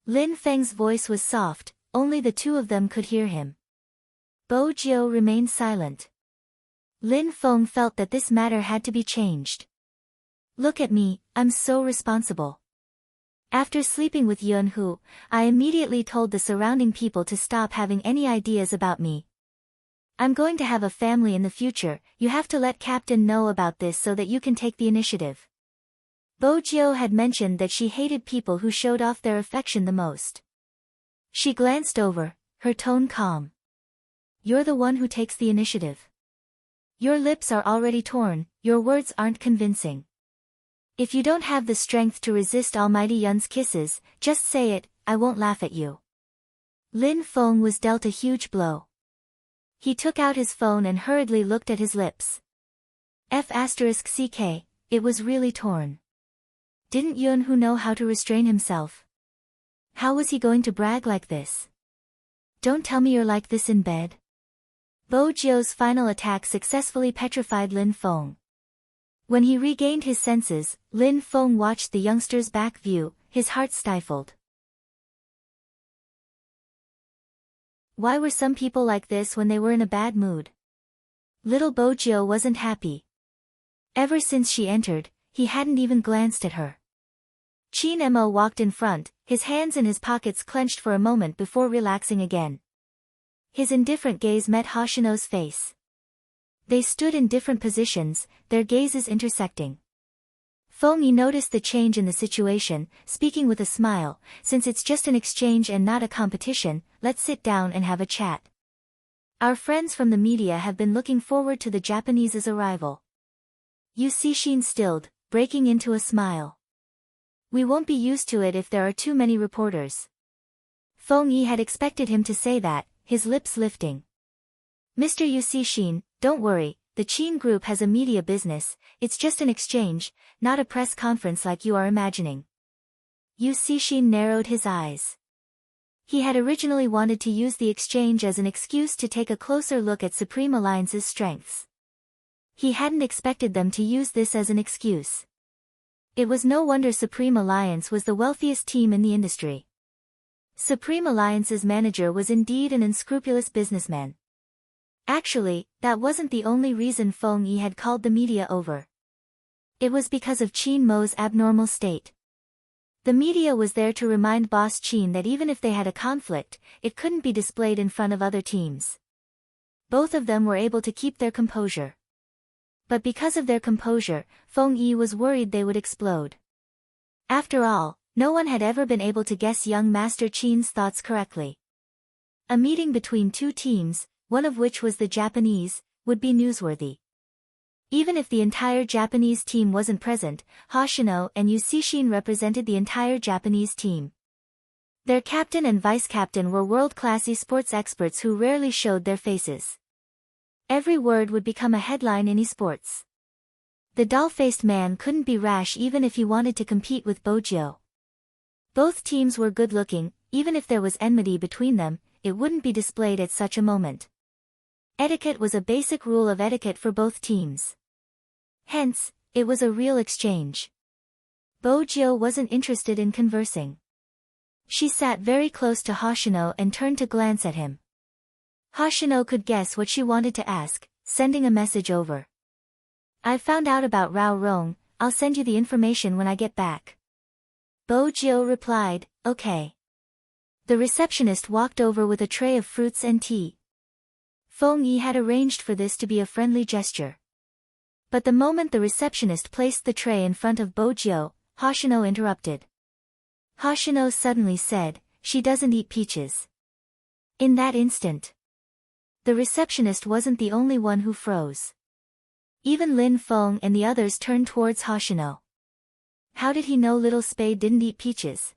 Lin Feng's voice was soft, only the two of them could hear him. Bojio remained silent. Lin Feng felt that this matter had to be changed. "Look at me, I'm so responsible. After sleeping with Yunhu, I immediately told the surrounding people to stop having any ideas about me. I'm going to have a family in the future, you have to let Captain know about this so that you can take the initiative." Bojio had mentioned that she hated people who showed off their affection the most. She glanced over, her tone calm. "You're the one who takes the initiative. Your lips are already torn, your words aren't convincing. If you don't have the strength to resist Almighty Yun's kisses, just say it, I won't laugh at you." Lin Feng was dealt a huge blow. He took out his phone and hurriedly looked at his lips. F***ck, it was really torn. Didn't Yunhu know how to restrain himself? How was he going to brag like this? Don't tell me you're like this in bed. Bojio's final attack successfully petrified Lin Feng. When he regained his senses, Lin Feng watched the youngster's back view, his heart stifled. Why were some people like this when they were in a bad mood? Little Bojio wasn't happy. Ever since she entered, he hadn't even glanced at her. Chin-mo walked in front, his hands in his pockets clenched for a moment before relaxing again. His indifferent gaze met Hoshino's face. They stood in different positions, their gazes intersecting. Feng Yi noticed the change in the situation, speaking with a smile, "Since it's just an exchange and not a competition, let's sit down and have a chat. Our friends from the media have been looking forward to the Japanese's arrival." Yusishin stilled, breaking into a smile. "We won't be used to it if there are too many reporters." Feng Yi had expected him to say that, his lips lifting. "Mr. Yusishin, don't worry, the Qin group has a media business, it's just an exchange, not a press conference like you are imagining." Yu Cixin narrowed his eyes. He had originally wanted to use the exchange as an excuse to take a closer look at Supreme Alliance's strengths. He hadn't expected them to use this as an excuse. It was no wonder Supreme Alliance was the wealthiest team in the industry. Supreme Alliance's manager was indeed an unscrupulous businessman. Actually, that wasn't the only reason Feng Yi had called the media over. It was because of Qin Mo's abnormal state. The media was there to remind Boss Qin that even if they had a conflict, it couldn't be displayed in front of other teams. Both of them were able to keep their composure. But because of their composure, Feng Yi was worried they would explode. After all, no one had ever been able to guess young Master Qin's thoughts correctly. A meeting between two teams, one of which was the Japanese, would be newsworthy. Even if the entire Japanese team wasn't present, Hoshino and Yu Cixin represented the entire Japanese team. Their captain and vice-captain were world-class esports experts who rarely showed their faces. Every word would become a headline in esports. The doll-faced man couldn't be rash even if he wanted to compete with Bojio. Both teams were good-looking, even if there was enmity between them, it wouldn't be displayed at such a moment. Etiquette was a basic rule of etiquette for both teams. Hence, it was a real exchange. Bojio wasn't interested in conversing. She sat very close to Hoshino and turned to glance at him. Hoshino could guess what she wanted to ask, sending a message over. "I've found out about Rao Rong, I'll send you the information when I get back." Bojio replied, "Okay." The receptionist walked over with a tray of fruits and tea. Feng Yi had arranged for this to be a friendly gesture. But the moment the receptionist placed the tray in front of Bojio, Hoshino interrupted. Hoshino suddenly said, "She doesn't eat peaches." In that instant, the receptionist wasn't the only one who froze. Even Lin Feng and the others turned towards Hoshino. How did he know Little Spade didn't eat peaches?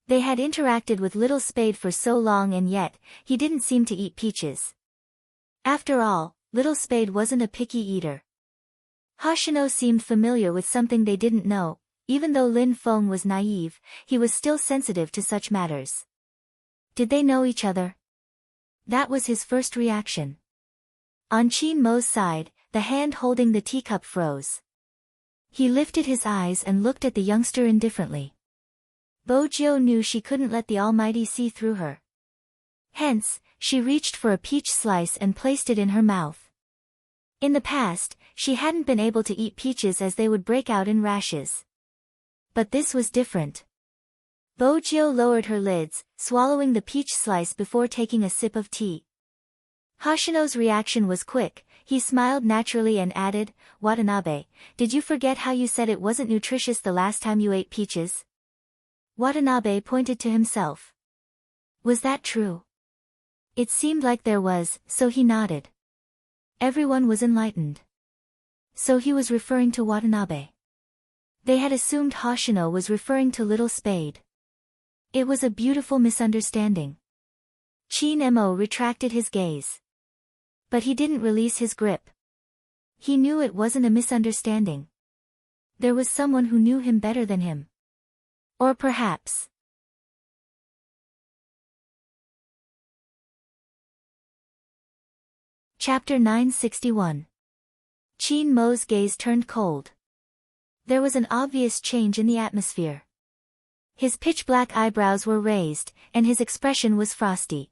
They had interacted with Little Spade for so long and yet, he didn't seem to eat peaches. After all, Little Spade wasn't a picky eater. Hoshino seemed familiar with something they didn't know. Even though Lin Feng was naive, he was still sensitive to such matters. Did they know each other? That was his first reaction. On Qin Mo's side, the hand holding the teacup froze. He lifted his eyes and looked at the youngster indifferently. Bojio knew she couldn't let the Almighty see through her. Hence, she reached for a peach slice and placed it in her mouth. In the past, she hadn't been able to eat peaches as they would break out in rashes. But this was different. Bojio lowered her lids, swallowing the peach slice before taking a sip of tea. Hoshino's reaction was quick. He smiled naturally and added, "Watanabe, did you forget how you said it wasn't nutritious the last time you ate peaches?" Watanabe pointed to himself. Was that true? It seemed like there was, so he nodded. Everyone was enlightened. So he was referring to Watanabe. They had assumed Hoshino was referring to Little Spade. It was a beautiful misunderstanding. Qin Mo retracted his gaze. But he didn't release his grip. He knew it wasn't a misunderstanding. There was someone who knew him better than him. Or perhaps. Chapter 961. Qin Mo's gaze turned cold. There was an obvious change in the atmosphere. His pitch-black eyebrows were raised, and his expression was frosty.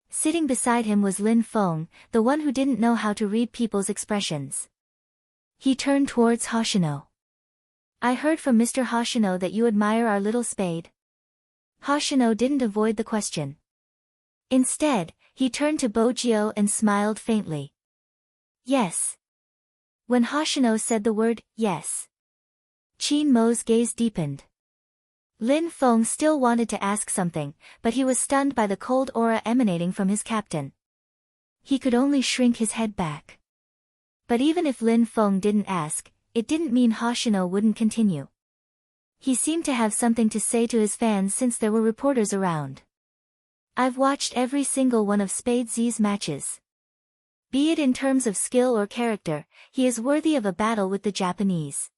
Sitting beside him was Lin Feng, the one who didn't know how to read people's expressions. He turned towards Hoshino. "I heard from Mr. Hoshino that you admire our Little Spade." Hoshino didn't avoid the question. Instead, he turned to Bojio and smiled faintly. "Yes." When Hoshino said the word, "yes," Qin Mo's gaze deepened. Lin Feng still wanted to ask something, but he was stunned by the cold aura emanating from his captain. He could only shrink his head back. But even if Lin Feng didn't ask, it didn't mean Hoshino wouldn't continue. He seemed to have something to say to his fans since there were reporters around. "I've watched every single one of Spade Z's matches. Be it in terms of skill or character, he is worthy of a battle with the Japanese.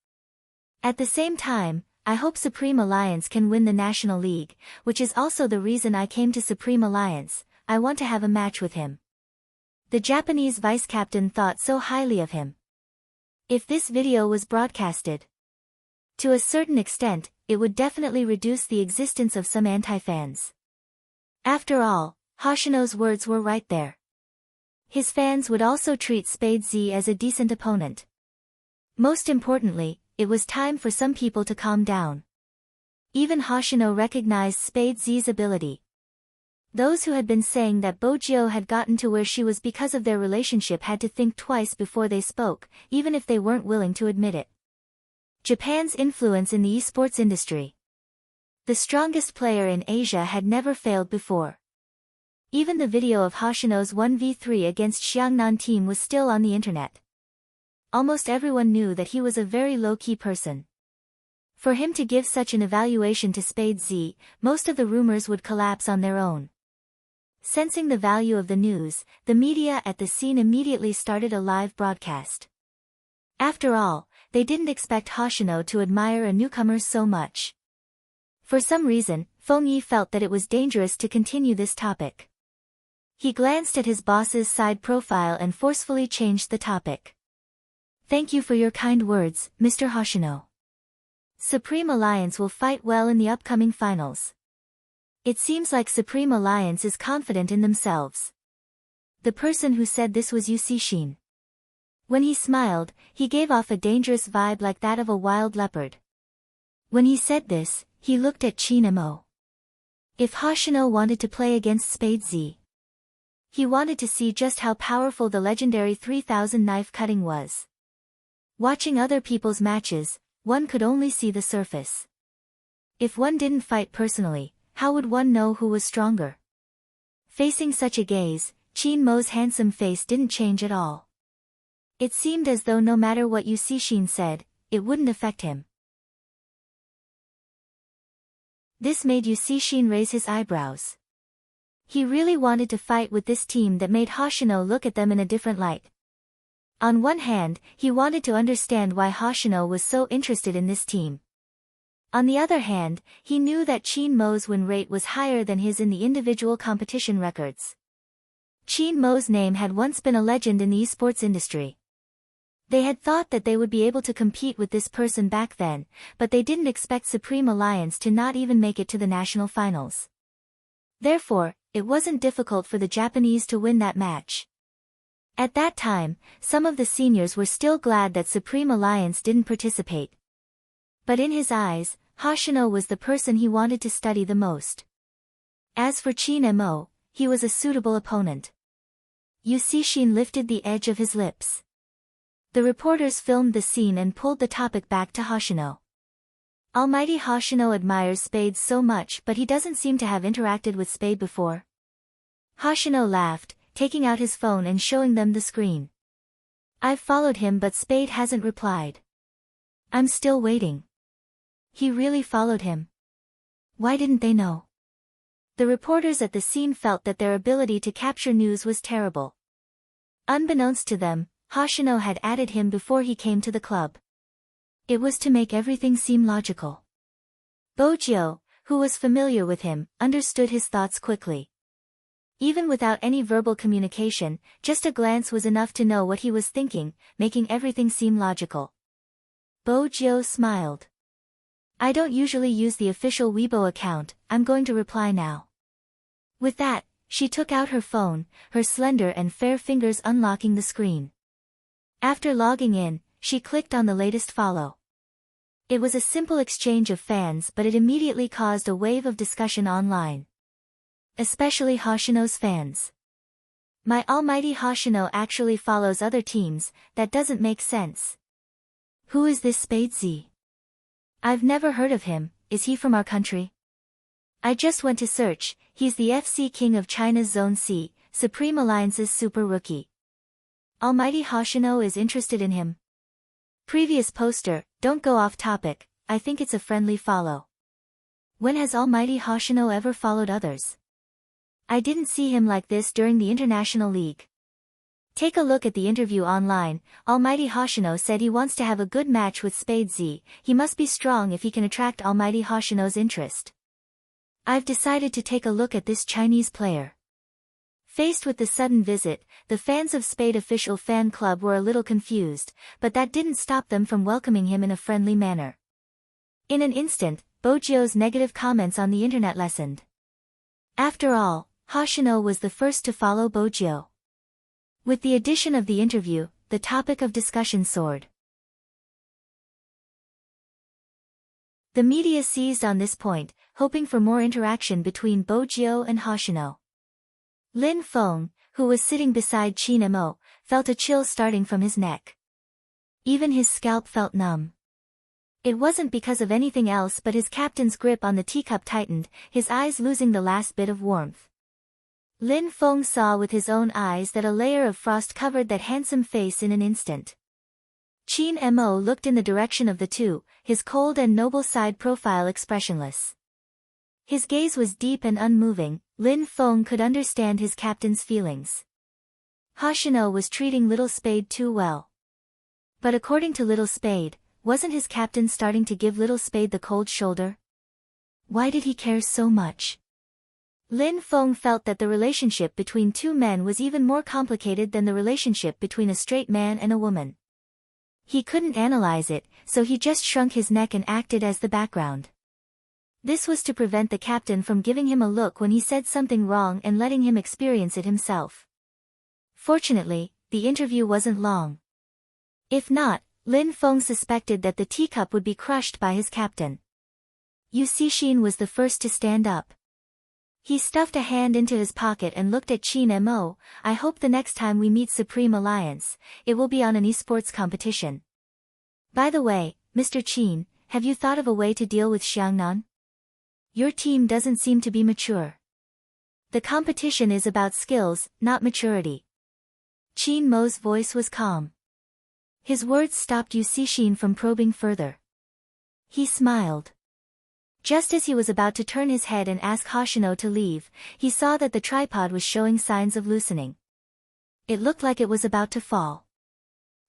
At the same time, I hope Supreme Alliance can win the National League, which is also the reason I came to Supreme Alliance. I want to have a match with him. The Japanese vice-captain thought so highly of him. If this video was broadcasted, to a certain extent, it would definitely reduce the existence of some anti-fans. After all, Hoshino's words were right there. His fans would also treat Spade Z as a decent opponent. Most importantly, it was time for some people to calm down. Even Hoshino recognized Spade Z's ability. Those who had been saying that Bojio had gotten to where she was because of their relationship had to think twice before they spoke, even if they weren't willing to admit it. Japan's influence in the esports industry. The strongest player in Asia had never failed before. Even the video of Hoshino's 1v3 against Xiangnan team was still on the internet. Almost everyone knew that he was a very low-key person. For him to give such an evaluation to Spade Z, most of the rumors would collapse on their own. Sensing the value of the news, the media at the scene immediately started a live broadcast. After all, they didn't expect Hoshino to admire a newcomer so much. For some reason, Feng Yi felt that it was dangerous to continue this topic. He glanced at his boss's side profile and forcefully changed the topic. Thank you for your kind words, Mr. Hoshino. Supreme Alliance will fight well in the upcoming finals. It seems like Supreme Alliance is confident in themselves. The person who said this was Yu Cixin. When he smiled, he gave off a dangerous vibe like that of a wild leopard. When he said this, he looked at Qin Mo. If Hoshino wanted to play against Spade Z, he wanted to see just how powerful the legendary 3000 knife cutting was. Watching other people's matches, one could only see the surface. If one didn't fight personally, how would one know who was stronger? Facing such a gaze, Qin Mo's handsome face didn't change at all. It seemed as though no matter what Yu Cixin said, it wouldn't affect him. This made Yu Cixin raise his eyebrows. He really wanted to fight with this team that made Hoshino look at them in a different light. On one hand, he wanted to understand why Hoshino was so interested in this team. On the other hand, he knew that Qin Mo's win rate was higher than his in the individual competition records. Qin Mo's name had once been a legend in the esports industry. They had thought that they would be able to compete with this person back then, but they didn't expect Supreme Alliance to not even make it to the national finals. Therefore, it wasn't difficult for the Japanese to win that match. At that time, some of the seniors were still glad that Supreme Alliance didn't participate. But in his eyes, Hoshino was the person he wanted to study the most. As for Qin Mo, he was a suitable opponent. Yu Cixin lifted the edge of his lips. The reporters filmed the scene and pulled the topic back to Hoshino. Almighty Hoshino admires Spade so much, but he doesn't seem to have interacted with Spade before. Hoshino laughed, taking out his phone and showing them the screen. I've followed him but Spade hasn't replied. I'm still waiting. He really followed him. Why didn't they know? The reporters at the scene felt that their ability to capture news was terrible. Unbeknownst to them, Hoshino had added him before he came to the club. It was to make everything seem logical. Bojio, who was familiar with him, understood his thoughts quickly. Even without any verbal communication, just a glance was enough to know what he was thinking, making everything seem logical. Bojio smiled. I don't usually use the official Weibo account, I'm going to reply now. With that, she took out her phone, her slender and fair fingers unlocking the screen. After logging in, she clicked on the latest follow. It was a simple exchange of fans, but it immediately caused a wave of discussion online. Especially Hoshino's fans. My almighty Hoshino actually follows other teams, that doesn't make sense. Who is this Spade Z? I've never heard of him, is he from our country? I just went to search, he's the FC King of China's Zone C, Supreme Alliance's super rookie. Almighty Hoshino is interested in him. Previous poster, don't go off topic, I think it's a friendly follow. When has almighty Hoshino ever followed others? I didn't see him like this during the International League. Take a look at the interview online. Almighty Hoshino said he wants to have a good match with Spade Z. He must be strong if he can attract Almighty Hoshino's interest. I've decided to take a look at this Chinese player. Faced with the sudden visit, the fans of Spade official fan club were a little confused, but that didn't stop them from welcoming him in a friendly manner. In an instant, Bojio's negative comments on the internet lessened. After all, Hoshino was the first to follow Bojio. With the addition of the interview, the topic of discussion soared. The media seized on this point, hoping for more interaction between Bojio and Hoshino. Lin Feng, who was sitting beside Qin Mo, felt a chill starting from his neck. Even his scalp felt numb. It wasn't because of anything else but his captain's grip on the teacup tightened, his eyes losing the last bit of warmth. Lin Feng saw with his own eyes that a layer of frost covered that handsome face in an instant. Qin Mo looked in the direction of the two, his cold and noble side profile expressionless. His gaze was deep and unmoving. Lin Feng could understand his captain's feelings. Hoshino was treating Little Spade too well. But according to Little Spade, wasn't his captain starting to give Little Spade the cold shoulder? Why did he care so much? Lin Feng felt that the relationship between two men was even more complicated than the relationship between a straight man and a woman. He couldn't analyze it, so he just shrunk his neck and acted as the background. This was to prevent the captain from giving him a look when he said something wrong and letting him experience it himself. Fortunately, the interview wasn't long. If not, Lin Feng suspected that the teacup would be crushed by his captain. Yu Cixin was the first to stand up. He stuffed a hand into his pocket and looked at Qin Mo. I hope the next time we meet Supreme Alliance, it will be on an esports competition. By the way, Mr. Qin, have you thought of a way to deal with Xiangnan? Your team doesn't seem to be mature. The competition is about skills, not maturity. Qin Mo's voice was calm. His words stopped Yu Cixin from probing further. He smiled. Just as he was about to turn his head and ask Hoshino to leave, he saw that the tripod was showing signs of loosening. It looked like it was about to fall.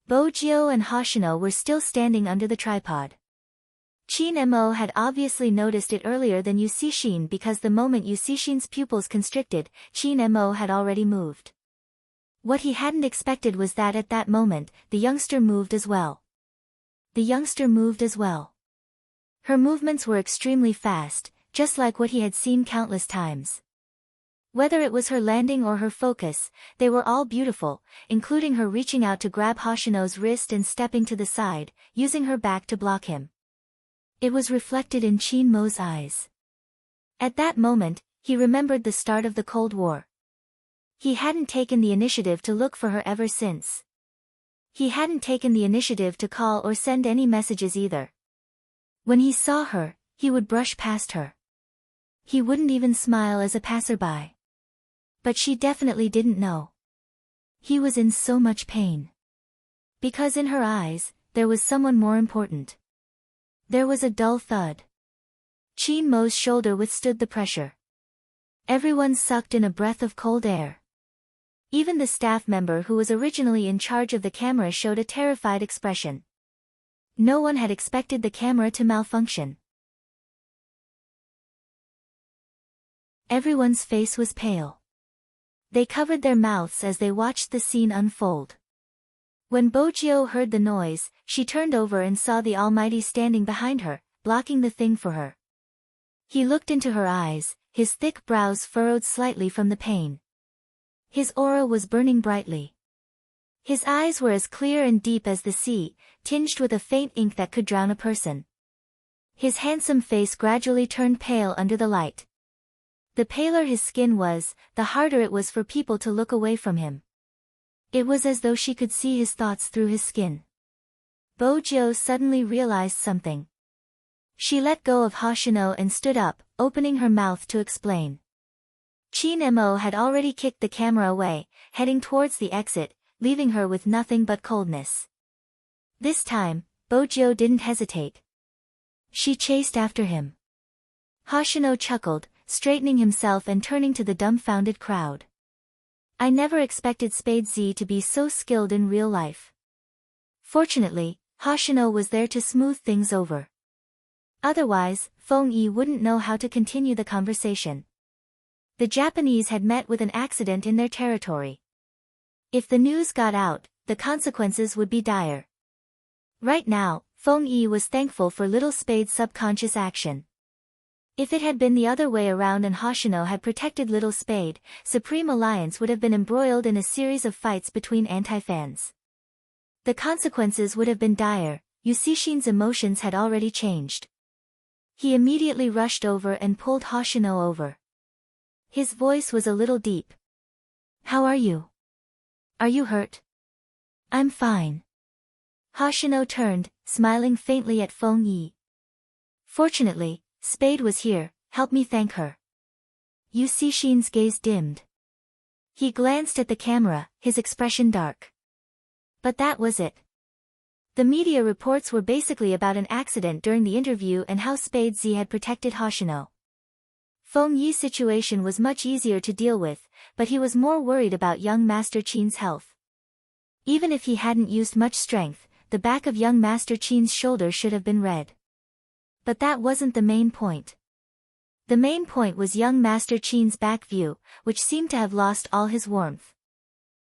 Bojio and Hoshino were still standing under the tripod. Qin Mo had obviously noticed it earlier than Yu Cixin because the moment Yu Cixin's pupils constricted, Qin Mo had already moved. What he hadn't expected was that at that moment, the youngster moved as well. The youngster moved as well. Her movements were extremely fast, just like what he had seen countless times. Whether it was her landing or her focus, they were all beautiful, including her reaching out to grab Hoshino's wrist and stepping to the side, using her back to block him. It was reflected in Qin Mo's eyes. At that moment, he remembered the start of the Cold War. He hadn't taken the initiative to look for her ever since. He hadn't taken the initiative to call or send any messages either. When he saw her, he would brush past her. He wouldn't even smile as a passerby. But she definitely didn't know. He was in so much pain. Because in her eyes, there was someone more important. There was a dull thud. Qin Mo's shoulder withstood the pressure. Everyone sucked in a breath of cold air. Even the staff member who was originally in charge of the camera showed a terrified expression. No one had expected the camera to malfunction. Everyone's face was pale. They covered their mouths as they watched the scene unfold. When Bojio heard the noise, she turned over and saw the Almighty standing behind her, blocking the thing for her. He looked into her eyes, his thick brows furrowed slightly from the pain. His aura was burning brightly. His eyes were as clear and deep as the sea, tinged with a faint ink that could drown a person. His handsome face gradually turned pale under the light. The paler his skin was, the harder it was for people to look away from him. It was as though she could see his thoughts through his skin. Bojio suddenly realized something. She let go of Hoshino and stood up, opening her mouth to explain. Qin Mo had already kicked the camera away, heading towards the exit, leaving her with nothing but coldness. This time, Bojio didn't hesitate. She chased after him. Hoshino chuckled, straightening himself and turning to the dumbfounded crowd. I never expected Spade Z to be so skilled in real life. Fortunately, Hoshino was there to smooth things over. Otherwise, Feng Yi wouldn't know how to continue the conversation. The Japanese had met with an accident in their territory. If the news got out, the consequences would be dire. Right now, Feng Yi was thankful for Little Spade's subconscious action. If it had been the other way around and Hoshino had protected Little Spade, Supreme Alliance would have been embroiled in a series of fights between anti-fans. The consequences would have been dire. Yusishin's emotions had already changed. He immediately rushed over and pulled Hoshino over. His voice was a little deep. How are you? Are you hurt? I'm fine. Hoshino turned, smiling faintly at Feng Yi. Fortunately, Spade was here, help me thank her. Yusishin's gaze dimmed. He glanced at the camera, his expression dark. But that was it. The media reports were basically about an accident during the interview and how Spade Z had protected Hoshino. Feng Yi's situation was much easier to deal with, but he was more worried about young Master Qin's health. Even if he hadn't used much strength, the back of young Master Qin's shoulder should have been red. But that wasn't the main point. The main point was young Master Qin's back view, which seemed to have lost all his warmth.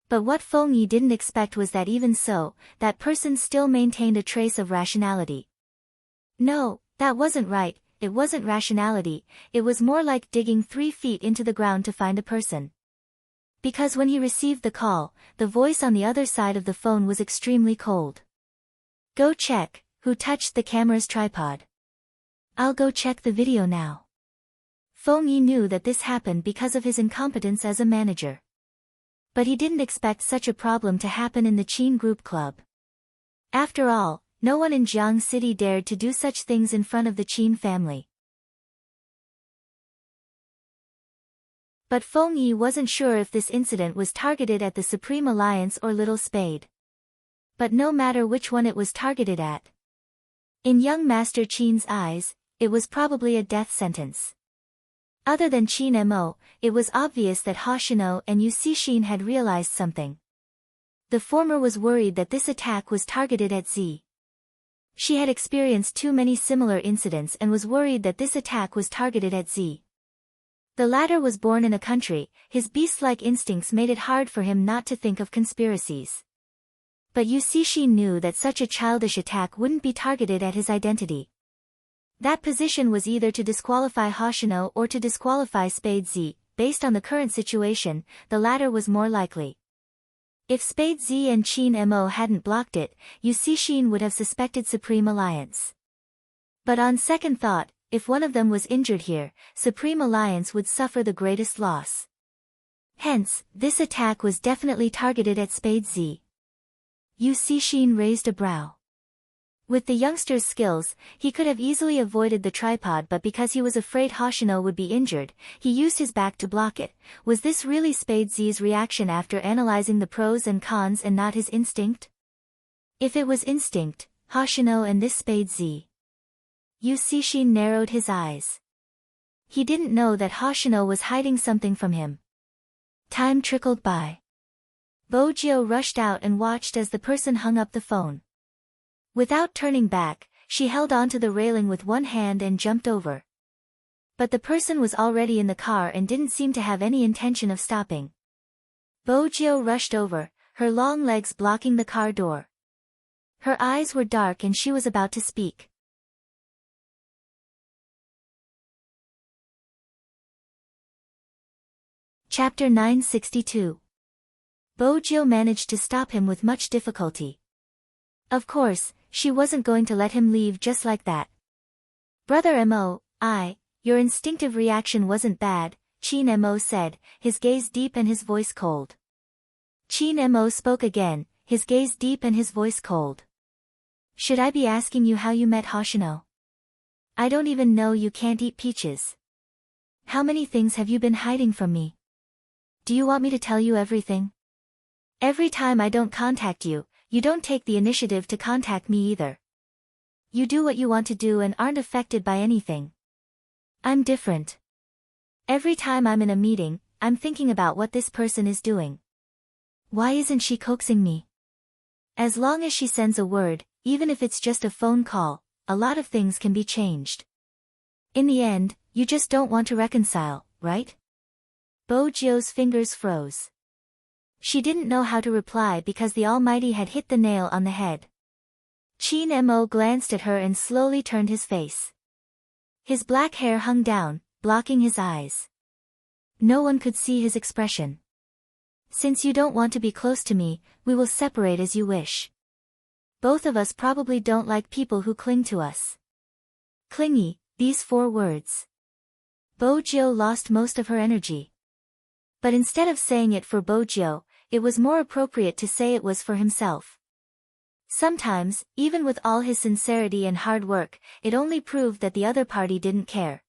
But what Feng Yi didn't expect was that even so, that person still maintained a trace of rationality. No, that wasn't right, it wasn't rationality, it was more like digging 3 feet into the ground to find a person. Because when he received the call, the voice on the other side of the phone was extremely cold. Go check, who touched the camera's tripod. I'll go check the video now. Feng Yi knew that this happened because of his incompetence as a manager. But he didn't expect such a problem to happen in the Qin Group Club. After all, no one in Jiang City dared to do such things in front of the Qin family. But Feng Yi wasn't sure if this incident was targeted at the Supreme Alliance or Little Spade. But no matter which one it was targeted at, in young Master Qin's eyes, it was probably a death sentence. Other than Qin Mo, it was obvious that Hoshino and Yusishin had realized something. The former was worried that this attack was targeted at Z. She had experienced too many similar incidents and was worried that this attack was targeted at Z. The latter was born in a country, his beast-like instincts made it hard for him not to think of conspiracies. But Yusishin knew that such a childish attack wouldn't be targeted at his identity. That position was either to disqualify Hoshino or to disqualify Spade Z. Based on the current situation, the latter was more likely. If Spade Z and Qin Mo hadn't blocked it, Yusishin would have suspected Supreme Alliance. But on second thought, if one of them was injured here, Supreme Alliance would suffer the greatest loss. Hence, this attack was definitely targeted at Spade Z. Yusishin raised a brow. With the youngster's skills, he could have easily avoided the tripod, but because he was afraid Hoshino would be injured, he used his back to block it. Was this really Spade Z's reaction after analyzing the pros and cons and not his instinct? If it was instinct, Hoshino and this Spade Z. Yusishin narrowed his eyes. He didn't know that Hoshino was hiding something from him. Time trickled by. Bojio rushed out and watched as the person hung up the phone. Without turning back, she held onto the railing with one hand and jumped over. But the person was already in the car and didn't seem to have any intention of stopping. Bojio rushed over, her long legs blocking the car door. Her eyes were dark and she was about to speak. Chapter 962. Bojio managed to stop him with much difficulty. Of course, she wasn't going to let him leave just like that. Brother Mo, your instinctive reaction wasn't bad, Qin Mo said, his gaze deep and his voice cold. Qin Mo spoke again, his gaze deep and his voice cold. Should I be asking you how you met Hoshino? I don't even know you can't eat peaches. How many things have you been hiding from me? Do you want me to tell you everything? Every time I don't contact you, you don't take the initiative to contact me either. You do what you want to do and aren't affected by anything. I'm different. Every time I'm in a meeting, I'm thinking about what this person is doing. Why isn't she coaxing me? As long as she sends a word, even if it's just a phone call, a lot of things can be changed. In the end, you just don't want to reconcile, right? Bojio's fingers froze. She didn't know how to reply because the Almighty had hit the nail on the head. Chin Mo glanced at her and slowly turned his face. His black hair hung down, blocking his eyes. No one could see his expression. Since you don't want to be close to me, we will separate as you wish. Both of us probably don't like people who cling to us. Clingy, these 4 words. Bojio lost most of her energy. But instead of saying it for Bojio, it was more appropriate to say it was for himself. Sometimes, even with all his sincerity and hard work, it only proved that the other party didn't care.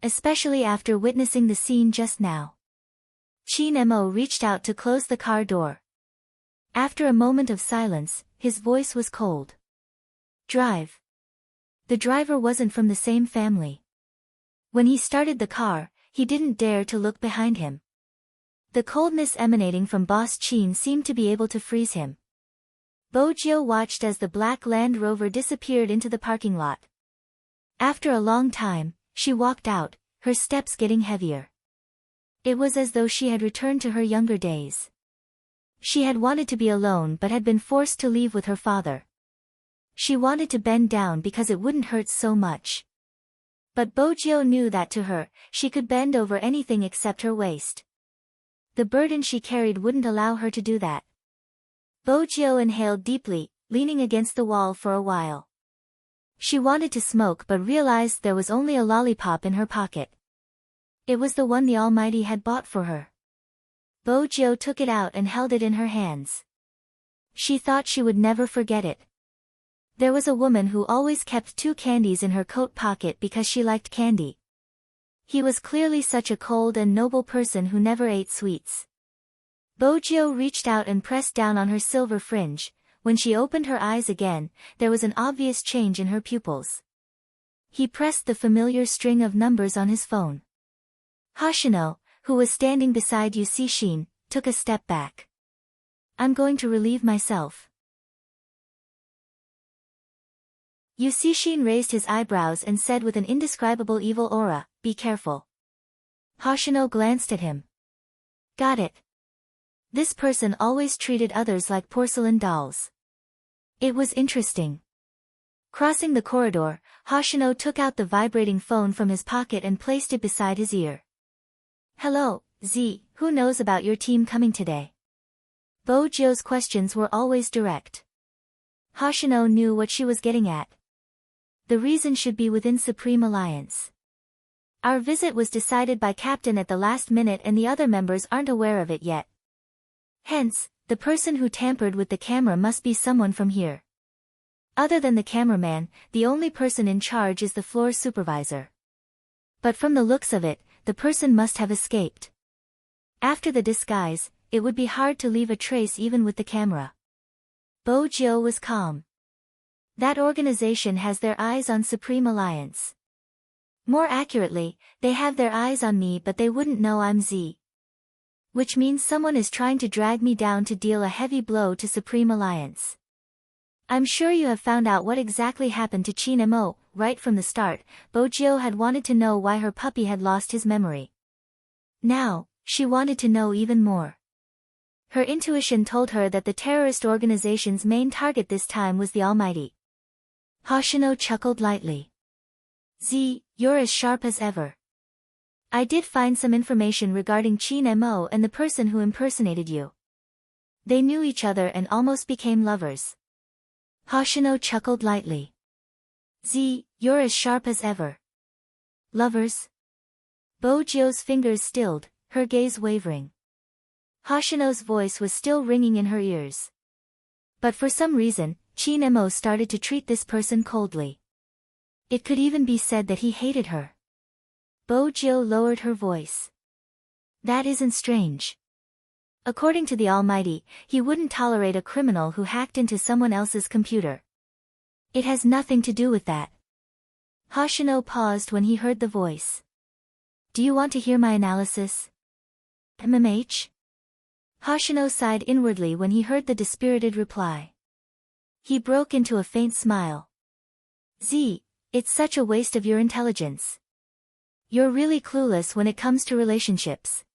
Especially after witnessing the scene just now. Chin Mo reached out to close the car door. After a moment of silence, his voice was cold. Drive. The driver wasn't from the same family. When he started the car, he didn't dare to look behind him. The coldness emanating from Boss Chin seemed to be able to freeze him. Bojio watched as the black Land Rover disappeared into the parking lot. After a long time, she walked out, her steps getting heavier. It was as though she had returned to her younger days. She had wanted to be alone but had been forced to leave with her father. She wanted to bend down because it wouldn't hurt so much. But Bojio knew that to her, she could bend over anything except her waist. The burden she carried wouldn't allow her to do that. Bojio inhaled deeply, leaning against the wall for a while. She wanted to smoke but realized there was only a lollipop in her pocket. It was the one the Almighty had bought for her. Bojio took it out and held it in her hands. She thought she would never forget it. There was a woman who always kept 2 candies in her coat pocket because she liked candy. He was clearly such a cold and noble person who never ate sweets. Bojio reached out and pressed down on her silver fringe. When she opened her eyes again, there was an obvious change in her pupils. He pressed the familiar string of numbers on his phone. Hoshino, who was standing beside Yusishin, took a step back. I'm going to relieve myself. Yusishin raised his eyebrows and said with an indescribable evil aura, be careful. Hoshino glanced at him. Got it. This person always treated others like porcelain dolls. It was interesting. Crossing the corridor, Hoshino took out the vibrating phone from his pocket and placed it beside his ear. Hello, Z, who knows about your team coming today? Bojio's questions were always direct. Hoshino knew what she was getting at. The reason should be within Supreme Alliance. Our visit was decided by Captain at the last minute and the other members aren't aware of it yet. Hence, the person who tampered with the camera must be someone from here. Other than the cameraman, the only person in charge is the floor supervisor. But from the looks of it, the person must have escaped. After the disguise, it would be hard to leave a trace even with the camera. Bojio was calm. That organization has their eyes on Supreme Alliance. More accurately, they have their eyes on me but they wouldn't know I'm Z. Which means someone is trying to drag me down to deal a heavy blow to Supreme Alliance. I'm sure you have found out what exactly happened to Chin Mo. Right from the start, Bojio had wanted to know why her puppy had lost his memory. Now, she wanted to know even more. Her intuition told her that the terrorist organization's main target this time was the Almighty. Hoshino chuckled lightly. Z, you're as sharp as ever. I did find some information regarding Chin Mo and the person who impersonated you. They knew each other and almost became lovers. Hoshino chuckled lightly. Z, you're as sharp as ever. Lovers? Bojio's fingers stilled, her gaze wavering. Hoshino's voice was still ringing in her ears. But for some reason, Chin Mo started to treat this person coldly. It could even be said that he hated her. Bojio lowered her voice. That isn't strange. According to the Almighty, he wouldn't tolerate a criminal who hacked into someone else's computer. It has nothing to do with that. Hoshino paused when he heard the voice. Do you want to hear my analysis? MMH? Hoshino sighed inwardly when he heard the dispirited reply. He broke into a faint smile. Z, it's such a waste of your intelligence. You're really clueless when it comes to relationships.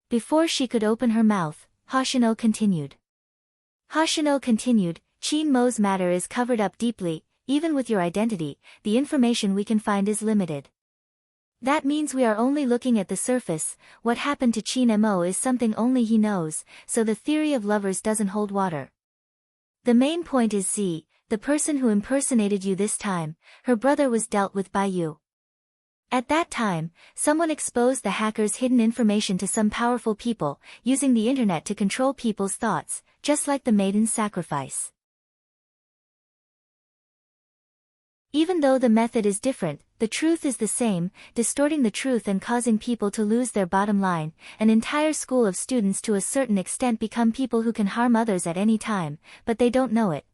Before she could open her mouth, Hoshino continued. Chin Mo's matter is covered up deeply, even with your identity, the information we can find is limited. That means we are only looking at the surface. What happened to Chin Mo is something only he knows, so the theory of lovers doesn't hold water. The main point is Z, the person who impersonated you this time, her brother was dealt with by you. At that time, someone exposed the hacker's hidden information to some powerful people, using the internet to control people's thoughts, just like the maiden's sacrifice. Even though the method is different, the truth is the same, distorting the truth and causing people to lose their bottom line. An entire school of students to a certain extent become people who can harm others at any time, but they don't know it.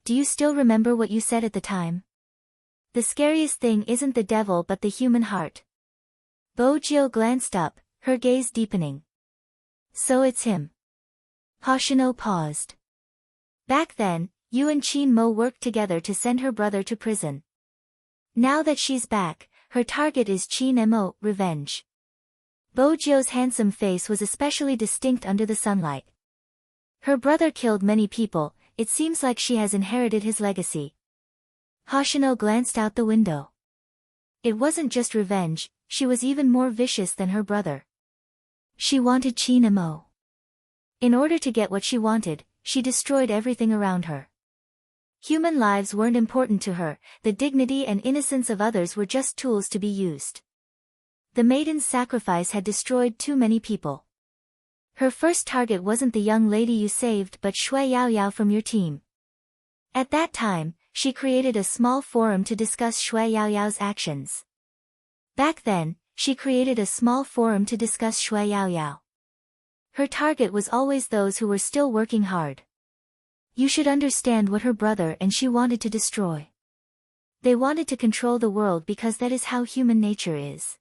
Do you still remember what you said at the time? The scariest thing isn't the devil but the human heart. Bojio glanced up, her gaze deepening. So it's him. Hoshino paused. Back then, you and Chin Mo worked together to send her brother to prison. Now that she's back, her target is Chin Mo, revenge. Bojio's handsome face was especially distinct under the sunlight. Her brother killed many people, it seems like she has inherited his legacy. Hoshino glanced out the window. It wasn't just revenge, she was even more vicious than her brother. She wanted Chin Mo. In order to get what she wanted, she destroyed everything around her. Human lives weren't important to her, the dignity and innocence of others were just tools to be used. The maiden's sacrifice had destroyed too many people. Her first target wasn't the young lady you saved but Shui Yaoyao from your team. At that time, she created a small forum to discuss Shui Yaoyao's actions. Back then, she created a small forum to discuss Shui Yaoyao. Her target was always those who were still working hard. You should understand what her brother and she wanted to destroy. They wanted to control the world because that is how human nature is.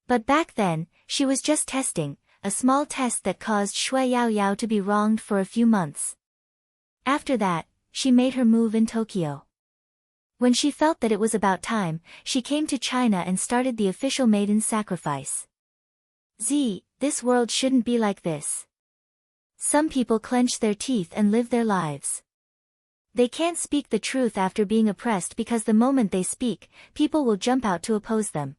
But back then, she was just testing, a small test that caused Shui Yaoyao to be wronged for a few months. After that, she made her move in Tokyo. When she felt that it was about time, she came to China and started the official maiden's sacrifice. Z, this world shouldn't be like this. Some people clench their teeth and live their lives. They can't speak the truth after being oppressed because the moment they speak, people will jump out to oppose them.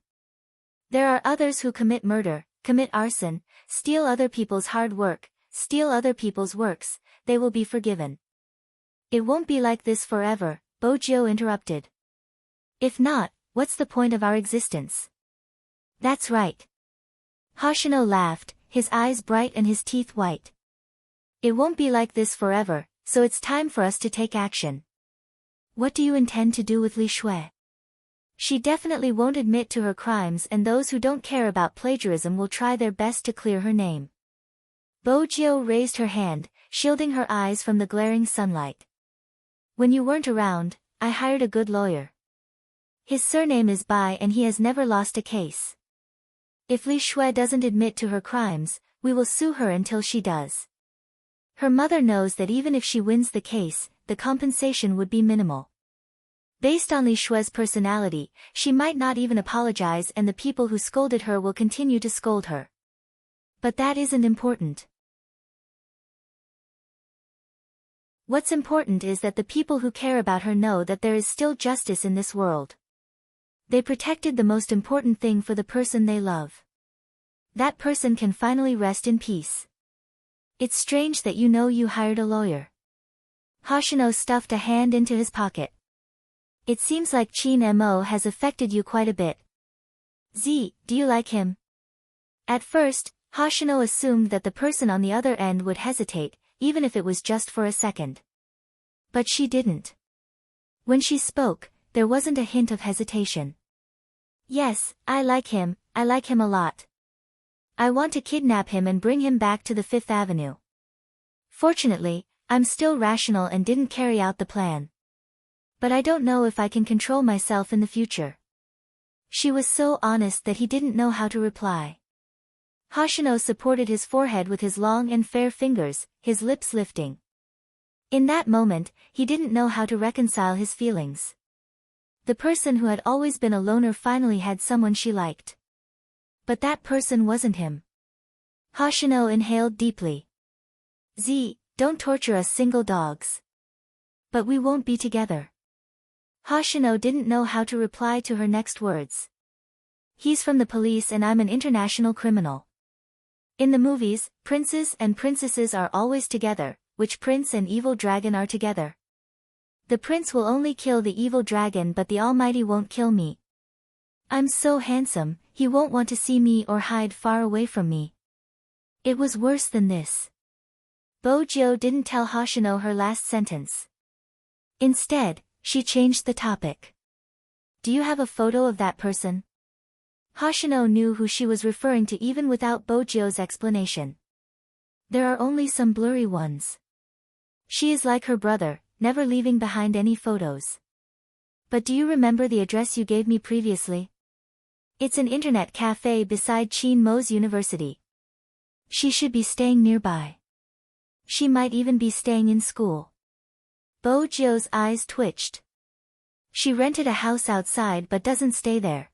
There are others who commit murder, commit arson, steal other people's hard work, steal other people's works, they will be forgiven. It won't be like this forever, Bojio interrupted. If not, what's the point of our existence? That's right. Hoshino laughed, his eyes bright and his teeth white. It won't be like this forever, so it's time for us to take action. What do you intend to do with Li Shui? She definitely won't admit to her crimes and those who don't care about plagiarism will try their best to clear her name. Bojio raised her hand, shielding her eyes from the glaring sunlight. When you weren't around, I hired a good lawyer. His surname is Bai and he has never lost a case. If Li Shui doesn't admit to her crimes, we will sue her until she does. Her mother knows that even if she wins the case, the compensation would be minimal. Based on Li Shui's personality, she might not even apologize and the people who scolded her will continue to scold her. But that isn't important. What's important is that the people who care about her know that there is still justice in this world. They protected the most important thing for the person they love. That person can finally rest in peace. It's strange that you hired a lawyer. Hoshino stuffed a hand into his pocket. It seems like Chin Mo has affected you quite a bit. Z, do you like him? At first, Hoshino assumed that the person on the other end would hesitate, even if it was just for a second. But she didn't. When she spoke, there wasn't a hint of hesitation. Yes, I like him a lot. I want to kidnap him and bring him back to the Fifth Avenue. Fortunately, I'm still rational and didn't carry out the plan. But I don't know if I can control myself in the future. She was so honest that he didn't know how to reply. Hoshino supported his forehead with his long and fair fingers, his lips lifting. In that moment, he didn't know how to reconcile his feelings. The person who had always been a loner finally had someone she liked. But that person wasn't him. Hoshino inhaled deeply. Don't torture us single dogs. But we won't be together. Hoshino didn't know how to reply to her next words. He's from the police and I'm an international criminal. In the movies, princes and princesses are always together, which prince and evil dragon are together. The prince will only kill the evil dragon but the Almighty won't kill me. I'm so handsome, he won't want to see me or hide far away from me. It was worse than this. Bojo didn't tell Hoshino her last sentence. Instead, she changed the topic. Do you have a photo of that person? Hoshino knew who she was referring to even without Bojo's explanation. There are only some blurry ones. She is like her brother, never leaving behind any photos. But do you remember the address you gave me previously? It's an internet cafe beside Chin Mo's University. She should be staying nearby. She might even be staying in school. Bojo's eyes twitched. She rented a house outside but doesn't stay there.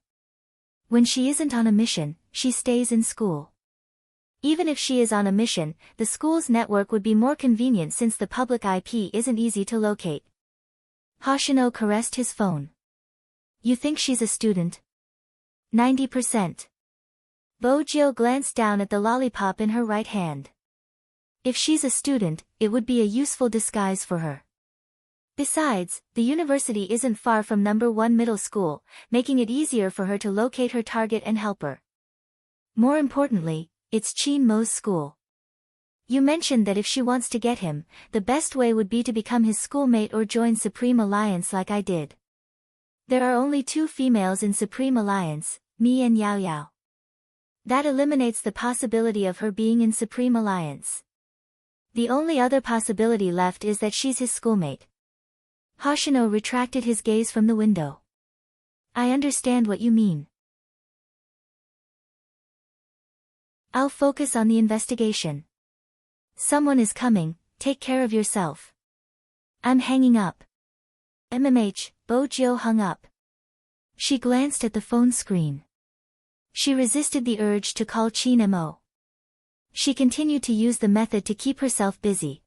When she isn't on a mission, she stays in school. Even if she is on a mission, the school's network would be more convenient since the public IP isn't easy to locate. Hoshino caressed his phone. You think she's a student? 90%. Bojo glanced down at the lollipop in her right hand. If she's a student, it would be a useful disguise for her. Besides, the university isn't far from number 1 middle school, making it easier for her to locate her target and help her. More importantly, it's Chin Mo's school. You mentioned that if she wants to get him, the best way would be to become his schoolmate or join Supreme Alliance like I did. There are only 2 females in Supreme Alliance, me and Yao Yao. That eliminates the possibility of her being in Supreme Alliance. The only other possibility left is that she's his schoolmate. Hoshino retracted his gaze from the window. I understand what you mean. I'll focus on the investigation. Someone is coming, take care of yourself. I'm hanging up. Bojo hung up. She glanced at the phone screen. She resisted the urge to call Chin Mo. She continued to use the method to keep herself busy.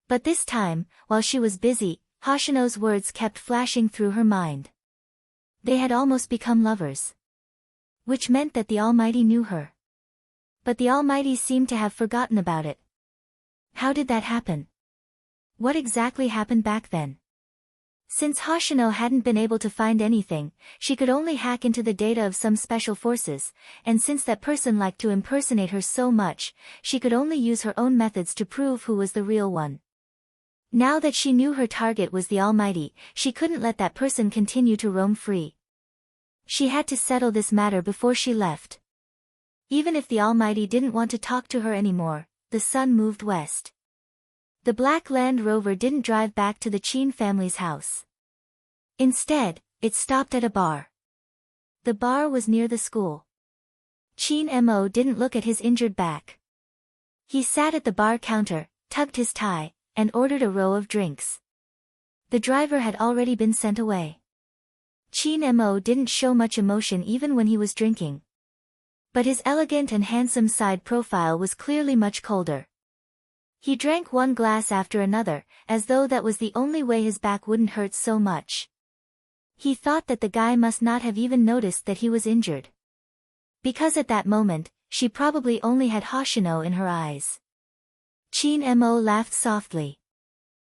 But this time, while she was busy, Hoshino's words kept flashing through her mind. They had almost become lovers. Which meant that the Almighty knew her. But the Almighty seemed to have forgotten about it. How did that happen? What exactly happened back then? Since Hoshino hadn't been able to find anything, she could only hack into the data of some special forces, and since that person liked to impersonate her so much, she could only use her own methods to prove who was the real one. Now that she knew her target was the Almighty, she couldn't let that person continue to roam free. She had to settle this matter before she left. Even if the Almighty didn't want to talk to her anymore, the sun moved west. The black Land Rover didn't drive back to the Chin family's house. Instead, it stopped at a bar. The bar was near the school. Chin Mo didn't look at his injured back. He sat at the bar counter, tugged his tie, and ordered a row of drinks. The driver had already been sent away. Chin Mo didn't show much emotion even when he was drinking. But his elegant and handsome side profile was clearly much colder. He drank one glass after another, as though that was the only way his back wouldn't hurt so much. He thought that the guy must not have even noticed that he was injured. Because at that moment, she probably only had Hoshino in her eyes. Chin Mo laughed softly.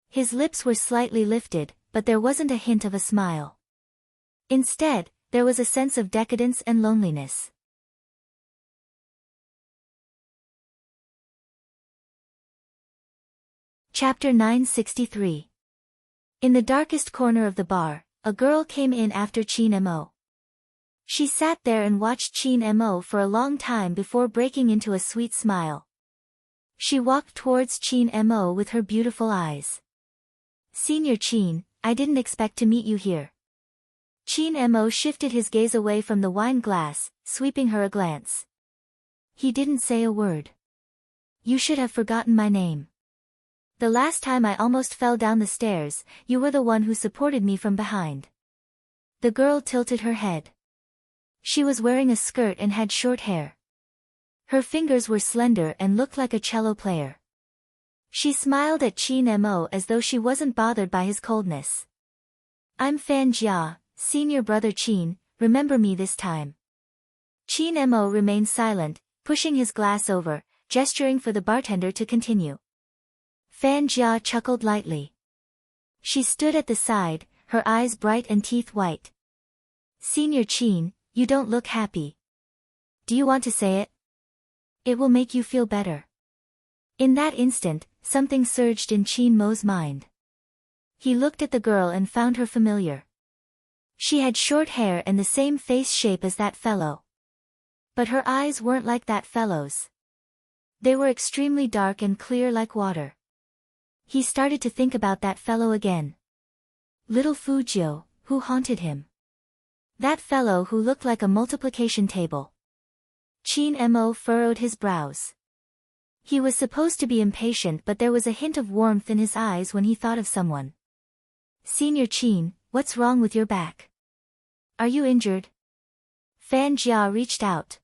His lips were slightly lifted, but there wasn't a hint of a smile. Instead, there was a sense of decadence and loneliness. Chapter 963. In the darkest corner of the bar, a girl came in after Chin Mo. She sat there and watched Chin Mo for a long time before breaking into a sweet smile. She walked towards Chin Mo with her beautiful eyes. Senior Chin, I didn't expect to meet you here. Chin Mo shifted his gaze away from the wine glass, sweeping her a glance. He didn't say a word. You should have forgotten my name. The last time I almost fell down the stairs, you were the one who supported me from behind. The girl tilted her head. She was wearing a skirt and had short hair. Her fingers were slender and looked like a cello player. She smiled at Qin Mo as though she wasn't bothered by his coldness. I'm Fan Jia, senior brother Qin, remember me this time. Qin Mo remained silent, pushing his glass over, gesturing for the bartender to continue. Fan Jia chuckled lightly. She stood at the side, her eyes bright and teeth white. Senior Qin, you don't look happy. Do you want to say it? It will make you feel better. In that instant, something surged in Qin Mo's mind. He looked at the girl and found her familiar. She had short hair and the same face shape as that fellow. But her eyes weren't like that fellow's. They were extremely dark and clear like water. He started to think about that fellow again. Little Fujio, who haunted him. That fellow who looked like a multiplication table. Qin Mo furrowed his brows. He was supposed to be impatient, but there was a hint of warmth in his eyes when he thought of someone. Senior Qin, what's wrong with your back? Are you injured? Fan Jia reached out.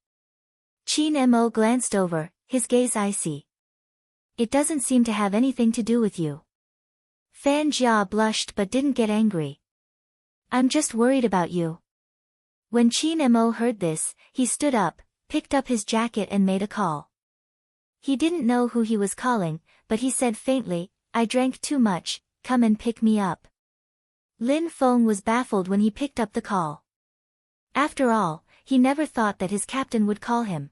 Qin Mo glanced over, his gaze icy. It doesn't seem to have anything to do with you. Fan Jia blushed but didn't get angry. I'm just worried about you. When Qin Mo heard this, he stood up, picked up his jacket and made a call. He didn't know who he was calling, but he said faintly, I drank too much, come and pick me up. Lin Feng was baffled when he picked up the call. After all, he never thought that his captain would call him.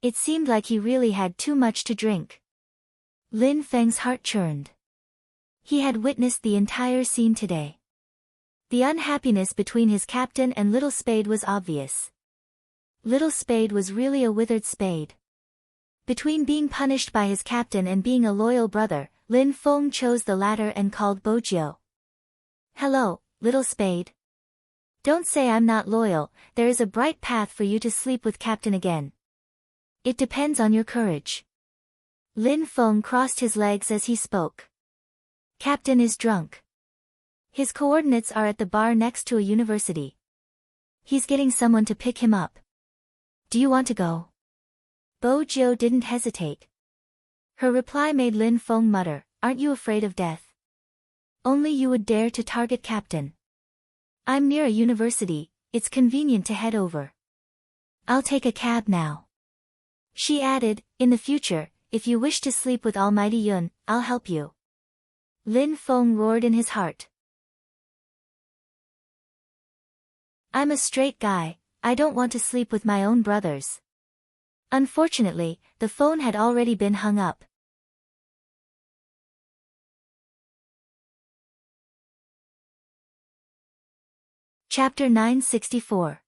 It seemed like he really had too much to drink. Lin Feng's heart churned. He had witnessed the entire scene today. The unhappiness between his captain and Little Spade was obvious. Little Spade was really a withered spade. Between being punished by his captain and being a loyal brother, Lin Feng chose the latter and called Bojio. Hello, Little Spade. Don't say I'm not loyal, there is a bright path for you to sleep with Captain again. It depends on your courage. Lin Feng crossed his legs as he spoke. Captain is drunk. His coordinates are at the bar next to a university. He's getting someone to pick him up. Do you want to go? Bojio didn't hesitate. Her reply made Lin Feng mutter, aren't you afraid of death? Only you would dare to target Captain. I'm near a university, it's convenient to head over. I'll take a cab now. She added, in the future, if you wish to sleep with Almighty Yun, I'll help you. Lin Feng roared in his heart. I'm a straight guy, I don't want to sleep with my own brothers. Unfortunately, the phone had already been hung up. Chapter 964.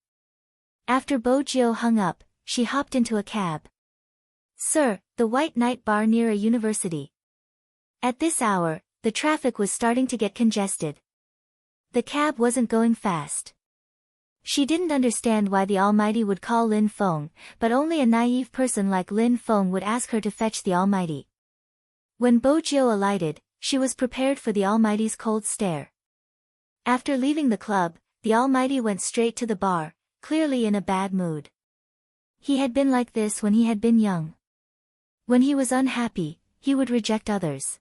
After Bojio hung up, she hopped into a cab. Sir, the White Night Bar near a university. At this hour, the traffic was starting to get congested. The cab wasn't going fast. She didn't understand why the Almighty would call Lin Feng, but only a naive person like Lin Feng would ask her to fetch the Almighty. When Bojio alighted, she was prepared for the Almighty's cold stare. After leaving the club, the Almighty went straight to the bar, clearly in a bad mood. He had been like this when he had been young. When he was unhappy, he would reject others.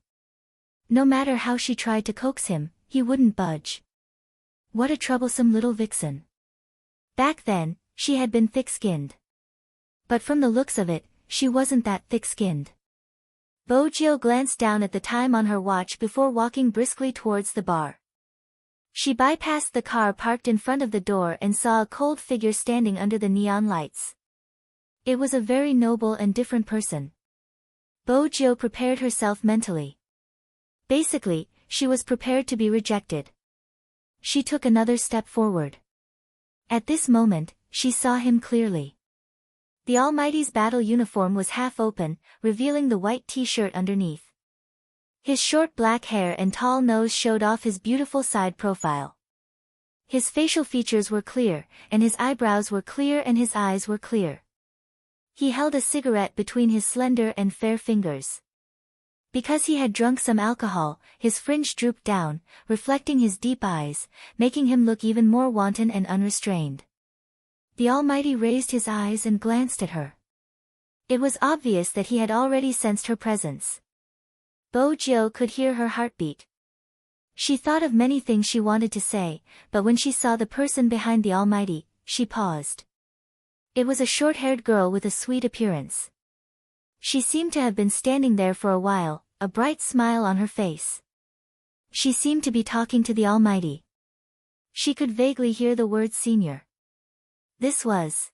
No matter how she tried to coax him, he wouldn't budge. What a troublesome little vixen. Back then, she had been thick-skinned. But from the looks of it, she wasn't that thick-skinned. Bojio glanced down at the time on her watch before walking briskly towards the bar. She bypassed the car parked in front of the door and saw a cold figure standing under the neon lights. It was a very noble and different person. Bojio prepared herself mentally. Basically, she was prepared to be rejected. She took another step forward. At this moment, she saw him clearly. The Almighty's battle uniform was half open, revealing the white t-shirt underneath. His short black hair and tall nose showed off his beautiful side profile. His facial features were clear, and his eyebrows were clear and his eyes were clear. He held a cigarette between his slender and fair fingers. Because he had drunk some alcohol, his fringe drooped down, reflecting his deep eyes, making him look even more wanton and unrestrained. The Almighty raised his eyes and glanced at her. It was obvious that he had already sensed her presence. Bojo could hear her heartbeat. She thought of many things she wanted to say, but when she saw the person behind the Almighty, she paused. It was a short-haired girl with a sweet appearance. She seemed to have been standing there for a while, a bright smile on her face. She seemed to be talking to the Almighty. She could vaguely hear the word senior. This was.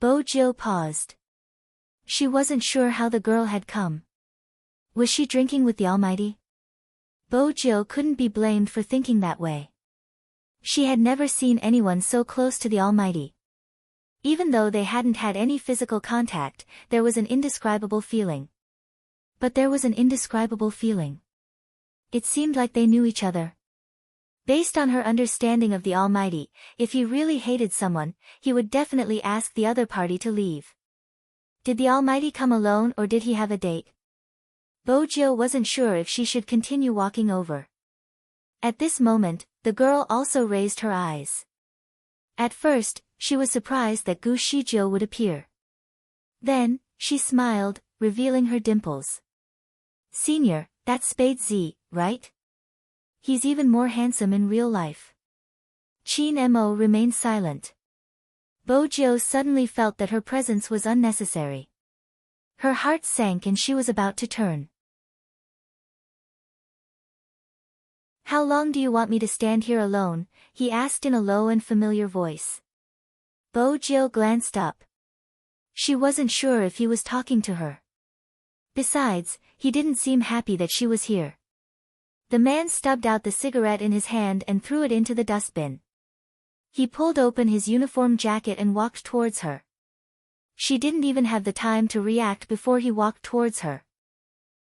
Bojo paused. She wasn't sure how the girl had come. Was she drinking with the Almighty? Bojo couldn't be blamed for thinking that way. She had never seen anyone so close to the Almighty. Even though they hadn't had any physical contact, there was an indescribable feeling. But there was an indescribable feeling. It seemed like they knew each other. Based on her understanding of the Almighty, if he really hated someone, he would definitely ask the other party to leave. Did the Almighty come alone or did he have a date? Bojo wasn't sure if she should continue walking over. At this moment, the girl also raised her eyes. At first, she was surprised that Gu Shijiu would appear. Then, she smiled, revealing her dimples. Senior, that's Spade Z, right? He's even more handsome in real life. Qin Mo remained silent. Bojo suddenly felt that her presence was unnecessary. Her heart sank and she was about to turn. How long do you want me to stand here alone? He asked in a low and familiar voice. Bojo glanced up. She wasn't sure if he was talking to her. Besides, he didn't seem happy that she was here. The man stubbed out the cigarette in his hand and threw it into the dustbin. He pulled open his uniform jacket and walked towards her. She didn't even have the time to react before he walked towards her.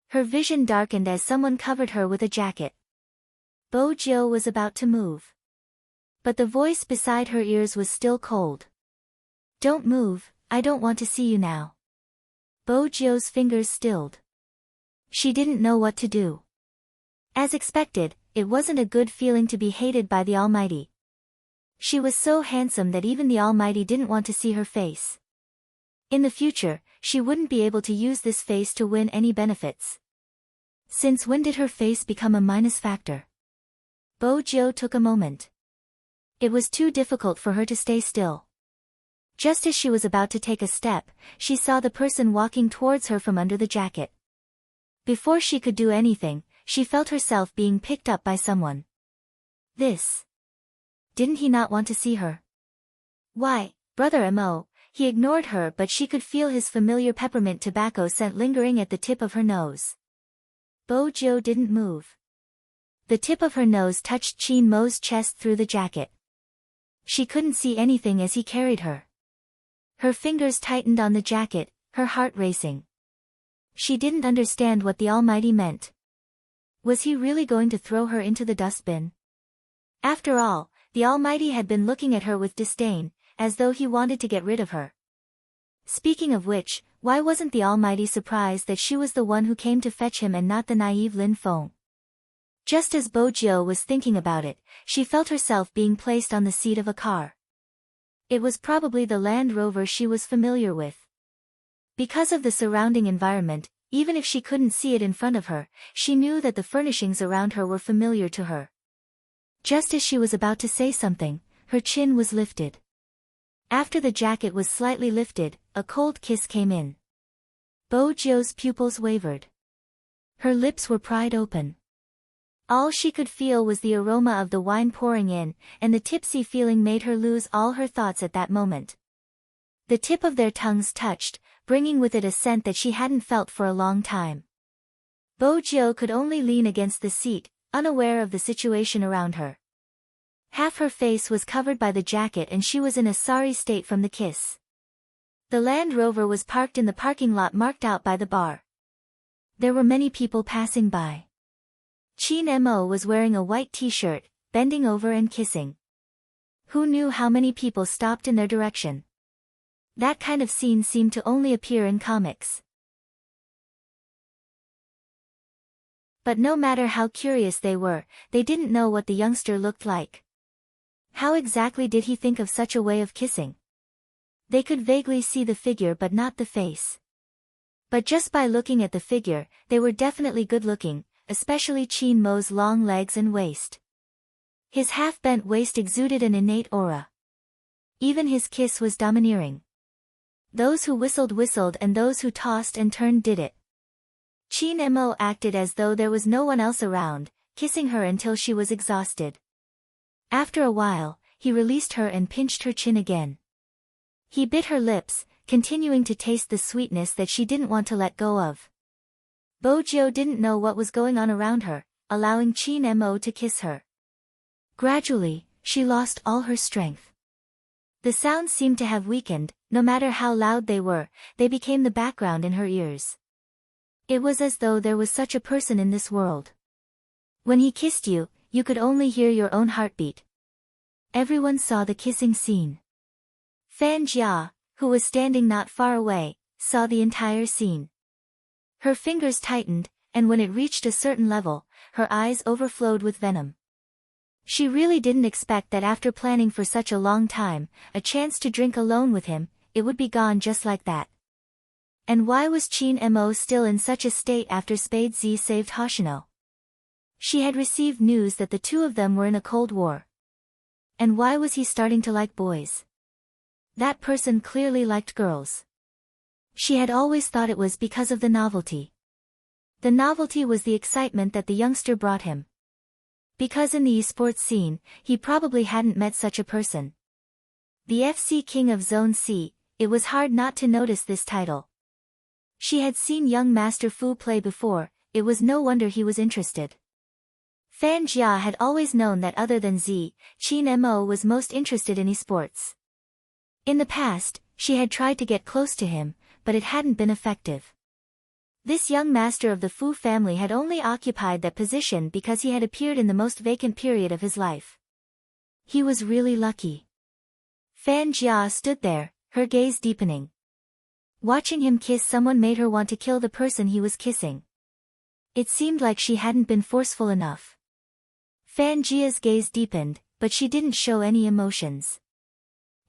Her vision darkened as someone covered her with a jacket. Bojo was about to move. But the voice beside her ears was still cold. Don't move, I don't want to see you now. Bojo's fingers stilled. She didn't know what to do. As expected, it wasn't a good feeling to be hated by the Almighty. She was so handsome that even the Almighty didn't want to see her face. In the future, she wouldn't be able to use this face to win any benefits. Since when did her face become a minus factor? Bojo took a moment. It was too difficult for her to stay still. Just as she was about to take a step, she saw the person walking towards her from under the jacket. Before she could do anything, she felt herself being picked up by someone. This. Didn't he not want to see her? Why, Brother Mo, he ignored her but she could feel his familiar peppermint tobacco scent lingering at the tip of her nose. Bojo didn't move. The tip of her nose touched Qin Mo's chest through the jacket. She couldn't see anything as he carried her. Her fingers tightened on the jacket, her heart racing. She didn't understand what the Almighty meant. Was he really going to throw her into the dustbin? After all, the Almighty had been looking at her with disdain, as though he wanted to get rid of her. Speaking of which, why wasn't the Almighty surprised that she was the one who came to fetch him and not the naive Lin Feng? Just as Bojo was thinking about it, she felt herself being placed on the seat of a car. It was probably the Land Rover she was familiar with. Because of the surrounding environment, even if she couldn't see it in front of her, she knew that the furnishings around her were familiar to her. Just as she was about to say something, her chin was lifted. After the jacket was slightly lifted, a cold kiss came in. Bojo's pupils wavered. Her lips were pried open. All she could feel was the aroma of the wine pouring in, and the tipsy feeling made her lose all her thoughts at that moment. The tip of their tongues touched, bringing with it a scent that she hadn't felt for a long time. Bojo could only lean against the seat, unaware of the situation around her. Half her face was covered by the jacket and she was in a sorry state from the kiss. The Land Rover was parked in the parking lot marked out by the bar. There were many people passing by. Qin Mo was wearing a white t-shirt, bending over and kissing. Who knew how many people stopped in their direction? That kind of scene seemed to only appear in comics. But no matter how curious they were, they didn't know what the youngster looked like. How exactly did he think of such a way of kissing? They could vaguely see the figure but not the face. But just by looking at the figure, they were definitely good-looking, especially Chin Mo's long legs and waist. His half-bent waist exuded an innate aura. Even his kiss was domineering. Those who whistled and those who tossed and turned did it. Chin Mo acted as though there was no one else around, kissing her until she was exhausted. After a while, he released her and pinched her chin again. He bit her lips, continuing to taste the sweetness that she didn't want to let go of. Bojo didn't know what was going on around her, allowing Chin Mo to kiss her. Gradually, she lost all her strength. The sounds seemed to have weakened, no matter how loud they were, they became the background in her ears. It was as though there was such a person in this world. When he kissed you, you could only hear your own heartbeat. Everyone saw the kissing scene. Fan Jia, who was standing not far away, saw the entire scene. Her fingers tightened, and when it reached a certain level, her eyes overflowed with venom. She really didn't expect that after planning for such a long time, a chance to drink alone with him, it would be gone just like that. And why was Chin Mo still in such a state after Spade Z saved Hoshino? She had received news that the two of them were in a cold war. And why was he starting to like boys? That person clearly liked girls. She had always thought it was because of the novelty. The novelty was the excitement that the youngster brought him. Because in the esports scene, he probably hadn't met such a person. The FC King of Zone C, it was hard not to notice this title. She had seen young Master Fu play before, it was no wonder he was interested. Fan Jia had always known that other than Z, Chin Mo was most interested in esports. In the past, she had tried to get close to him, but it hadn't been effective. This young master of the Fu family had only occupied that position because he had appeared in the most vacant period of his life. He was really lucky. Fan Jia stood there, her gaze deepening. Watching him kiss someone made her want to kill the person he was kissing. It seemed like she hadn't been forceful enough. Fan Jia's gaze deepened, but she didn't show any emotions.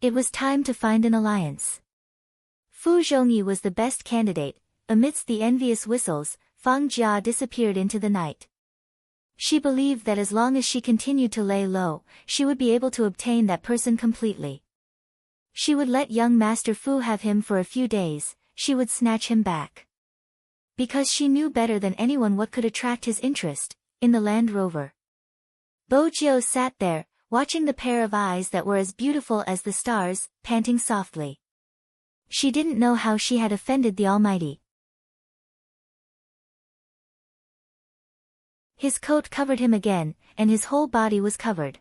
It was time to find an alliance. Fu Zhongyi was the best candidate. Amidst the envious whistles, Fang Jia disappeared into the night. She believed that as long as she continued to lay low, she would be able to obtain that person completely. She would let young Master Fu have him for a few days, she would snatch him back. Because she knew better than anyone what could attract his interest, in the Land Rover. Bojo sat there, watching the pair of eyes that were as beautiful as the stars, panting softly. She didn't know how she had offended the Almighty. His coat covered him again, and his whole body was covered.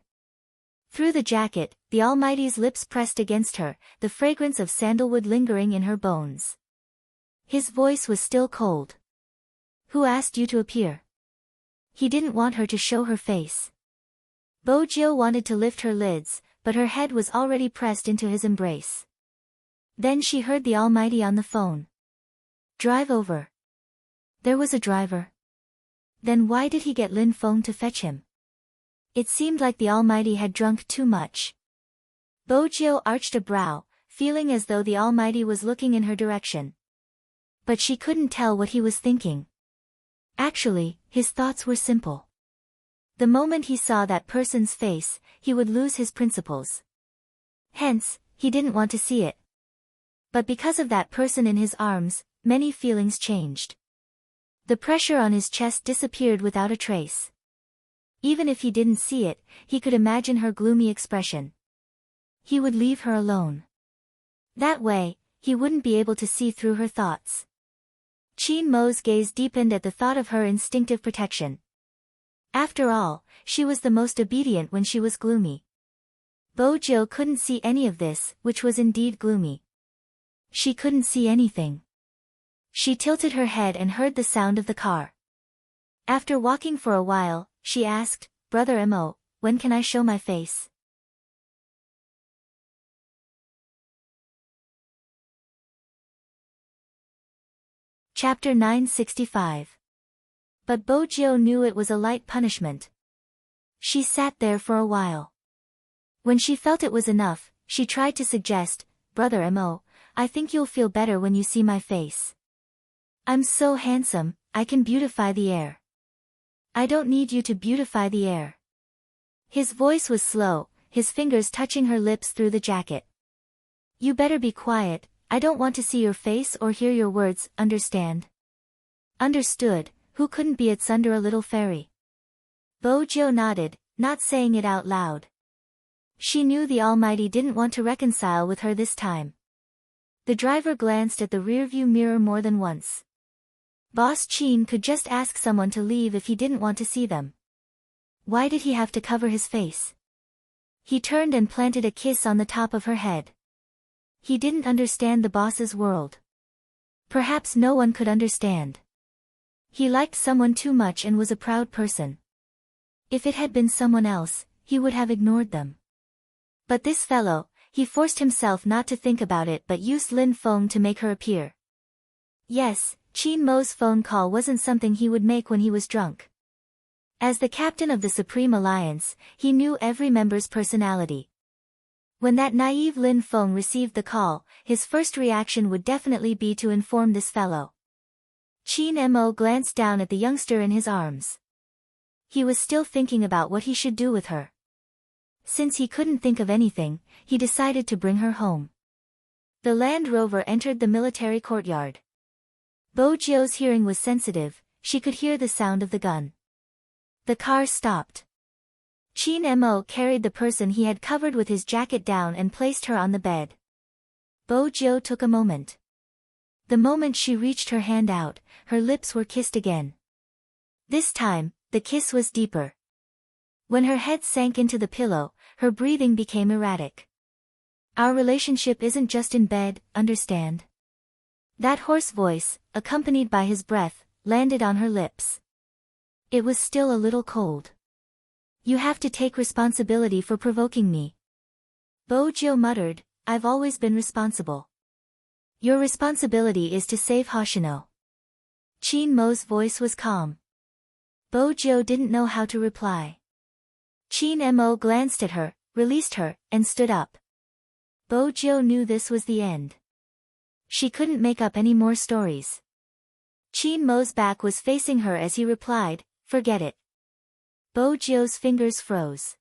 Through the jacket, the Almighty's lips pressed against her, the fragrance of sandalwood lingering in her bones. His voice was still cold. Who asked you to appear? He didn't want her to show her face. Bojo wanted to lift her lids, but her head was already pressed into his embrace. Then she heard the Almighty on the phone. Drive over. There was a driver. Then why did he get Lin Feng to fetch him? It seemed like the Almighty had drunk too much. Bojo arched a brow, feeling as though the Almighty was looking in her direction. But she couldn't tell what he was thinking. Actually, his thoughts were simple. The moment he saw that person's face, he would lose his principles. Hence, he didn't want to see it. But because of that person in his arms, many feelings changed. The pressure on his chest disappeared without a trace. Even if he didn't see it, he could imagine her gloomy expression. He would leave her alone. That way, he wouldn't be able to see through her thoughts. Chin Mo's gaze deepened at the thought of her instinctive protection. After all, she was the most obedient when she was gloomy. Bojo couldn't see any of this, which was indeed gloomy. She couldn't see anything. She tilted her head and heard the sound of the car. After walking for a while, she asked, Brother Mo, when can I show my face? Chapter 965. But Bojo knew it was a light punishment. She sat there for a while. When she felt it was enough, she tried to suggest, "Brother Mo, I think you'll feel better when you see my face. I'm so handsome, I can beautify the air." "I don't need you to beautify the air." His voice was slow, his fingers touching her lips through the jacket. "You better be quiet, I don't want to see your face or hear your words, understand?" Understood, who couldn't be its under a little fairy? Bojo nodded, not saying it out loud. She knew the Almighty didn't want to reconcile with her this time. The driver glanced at the rearview mirror more than once. Boss Chin could just ask someone to leave if he didn't want to see them. Why did he have to cover his face? He turned and planted a kiss on the top of her head. He didn't understand the boss's world. Perhaps no one could understand. He liked someone too much and was a proud person. If it had been someone else, he would have ignored them. But this fellow, he forced himself not to think about it but used Lin Feng to make her appear. Yes, Chin Mo's phone call wasn't something he would make when he was drunk. As the captain of the Supreme Alliance, he knew every member's personality. When that naive Lin Feng received the call, his first reaction would definitely be to inform this fellow. Chin Mo glanced down at the youngster in his arms. He was still thinking about what he should do with her. Since he couldn't think of anything, he decided to bring her home. The Land Rover entered the military courtyard. Bojo's hearing was sensitive, she could hear the sound of the gun. The car stopped. Chin Mo carried the person he had covered with his jacket down and placed her on the bed. Bojo took a moment. The moment she reached her hand out, her lips were kissed again. This time, the kiss was deeper. When her head sank into the pillow, her breathing became erratic. "Our relationship isn't just in bed, understand?" That hoarse voice, accompanied by his breath, landed on her lips. It was still a little cold. "You have to take responsibility for provoking me." Bojo muttered, "I've always been responsible." "Your responsibility is to save Hoshino." Chin Mo's voice was calm. Bojo didn't know how to reply. Chin Mo glanced at her, released her, and stood up. Bojo knew this was the end. She couldn't make up any more stories. Chin Mo's back was facing her as he replied, "Forget it." Bojo's fingers froze.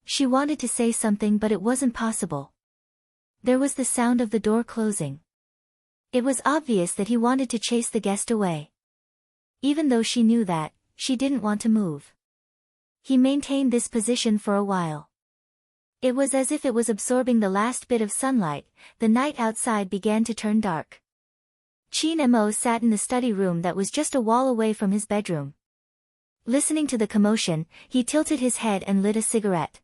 She wanted to say something but it wasn't possible. There was the sound of the door closing. It was obvious that he wanted to chase the guest away. Even though she knew that, she didn't want to move. He maintained this position for a while. It was as if it was absorbing the last bit of sunlight. The night outside began to turn dark. Chin Mo sat in the study room that was just a wall away from his bedroom. Listening to the commotion, he tilted his head and lit a cigarette.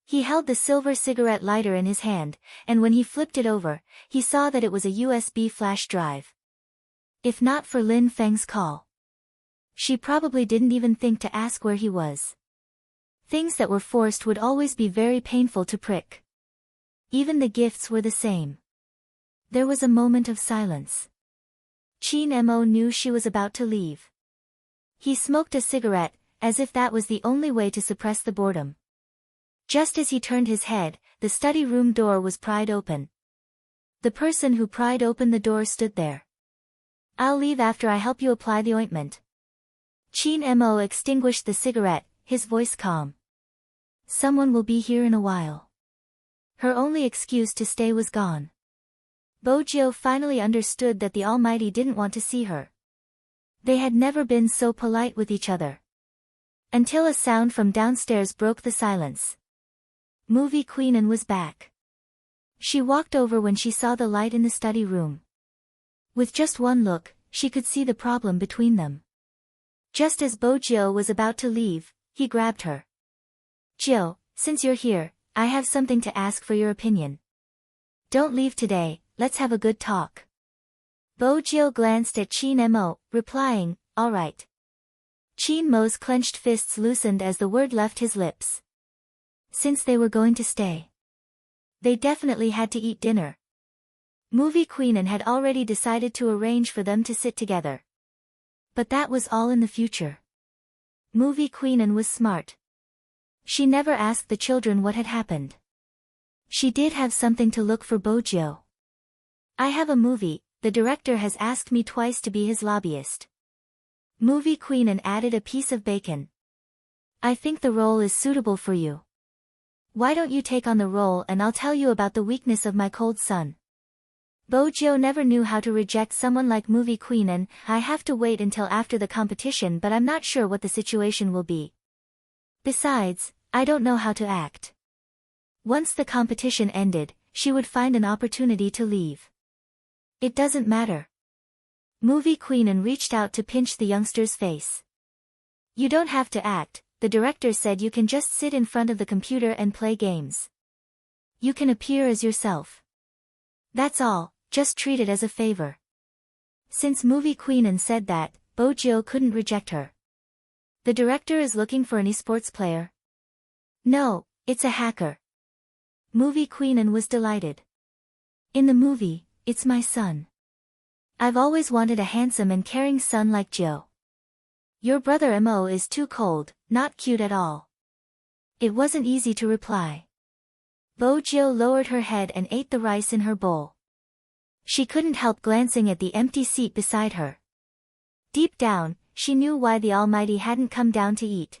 He held the silver cigarette lighter in his hand, and when he flipped it over, he saw that it was a USB flash drive. If not for Lin Feng's call, she probably didn't even think to ask where he was. Things that were forced would always be very painful to prick. Even the gifts were the same. There was a moment of silence. Chin Mo knew she was about to leave. He smoked a cigarette, as if that was the only way to suppress the boredom. Just as he turned his head, the study room door was pried open. The person who pried open the door stood there. "I'll leave after I help you apply the ointment." Chin Mo extinguished the cigarette, his voice calm. "Someone will be here in a while." Her only excuse to stay was gone. Bojo finally understood that the Almighty didn't want to see her. They had never been so polite with each other. Until a sound from downstairs broke the silence. Movie Queenan was back. She walked over when she saw the light in the study room. With just one look, she could see the problem between them. Just as Bojo was about to leave, he grabbed her. "Jo, since you're here, I have something to ask for your opinion. Don't leave today, let's have a good talk." Bojo glanced at Chin Mo, replying, "All right." Chin Mo's clenched fists loosened as the word left his lips. Since they were going to stay, they definitely had to eat dinner. Movie Queen had already decided to arrange for them to sit together. But that was all in the future. Movie Queen was smart. She never asked the children what had happened. She did have something to look for Bojo. I have a movie, the director has asked me twice to be his lobbyist. Movie Queen added a piece of bacon. I think the role is suitable for you. Why don't you take on the role and I'll tell you about the weakness of my cold son. Bojo never knew how to reject someone like Movie Queen and I have to wait until after the competition but I'm not sure what the situation will be. Besides, I don't know how to act. Once the competition ended, she would find an opportunity to leave. It doesn't matter. Movie Queen reached out to pinch the youngster's face. You don't have to act, the director said you can just sit in front of the computer and play games. You can appear as yourself. That's all, just treat it as a favor. Since Movie Queen said that, Bojo couldn't reject her. The director is looking for an esports player. No, it's a hacker. Movie Queen was delighted. In the movie, it's my son. I've always wanted a handsome and caring son like Joe. Your brother Mo is too cold, not cute at all. It wasn't easy to reply. Bojo lowered her head and ate the rice in her bowl. She couldn't help glancing at the empty seat beside her. Deep down, she knew why the Almighty hadn't come down to eat.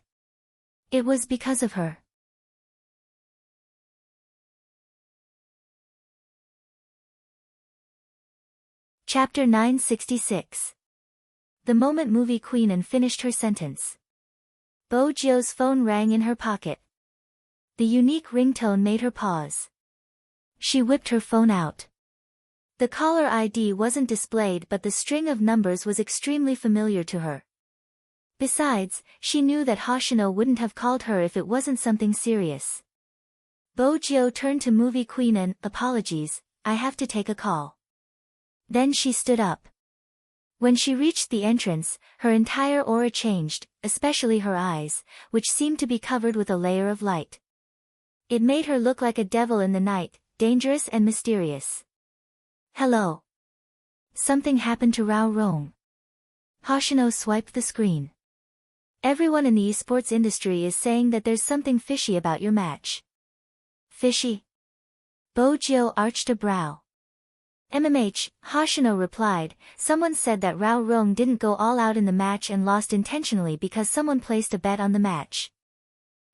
It was because of her. Chapter 966. The moment Movie Queen finished her sentence, Bojo's phone rang in her pocket. The unique ringtone made her pause. She whipped her phone out. The caller ID wasn't displayed but the string of numbers was extremely familiar to her. Besides, she knew that Hoshino wouldn't have called her if it wasn't something serious. Bojo turned to Movie Queen apologies, I have to take a call. Then she stood up. When she reached the entrance, her entire aura changed, especially her eyes, which seemed to be covered with a layer of light. It made her look like a devil in the night, dangerous and mysterious. Hello. Something happened to Rao Rong. Hoshino swiped the screen. Everyone in the esports industry is saying that there's something fishy about your match. Fishy? Bojo arched a brow. Hoshino replied, someone said that Rao Rong didn't go all out in the match and lost intentionally because someone placed a bet on the match.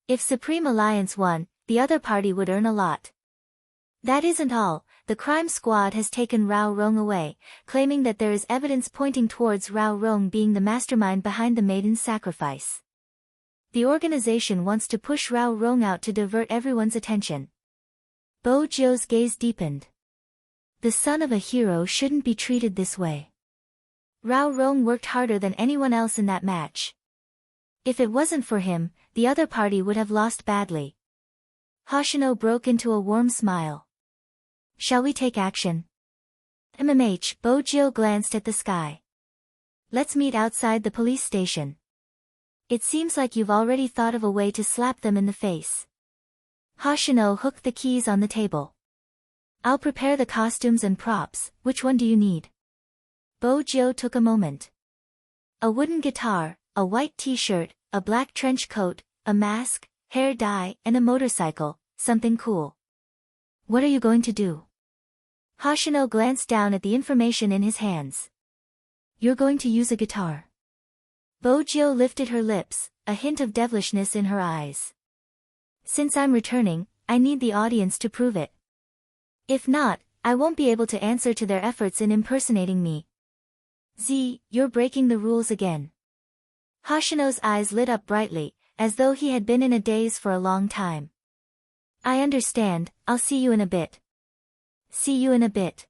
If Supreme Alliance won, the other party would earn a lot. That isn't all, the crime squad has taken Rao Rong away, claiming that there is evidence pointing towards Rao Rong being the mastermind behind the maiden's sacrifice. The organization wants to push Rao Rong out to divert everyone's attention. Bojo's gaze deepened. The son of a hero shouldn't be treated this way. Rao Rong worked harder than anyone else in that match. If it wasn't for him, the other party would have lost badly. Hoshino broke into a warm smile. Shall we take action? Bojo glanced at the sky. Let's meet outside the police station. It seems like you've already thought of a way to slap them in the face. Hoshino hooked the keys on the table. I'll prepare the costumes and props, which one do you need? Bojo took a moment. A wooden guitar, a white t-shirt, a black trench coat, a mask, hair dye, and a motorcycle, something cool. What are you going to do? Hoshino glanced down at the information in his hands. You're going to use a guitar. Bojo lifted her lips, a hint of devilishness in her eyes. Since I'm returning, I need the audience to prove it. If not, I won't be able to answer to their efforts in impersonating me. You're breaking the rules again. Hoshino's eyes lit up brightly, as though he had been in a daze for a long time. I understand, I'll see you in a bit. See you in a bit.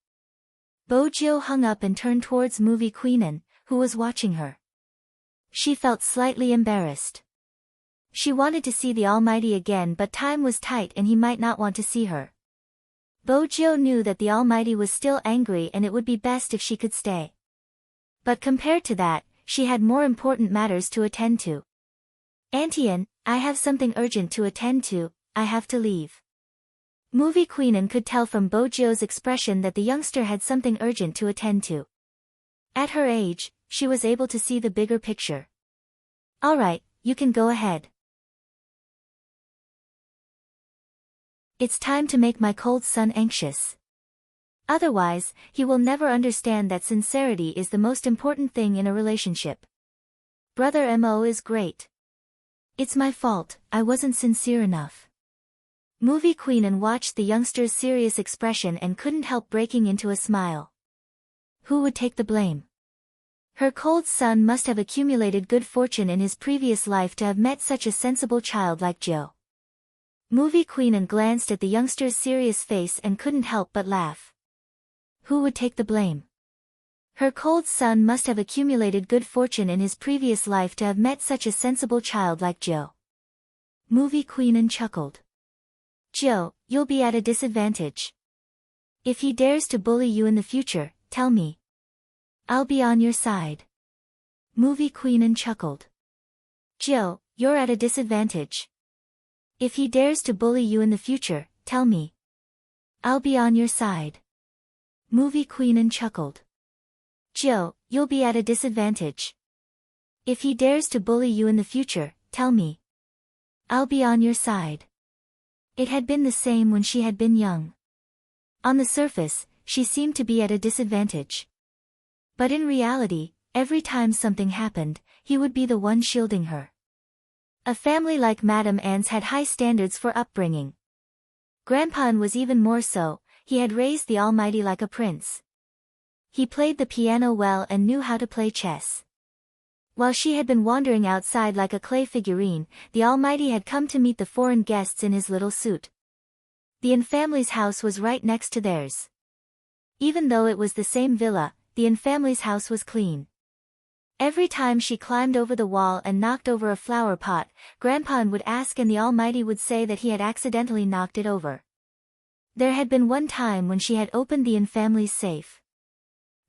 Bojo hung up and turned towards Movie Queen, who was watching her. She felt slightly embarrassed. She wanted to see the Almighty again but time was tight and he might not want to see her. Bojo knew that the Almighty was still angry and it would be best if she could stay. But compared to that, she had more important matters to attend to. Antian, I have something urgent to attend to, I have to leave. Movie Queenan could tell from Bojio's expression that the youngster had something urgent to attend to. At her age, she was able to see the bigger picture. Alright, you can go ahead. It's time to make my cold son anxious. Otherwise, he will never understand that sincerity is the most important thing in a relationship. Brother Mo is great. It's my fault, I wasn't sincere enough. Movie Queenan watched the youngster's serious expression and couldn't help breaking into a smile. Who would take the blame? Her cold son must have accumulated good fortune in his previous life to have met such a sensible child like Joe. Movie Queenan glanced at the youngster's serious face and couldn't help but laugh. Who would take the blame? Her cold son must have accumulated good fortune in his previous life to have met such a sensible child like Joe. Movie Queenan chuckled. Joe, you'll be at a disadvantage. If he dares to bully you in the future, tell me. I'll be on your side. Movie Queenan chuckled. Joe, you're at a disadvantage. If he dares to bully you in the future, tell me. I'll be on your side. Movie Queenan chuckled. Joe, you'll be at a disadvantage. If he dares to bully you in the future, tell me. I'll be on your side. It had been the same when she had been young. On the surface, she seemed to be at a disadvantage. But in reality, every time something happened, he would be the one shielding her. A family like Madame Anne's had high standards for upbringing. Grandpa was even more so, he had raised the Almighty like a prince. He played the piano well and knew how to play chess. While she had been wandering outside like a clay figurine, the Almighty had come to meet the foreign guests in his little suit. The Anne family's house was right next to theirs. Even though it was the same villa, the Anne family's house was clean. Every time she climbed over the wall and knocked over a flower pot, Grandpa would ask and the Almighty would say that he had accidentally knocked it over. There had been one time when she had opened the Anne family's safe.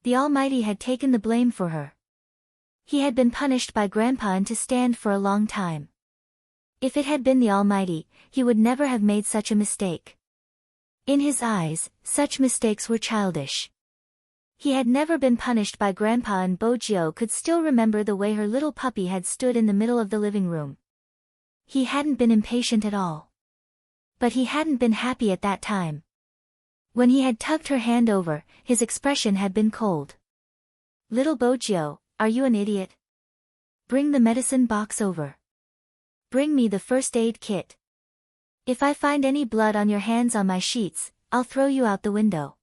The Almighty had taken the blame for her. He had been punished by Grandpa to stand for a long time. If it had been the Almighty, he would never have made such a mistake. In his eyes, such mistakes were childish. He had never been punished by Grandpa and Bojio could still remember the way her little puppy had stood in the middle of the living room. He hadn't been impatient at all. But he hadn't been happy at that time. When he had tugged her hand over, his expression had been cold. Little Bojio, are you an idiot? Bring the medicine box over. Bring me the first aid kit. If I find any blood on your hands on my sheets, I'll throw you out the window.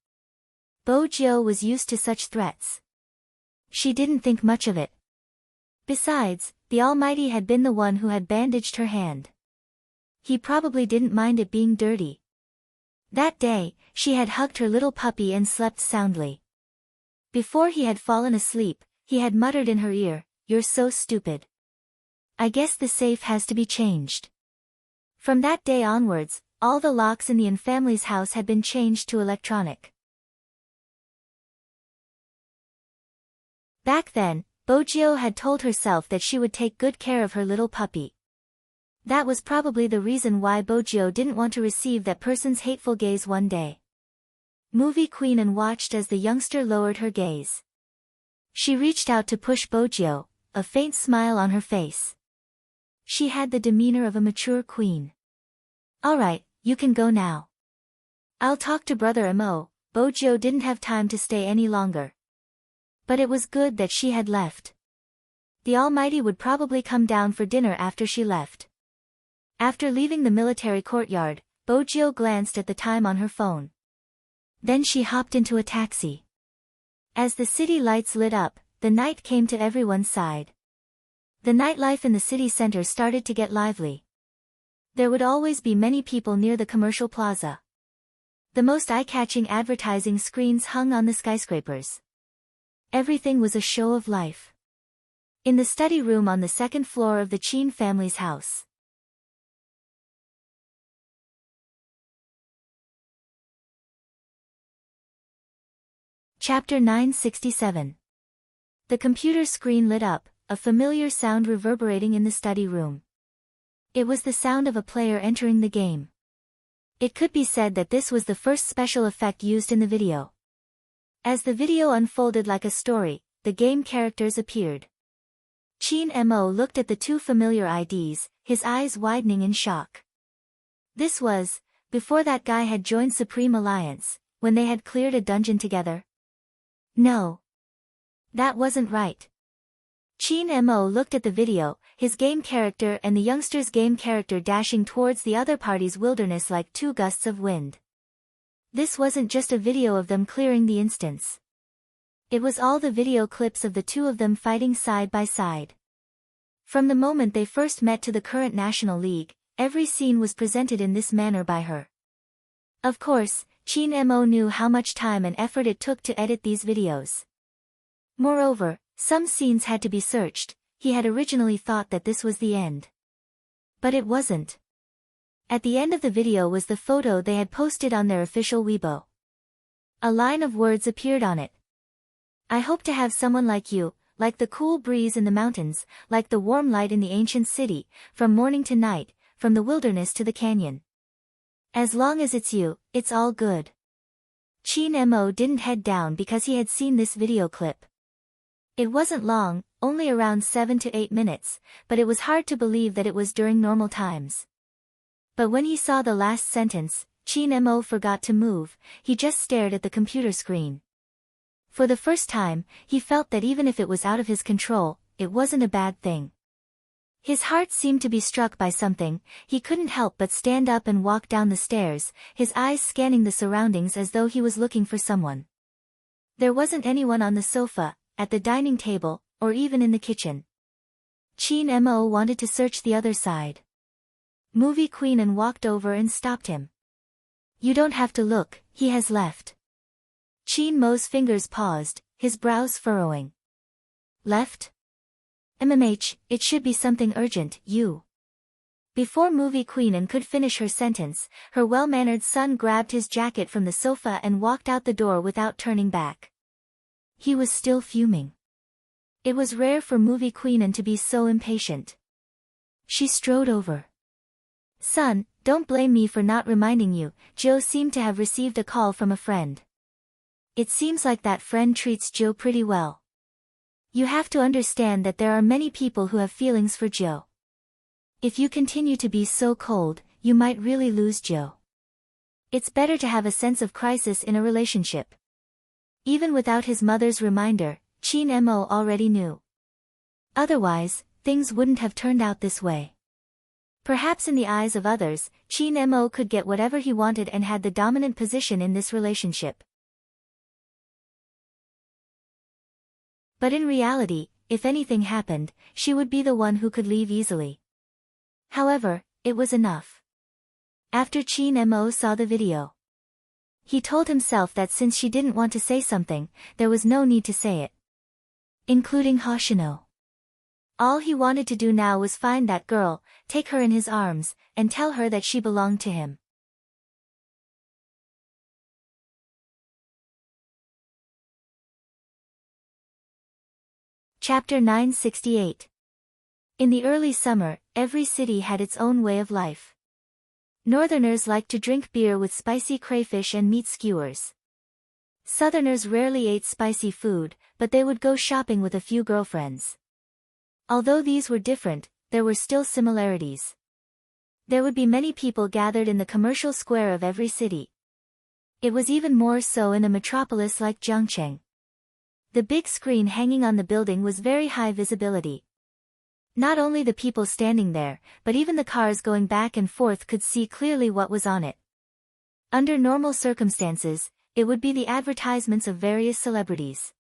Bojio was used to such threats. She didn't think much of it. Besides, the Almighty had been the one who had bandaged her hand. He probably didn't mind it being dirty. That day, she had hugged her little puppy and slept soundly. Before he had fallen asleep, he had muttered in her ear, "You're so stupid. I guess the safe has to be changed." From that day onwards, all the locks in the Anne family's house had been changed to electronic. Back then, Bojio had told herself that she would take good care of her little puppy. That was probably the reason why Bojio didn't want to receive that person's hateful gaze one day. Movie Queenan watched as the youngster lowered her gaze. She reached out to push Bojio, a faint smile on her face. She had the demeanor of a mature queen. Alright, you can go now. I'll talk to Brother Mo. Bojio didn't have time to stay any longer. But it was good that she had left. The Almighty would probably come down for dinner after she left. After leaving the military courtyard, Bojio glanced at the time on her phone. Then she hopped into a taxi. As the city lights lit up, the night came to everyone's side. The nightlife in the city center started to get lively. There would always be many people near the commercial plaza. The most eye-catching advertising screens hung on the skyscrapers. Everything was a show of life. In the study room on the second floor of the Chin family's house. Chapter 967. The computer screen lit up, a familiar sound reverberating in the study room. It was the sound of a player entering the game. It could be said that this was the first special effect used in the video. As the video unfolded like a story, the game characters appeared. Chin Mo looked at the two familiar IDs, his eyes widening in shock. This was, before that guy had joined Supreme Alliance, when they had cleared a dungeon together. No. That wasn't right. Chin Mo looked at the video, his game character and the youngster's game character dashing towards the other party's wilderness like two gusts of wind. This wasn't just a video of them clearing the instance. It was all the video clips of the two of them fighting side by side. From the moment they first met to the current National League, every scene was presented in this manner by her. Of course, Chin Mo knew how much time and effort it took to edit these videos. Moreover, some scenes had to be searched. He had originally thought that this was the end. But it wasn't. At the end of the video was the photo they had posted on their official Weibo. A line of words appeared on it. I hope to have someone like you, like the cool breeze in the mountains, like the warm light in the ancient city, from morning to night, from the wilderness to the canyon. As long as it's you, it's all good. Chin Mo didn't head down because he had seen this video clip. It wasn't long, only around 7 to 8 minutes, but it was hard to believe that it was during normal times. But when he saw the last sentence, Chin Mo forgot to move, he just stared at the computer screen. For the first time, he felt that even if it was out of his control, it wasn't a bad thing. His heart seemed to be struck by something, he couldn't help but stand up and walk down the stairs, his eyes scanning the surroundings as though he was looking for someone. There wasn't anyone on the sofa, at the dining table, or even in the kitchen. Chin Mo wanted to search the other side. Movie Queen walked over and stopped him. You don't have to look, he has left. Chin Mo's fingers paused, his brows furrowing. Left? It should be something urgent, you. Before Movie Queen could finish her sentence, her well-mannered son grabbed his jacket from the sofa and walked out the door without turning back. He was still fuming. It was rare for Movie Queen to be so impatient. She strode over. Son, don't blame me for not reminding you, Joe seemed to have received a call from a friend. It seems like that friend treats Joe pretty well. You have to understand that there are many people who have feelings for Joe. If you continue to be so cold, you might really lose Joe. It's better to have a sense of crisis in a relationship. Even without his mother's reminder, Chin Mo already knew. Otherwise, things wouldn't have turned out this way. Perhaps in the eyes of others, Chin Mo could get whatever he wanted and had the dominant position in this relationship. But in reality, if anything happened, she would be the one who could leave easily. However, it was enough. After Chin Mo saw the video, he told himself that since she didn't want to say something, there was no need to say it. Including Hoshino. All he wanted to do now was find that girl, take her in his arms, and tell her that she belonged to him. Chapter 968. In the early summer, every city had its own way of life. Northerners liked to drink beer with spicy crayfish and meat skewers. Southerners rarely ate spicy food, but they would go shopping with a few girlfriends. Although these were different, there were still similarities. There would be many people gathered in the commercial square of every city. It was even more so in a metropolis like Jiangcheng. The big screen hanging on the building was very high visibility. Not only the people standing there, but even the cars going back and forth could see clearly what was on it. Under normal circumstances, it would be the advertisements of various celebrities.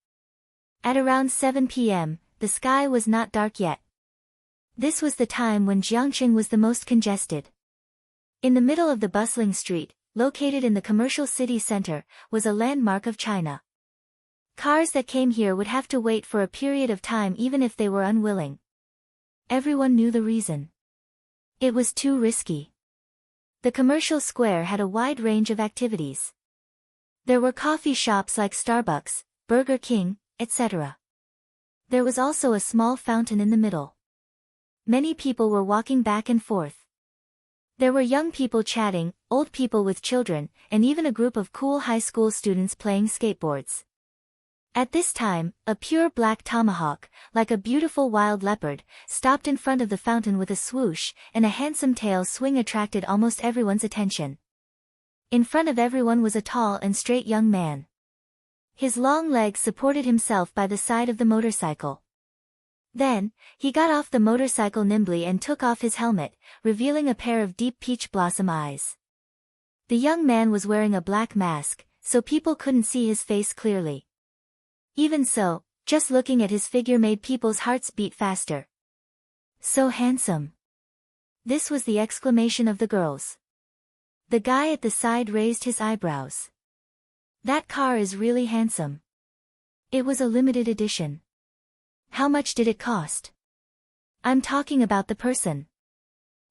At around 7 p.m., the sky was not dark yet. This was the time when Jiangcheng was the most congested. In the middle of the bustling street, located in the commercial city center, was a landmark of China. Cars that came here would have to wait for a period of time even if they were unwilling. Everyone knew the reason. It was too risky. The commercial square had a wide range of activities. There were coffee shops like Starbucks, Burger King, etc. There was also a small fountain in the middle. Many people were walking back and forth. There were young people chatting, old people with children, and even a group of cool high school students playing skateboards. At this time, a pure black tomahawk, like a beautiful wild leopard, stopped in front of the fountain with a swoosh, and a handsome tail swing attracted almost everyone's attention. In front of everyone was a tall and straight young man. His long legs supported himself by the side of the motorcycle. Then, he got off the motorcycle nimbly and took off his helmet, revealing a pair of deep peach blossom eyes. The young man was wearing a black mask, so people couldn't see his face clearly. Even so, just looking at his figure made people's hearts beat faster. So handsome. This was the exclamation of the girls. The guy at the side raised his eyebrows. That car is really handsome. It was a limited edition. How much did it cost? I'm talking about the person.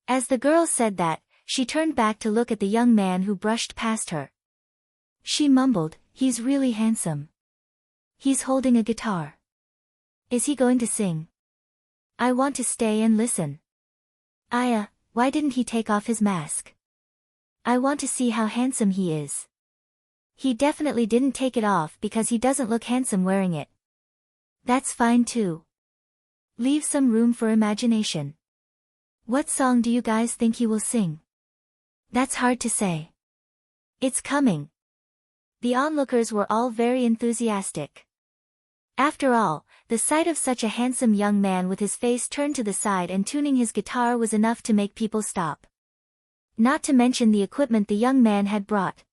As the girl said that, she turned back to look at the young man who brushed past her. She mumbled, "He's really handsome. He's holding a guitar. Is he going to sing? I want to stay and listen. Why didn't he take off his mask? I want to see how handsome he is." He definitely didn't take it off because he doesn't look handsome wearing it. That's fine too. Leave some room for imagination. What song do you guys think he will sing? That's hard to say. It's coming. The onlookers were all very enthusiastic. After all, the sight of such a handsome young man with his face turned to the side and tuning his guitar was enough to make people stop. Not to mention the equipment the young man had brought.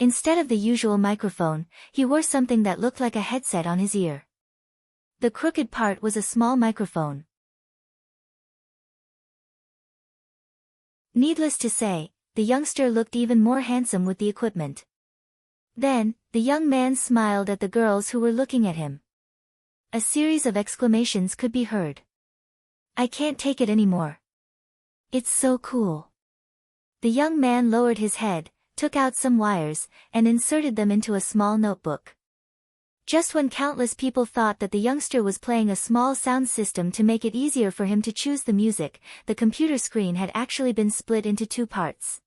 Instead of the usual microphone, he wore something that looked like a headset on his ear. The crooked part was a small microphone. Needless to say, the youngster looked even more handsome with the equipment. Then, the young man smiled at the girls who were looking at him. A series of exclamations could be heard. "I can't take it anymore. It's so cool." The young man lowered his head, took out some wires, and inserted them into a small notebook. Just when countless people thought that the youngster was playing a small sound system to make it easier for him to choose the music, the computer screen had actually been split into two parts.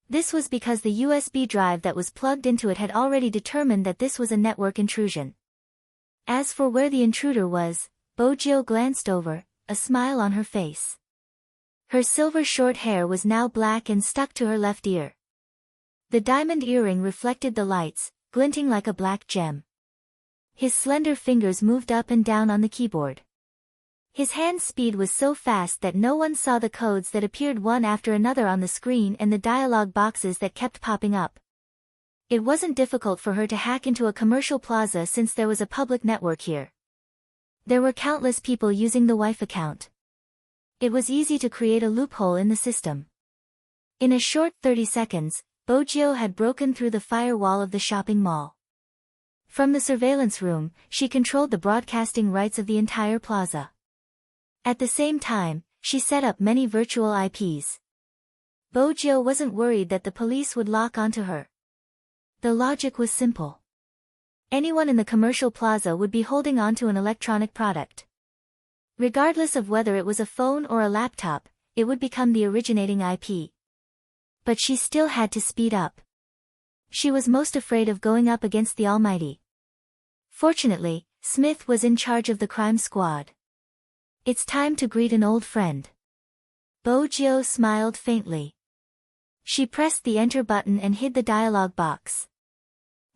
This was because the USB drive that was plugged into it had already determined that this was a network intrusion. As for where the intruder was, Bojo glanced over, a smile on her face. Her silver short hair was now black and stuck to her left ear. The diamond earring reflected the lights, glinting like a black gem. His slender fingers moved up and down on the keyboard. His hand speed was so fast that no one saw the codes that appeared one after another on the screen and the dialog boxes that kept popping up. It wasn't difficult for her to hack into a commercial plaza since there was a public network here. There were countless people using the Wi-Fi account. It was easy to create a loophole in the system. In a short 30 seconds, Bojo had broken through the firewall of the shopping mall. From the surveillance room, she controlled the broadcasting rights of the entire plaza. At the same time, she set up many virtual IPs. Bojo wasn't worried that the police would lock onto her. The logic was simple. Anyone in the commercial plaza would be holding onto an electronic product. Regardless of whether it was a phone or a laptop, it would become the originating IP. But she still had to speed up. She was most afraid of going up against the Almighty. Fortunately, Smith was in charge of the crime squad. "It's time to greet an old friend." Bojo smiled faintly. She pressed the enter button and hid the dialog box.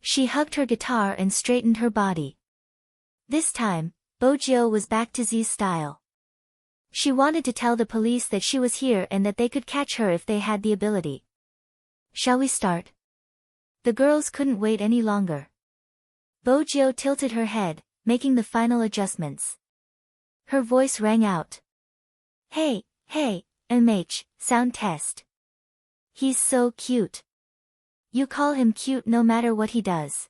She hugged her guitar and straightened her body. This time, Bojo was back to Z's style. She wanted to tell the police that she was here and that they could catch her if they had the ability. "Shall we start?" The girls couldn't wait any longer. Bojo tilted her head, making the final adjustments. Her voice rang out. Hey, MH, sound test. He's so cute. You call him cute no matter what he does.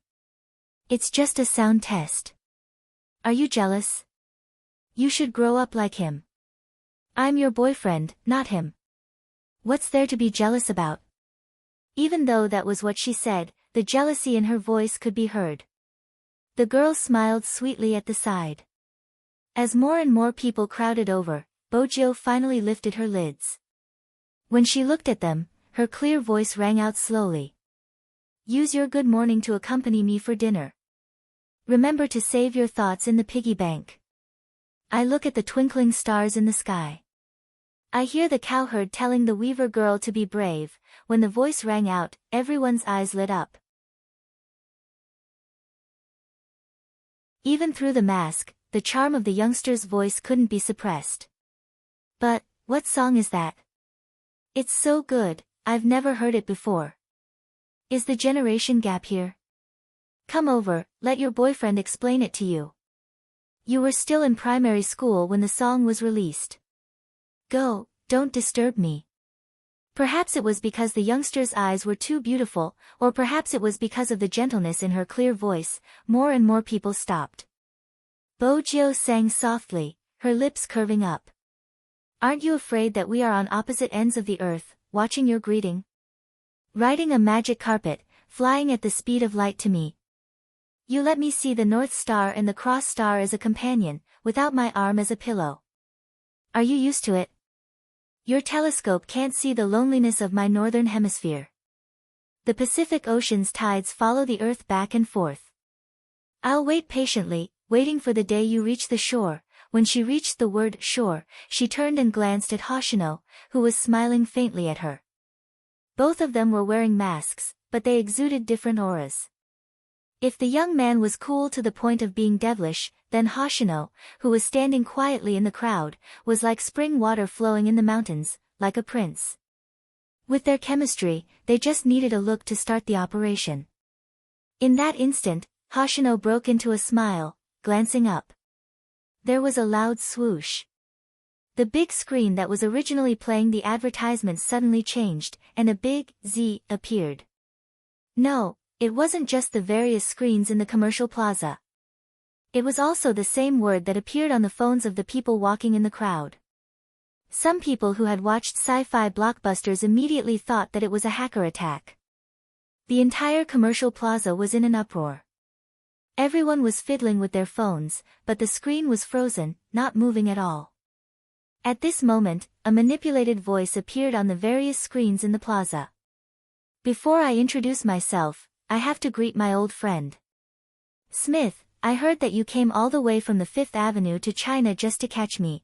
It's just a sound test. Are you jealous? You should grow up like him. I'm your boyfriend, not him. What's there to be jealous about? Even though that was what she said, the jealousy in her voice could be heard. The girl smiled sweetly at the side. As more and more people crowded over, Bojo finally lifted her lids. When she looked at them, her clear voice rang out slowly. Use your good morning to accompany me for dinner. Remember to save your thoughts in the piggy bank. I look at the twinkling stars in the sky. I hear the cowherd telling the weaver girl to be brave. When the voice rang out, everyone's eyes lit up. Even through the mask, the charm of the youngster's voice couldn't be suppressed. But, what song is that? It's so good, I've never heard it before. Is the generation gap here? Come over, let your boyfriend explain it to you. You were still in primary school when the song was released. Go, don't disturb me. Perhaps it was because the youngster's eyes were too beautiful, or perhaps it was because of the gentleness in her clear voice. More and more people stopped. Bojo sang softly, her lips curving up. Aren't you afraid that we are on opposite ends of the earth, watching your greeting? Riding a magic carpet, flying at the speed of light to me. You let me see the North Star and the Cross Star as a companion, without my arm as a pillow. Are you used to it? Your telescope can't see the loneliness of my northern hemisphere. The Pacific Ocean's tides follow the earth back and forth. I'll wait patiently, waiting for the day you reach the shore. When she reached the word shore, she turned and glanced at Hoshino, who was smiling faintly at her. Both of them were wearing masks, but they exuded different auras. If the young man was cool to the point of being devilish, then Hoshino, who was standing quietly in the crowd, was like spring water flowing in the mountains, like a prince. With their chemistry, they just needed a look to start the operation. In that instant, Hoshino broke into a smile, glancing up. There was a loud swoosh. The big screen that was originally playing the advertisements suddenly changed, and a big Z appeared. No, it wasn't just the various screens in the commercial plaza. It was also the same word that appeared on the phones of the people walking in the crowd. Some people who had watched sci-fi blockbusters immediately thought that it was a hacker attack. The entire commercial plaza was in an uproar. Everyone was fiddling with their phones, but the screen was frozen, not moving at all. At this moment, a manipulated voice appeared on the various screens in the plaza. Before I introduce myself, I have to greet my old friend. Smith, I heard that you came all the way from the Fifth Avenue to China just to catch me.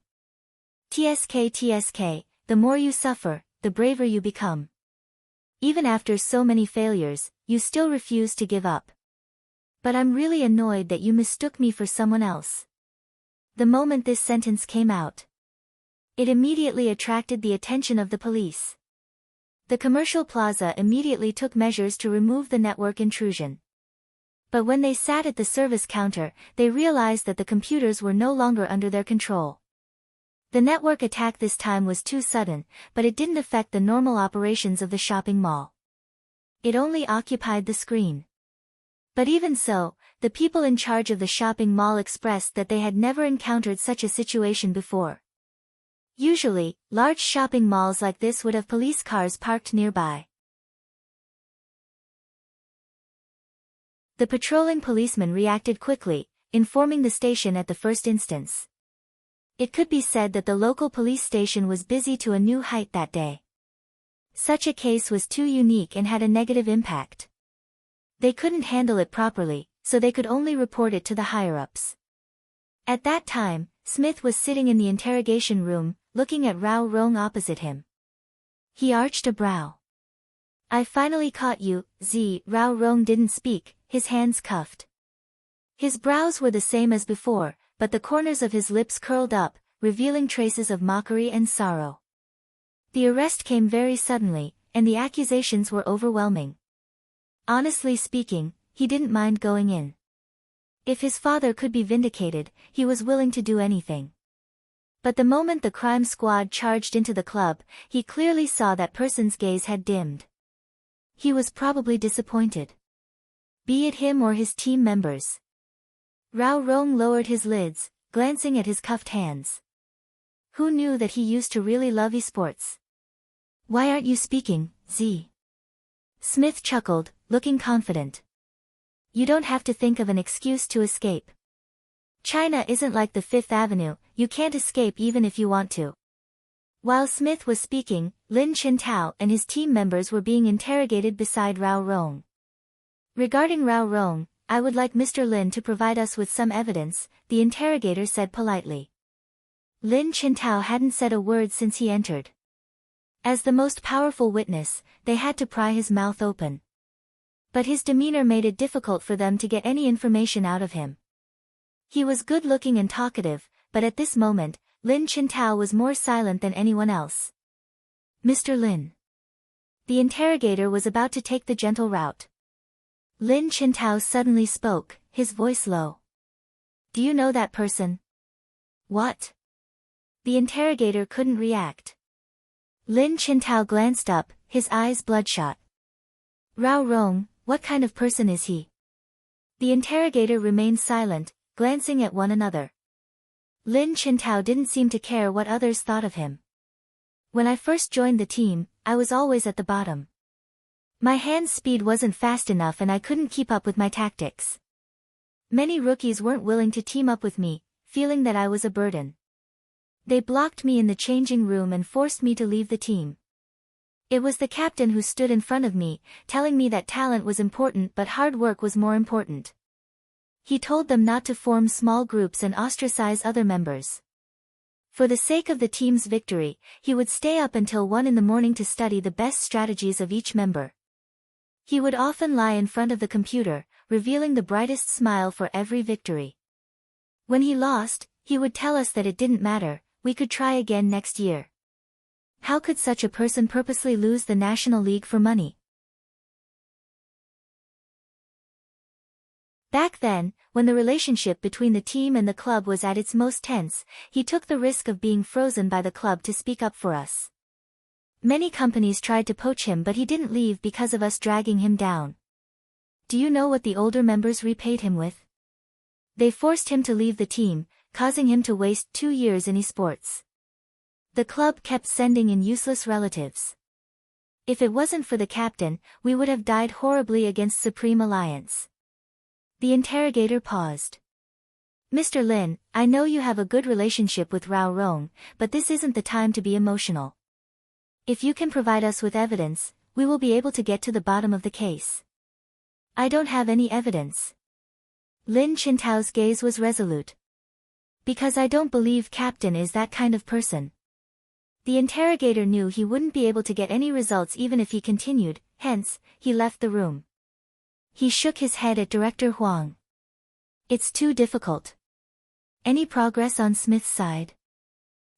TSK, the more you suffer, the braver you become. Even after so many failures, you still refuse to give up. But I'm really annoyed that you mistook me for someone else. The moment this sentence came out, it immediately attracted the attention of the police. The commercial plaza immediately took measures to remove the network intrusion. But when they sat at the service counter, they realized that the computers were no longer under their control. The network attack this time was too sudden, but it didn't affect the normal operations of the shopping mall. It only occupied the screen. But even so, the people in charge of the shopping mall expressed that they had never encountered such a situation before. Usually, large shopping malls like this would have police cars parked nearby. The patrolling policeman reacted quickly, informing the station at the first instance. It could be said that the local police station was busy to a new height that day. Such a case was too unique and had a negative impact. They couldn't handle it properly, so they could only report it to the higher-ups. At that time, Smith was sitting in the interrogation room, looking at Rao Rong opposite him. He arched a brow. I finally caught you, Z. Rao Rong didn't speak, his hands cuffed. His brows were the same as before, but the corners of his lips curled up, revealing traces of mockery and sorrow. The arrest came very suddenly, and the accusations were overwhelming. Honestly speaking, he didn't mind going in. If his father could be vindicated, he was willing to do anything. But the moment the crime squad charged into the club, he clearly saw that person's gaze had dimmed. He was probably disappointed. Be it him or his team members. Rao Rong lowered his lids, glancing at his cuffed hands. Who knew that he used to really love esports? Why aren't you speaking, Z? Smith chuckled, looking confident. You don't have to think of an excuse to escape. China isn't like the Fifth Avenue, you can't escape even if you want to. While Smith was speaking, Lin Chintao and his team members were being interrogated beside Rao Rong. Regarding Rao Rong, I would like Mr. Lin to provide us with some evidence, the interrogator said politely. Lin Chintao hadn't said a word since he entered. As the most powerful witness, they had to pry his mouth open. But his demeanor made it difficult for them to get any information out of him. He was good-looking and talkative, but at this moment, Lin Chintao was more silent than anyone else. Mr. Lin. The interrogator was about to take the gentle route. Lin Chintao suddenly spoke, his voice low. Do you know that person? What? The interrogator couldn't react. Lin Chintao glanced up, his eyes bloodshot. Rao Rong, what kind of person is he? The interrogator remained silent, glancing at one another. Lin Chintao didn't seem to care what others thought of him. When I first joined the team, I was always at the bottom. My hand speed wasn't fast enough and I couldn't keep up with my tactics. Many rookies weren't willing to team up with me, feeling that I was a burden. They blocked me in the changing room and forced me to leave the team. It was the captain who stood in front of me, telling me that talent was important but hard work was more important. He told them not to form small groups and ostracize other members. For the sake of the team's victory, he would stay up until 1 in the morning to study the best strategies of each member. He would often lie in front of the computer, revealing the brightest smile for every victory. When he lost, he would tell us that it didn't matter, we could try again next year. How could such a person purposely lose the National League for money? Back then, when the relationship between the team and the club was at its most tense, he took the risk of being frozen by the club to speak up for us. Many companies tried to poach him but he didn't leave because of us dragging him down. Do you know what the older members repaid him with? They forced him to leave the team, causing him to waste 2 years in esports. The club kept sending in useless relatives. If it wasn't for the captain, we would have died horribly against Supreme Alliance. The interrogator paused. Mr. Lin, I know you have a good relationship with Rao Rong, but this isn't the time to be emotional. If you can provide us with evidence, we will be able to get to the bottom of the case. I don't have any evidence. Lin Chintao's gaze was resolute. Because I don't believe Captain is that kind of person. The interrogator knew he wouldn't be able to get any results even if he continued, hence, he left the room. He shook his head at Director Huang. It's too difficult. Any progress on Smith's side?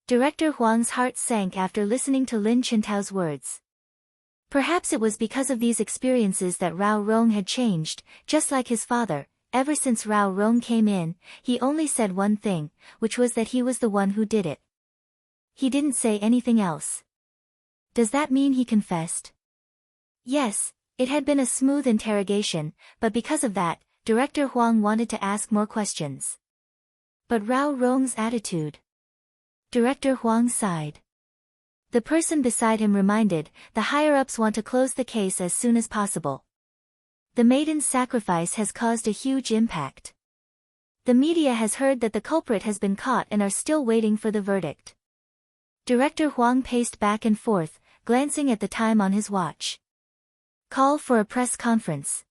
Director Huang's heart sank after listening to Lin Chintao's words. Perhaps it was because of these experiences that Rao Rong had changed, just like his father. Ever since Rao Rong came in, he only said one thing, which was that he was the one who did it. He didn't say anything else. Does that mean he confessed? Yes, it had been a smooth interrogation, but because of that, Director Huang wanted to ask more questions. But Rao Rong's attitude. Director Huang sighed. The person beside him reminded, the higher-ups want to close the case as soon as possible. The maiden's sacrifice has caused a huge impact. The media has heard that the culprit has been caught and are still waiting for the verdict. Director Huang paced back and forth, glancing at the time on his watch. Call for a press conference.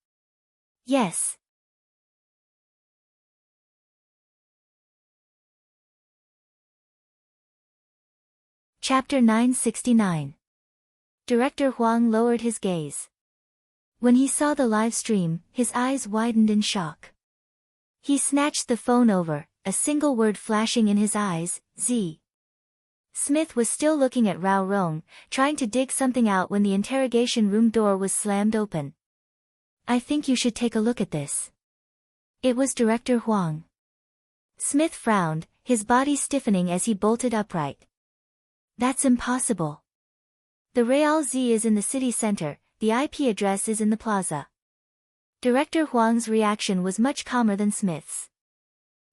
Yes. Chapter 969. Director Huang lowered his gaze. When he saw the live stream, his eyes widened in shock. He snatched the phone over, a single word flashing in his eyes, Z. Smith was still looking at Rao Rong, trying to dig something out when the interrogation room door was slammed open. I think you should take a look at this. It was Director Huang. Smith frowned, his body stiffening as he bolted upright. That's impossible. The Real Z is in the city center, the IP address is in the plaza. Director Huang's reaction was much calmer than Smith's.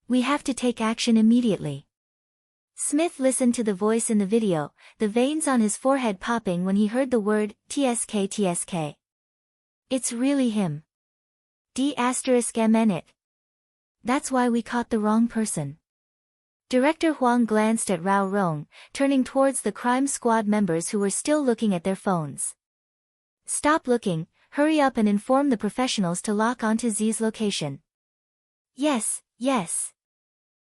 We have to take action immediately. Smith listened to the voice in the video, the veins on his forehead popping when he heard the word, TSK. It's really him. D*MN it. That's why we caught the wrong person. Director Huang glanced at Rao Rong, turning towards the crime squad members who were still looking at their phones. Stop looking, hurry up and inform the professionals to lock onto Z's location. Yes, yes.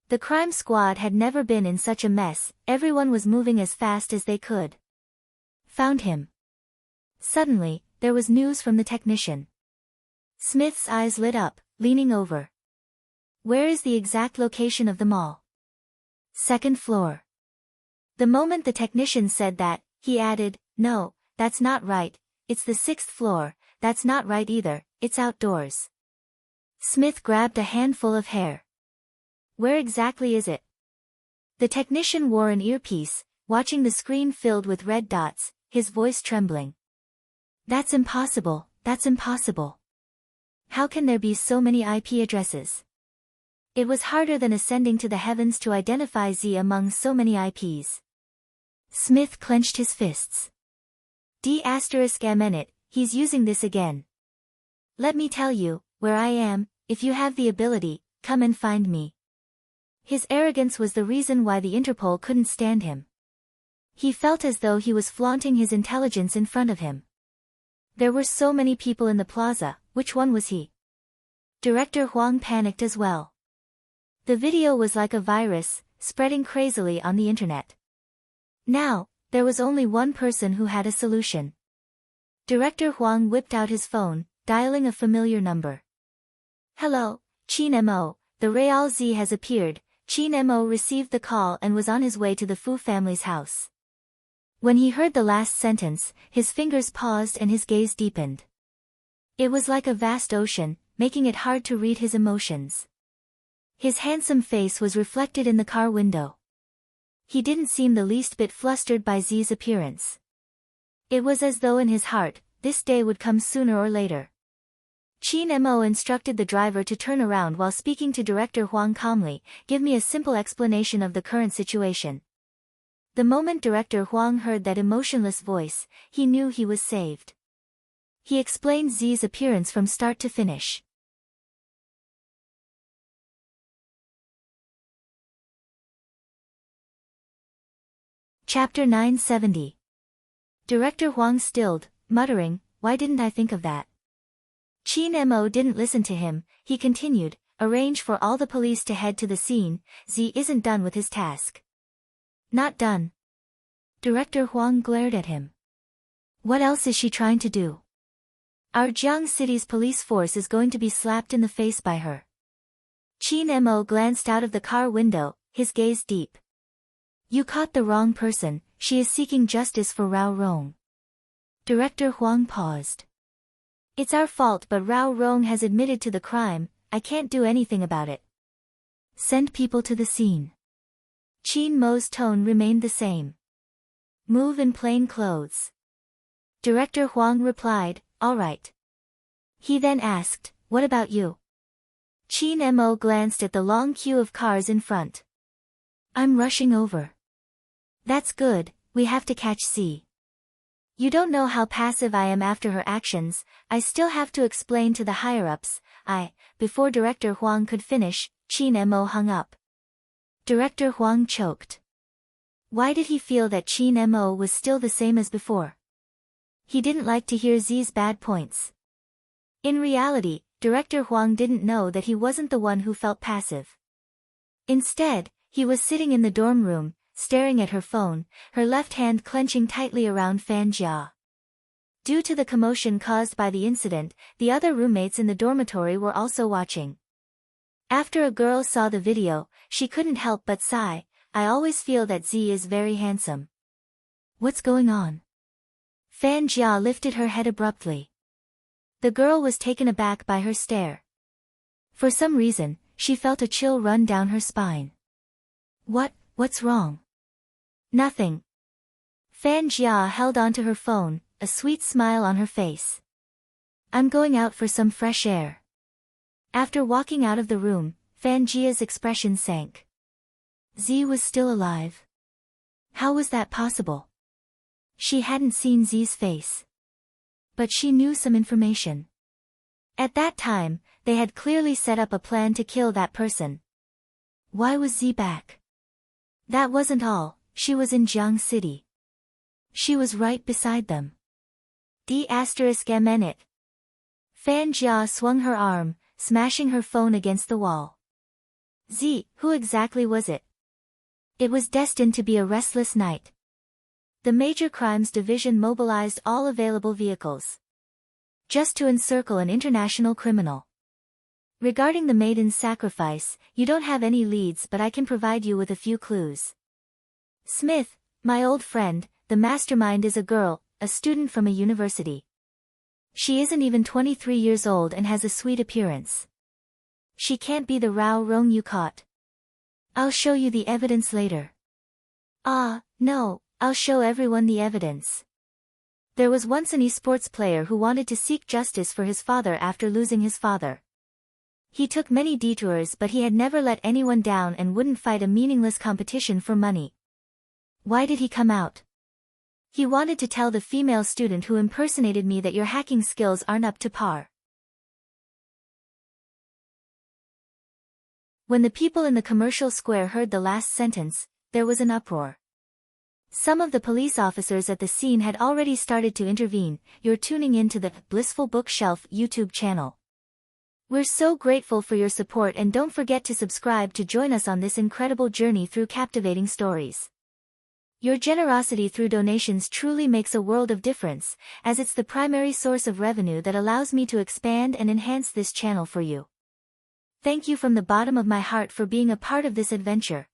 The crime squad had never been in such a mess, everyone was moving as fast as they could. Found him. Suddenly, there was news from the technician. Smith's eyes lit up, leaning over. Where is the exact location of the mall? Second floor. The moment the technician said that, he added, no, that's not right, it's the 6th floor, that's not right either, it's outdoors. Smith grabbed a handful of hair. Where exactly is it? The technician wore an earpiece, watching the screen filled with red dots, his voice trembling. That's impossible, that's impossible. How can there be so many IP addresses? It was harder than ascending to the heavens to identify Z among so many IPs. Smith clenched his fists. D****, he's using this again. Let me tell you, where I am, if you have the ability, come and find me. His arrogance was the reason why the Interpol couldn't stand him. He felt as though he was flaunting his intelligence in front of him. There were so many people in the plaza, which one was he? Director Huang panicked as well. The video was like a virus, spreading crazily on the internet. Now, there was only one person who had a solution. Director Huang whipped out his phone, dialing a familiar number. Hello, Qin Mo, the Real Z has appeared. Qin Mo received the call and was on his way to the Fu family's house. When he heard the last sentence, his fingers paused and his gaze deepened. It was like a vast ocean, making it hard to read his emotions. His handsome face was reflected in the car window. He didn't seem the least bit flustered by Z's appearance. It was as though in his heart, this day would come sooner or later. Qin Mo instructed the driver to turn around while speaking to Director Huang calmly, give me a simple explanation of the current situation. The moment Director Huang heard that emotionless voice, he knew he was saved. He explained Z's appearance from start to finish. Chapter 970. Director Huang stilled, muttering, why didn't I think of that? Qin Mo didn't listen to him, he continued, arrange for all the police to head to the scene, Z isn't done with his task. Not done. Director Huang glared at him. What else is she trying to do? Our Jiang City's police force is going to be slapped in the face by her. Qin Mo glanced out of the car window, his gaze deep. You caught the wrong person, she is seeking justice for Rao Rong. Director Huang paused. It's our fault but Rao Rong has admitted to the crime, I can't do anything about it. Send people to the scene. Qin Mo's tone remained the same. Move in plain clothes. Director Huang replied, all right. He then asked, what about you? Qin Mo glanced at the long queue of cars in front. I'm rushing over. That's good, we have to catch C. You don't know how passive I am after her actions, I still have to explain to the higher-ups, Before Director Huang could finish, Qin Mo hung up. Director Huang choked. Why did he feel that Qin Mo was still the same as before? He didn't like to hear Z's bad points. In reality, Director Huang didn't know that he wasn't the one who felt passive. Instead, he was sitting in the dorm room, staring at her phone, her left hand clenching tightly around Fan Jia. Due to the commotion caused by the incident, the other roommates in the dormitory were also watching. After a girl saw the video, she couldn't help but sigh, I always feel that Z is very handsome. What's going on? Fan Jia lifted her head abruptly. The girl was taken aback by her stare. For some reason, she felt a chill run down her spine. What's wrong? Nothing. Fan Jia held onto her phone, a sweet smile on her face. I'm going out for some fresh air. After walking out of the room, Fan Jia's expression sank. Z was still alive. How was that possible? She hadn't seen Z's face. But she knew some information. At that time, they had clearly set up a plan to kill that person. Why was Z back? That wasn't all, she was in Jiang City. She was right beside them. D*MN it. Fan Jia swung her arm, smashing her phone against the wall. Who exactly was it? It was destined to be a restless night. The Major Crimes Division mobilized all available vehicles, just to encircle an international criminal. Regarding the maiden's sacrifice, you don't have any leads, but I can provide you with a few clues. Smith, my old friend, the mastermind is a girl, a student from a university. She isn't even 23 years old and has a sweet appearance. She can't be the Rao Rong you caught. I'll show you the evidence later. No, I'll show everyone the evidence. There was once an esports player who wanted to seek justice for his father after losing his father. He took many detours, but he had never let anyone down and wouldn't fight a meaningless competition for money. Why did he come out? He wanted to tell the female student who impersonated me that your hacking skills aren't up to par. When the people in the commercial square heard the last sentence, there was an uproar. Some of the police officers at the scene had already started to intervene. You're tuning in to the Blissful Bookshelf YouTube channel. We're so grateful for your support, and don't forget to subscribe to join us on this incredible journey through captivating stories. Your generosity through donations truly makes a world of difference, as it's the primary source of revenue that allows me to expand and enhance this channel for you. Thank you from the bottom of my heart for being a part of this adventure.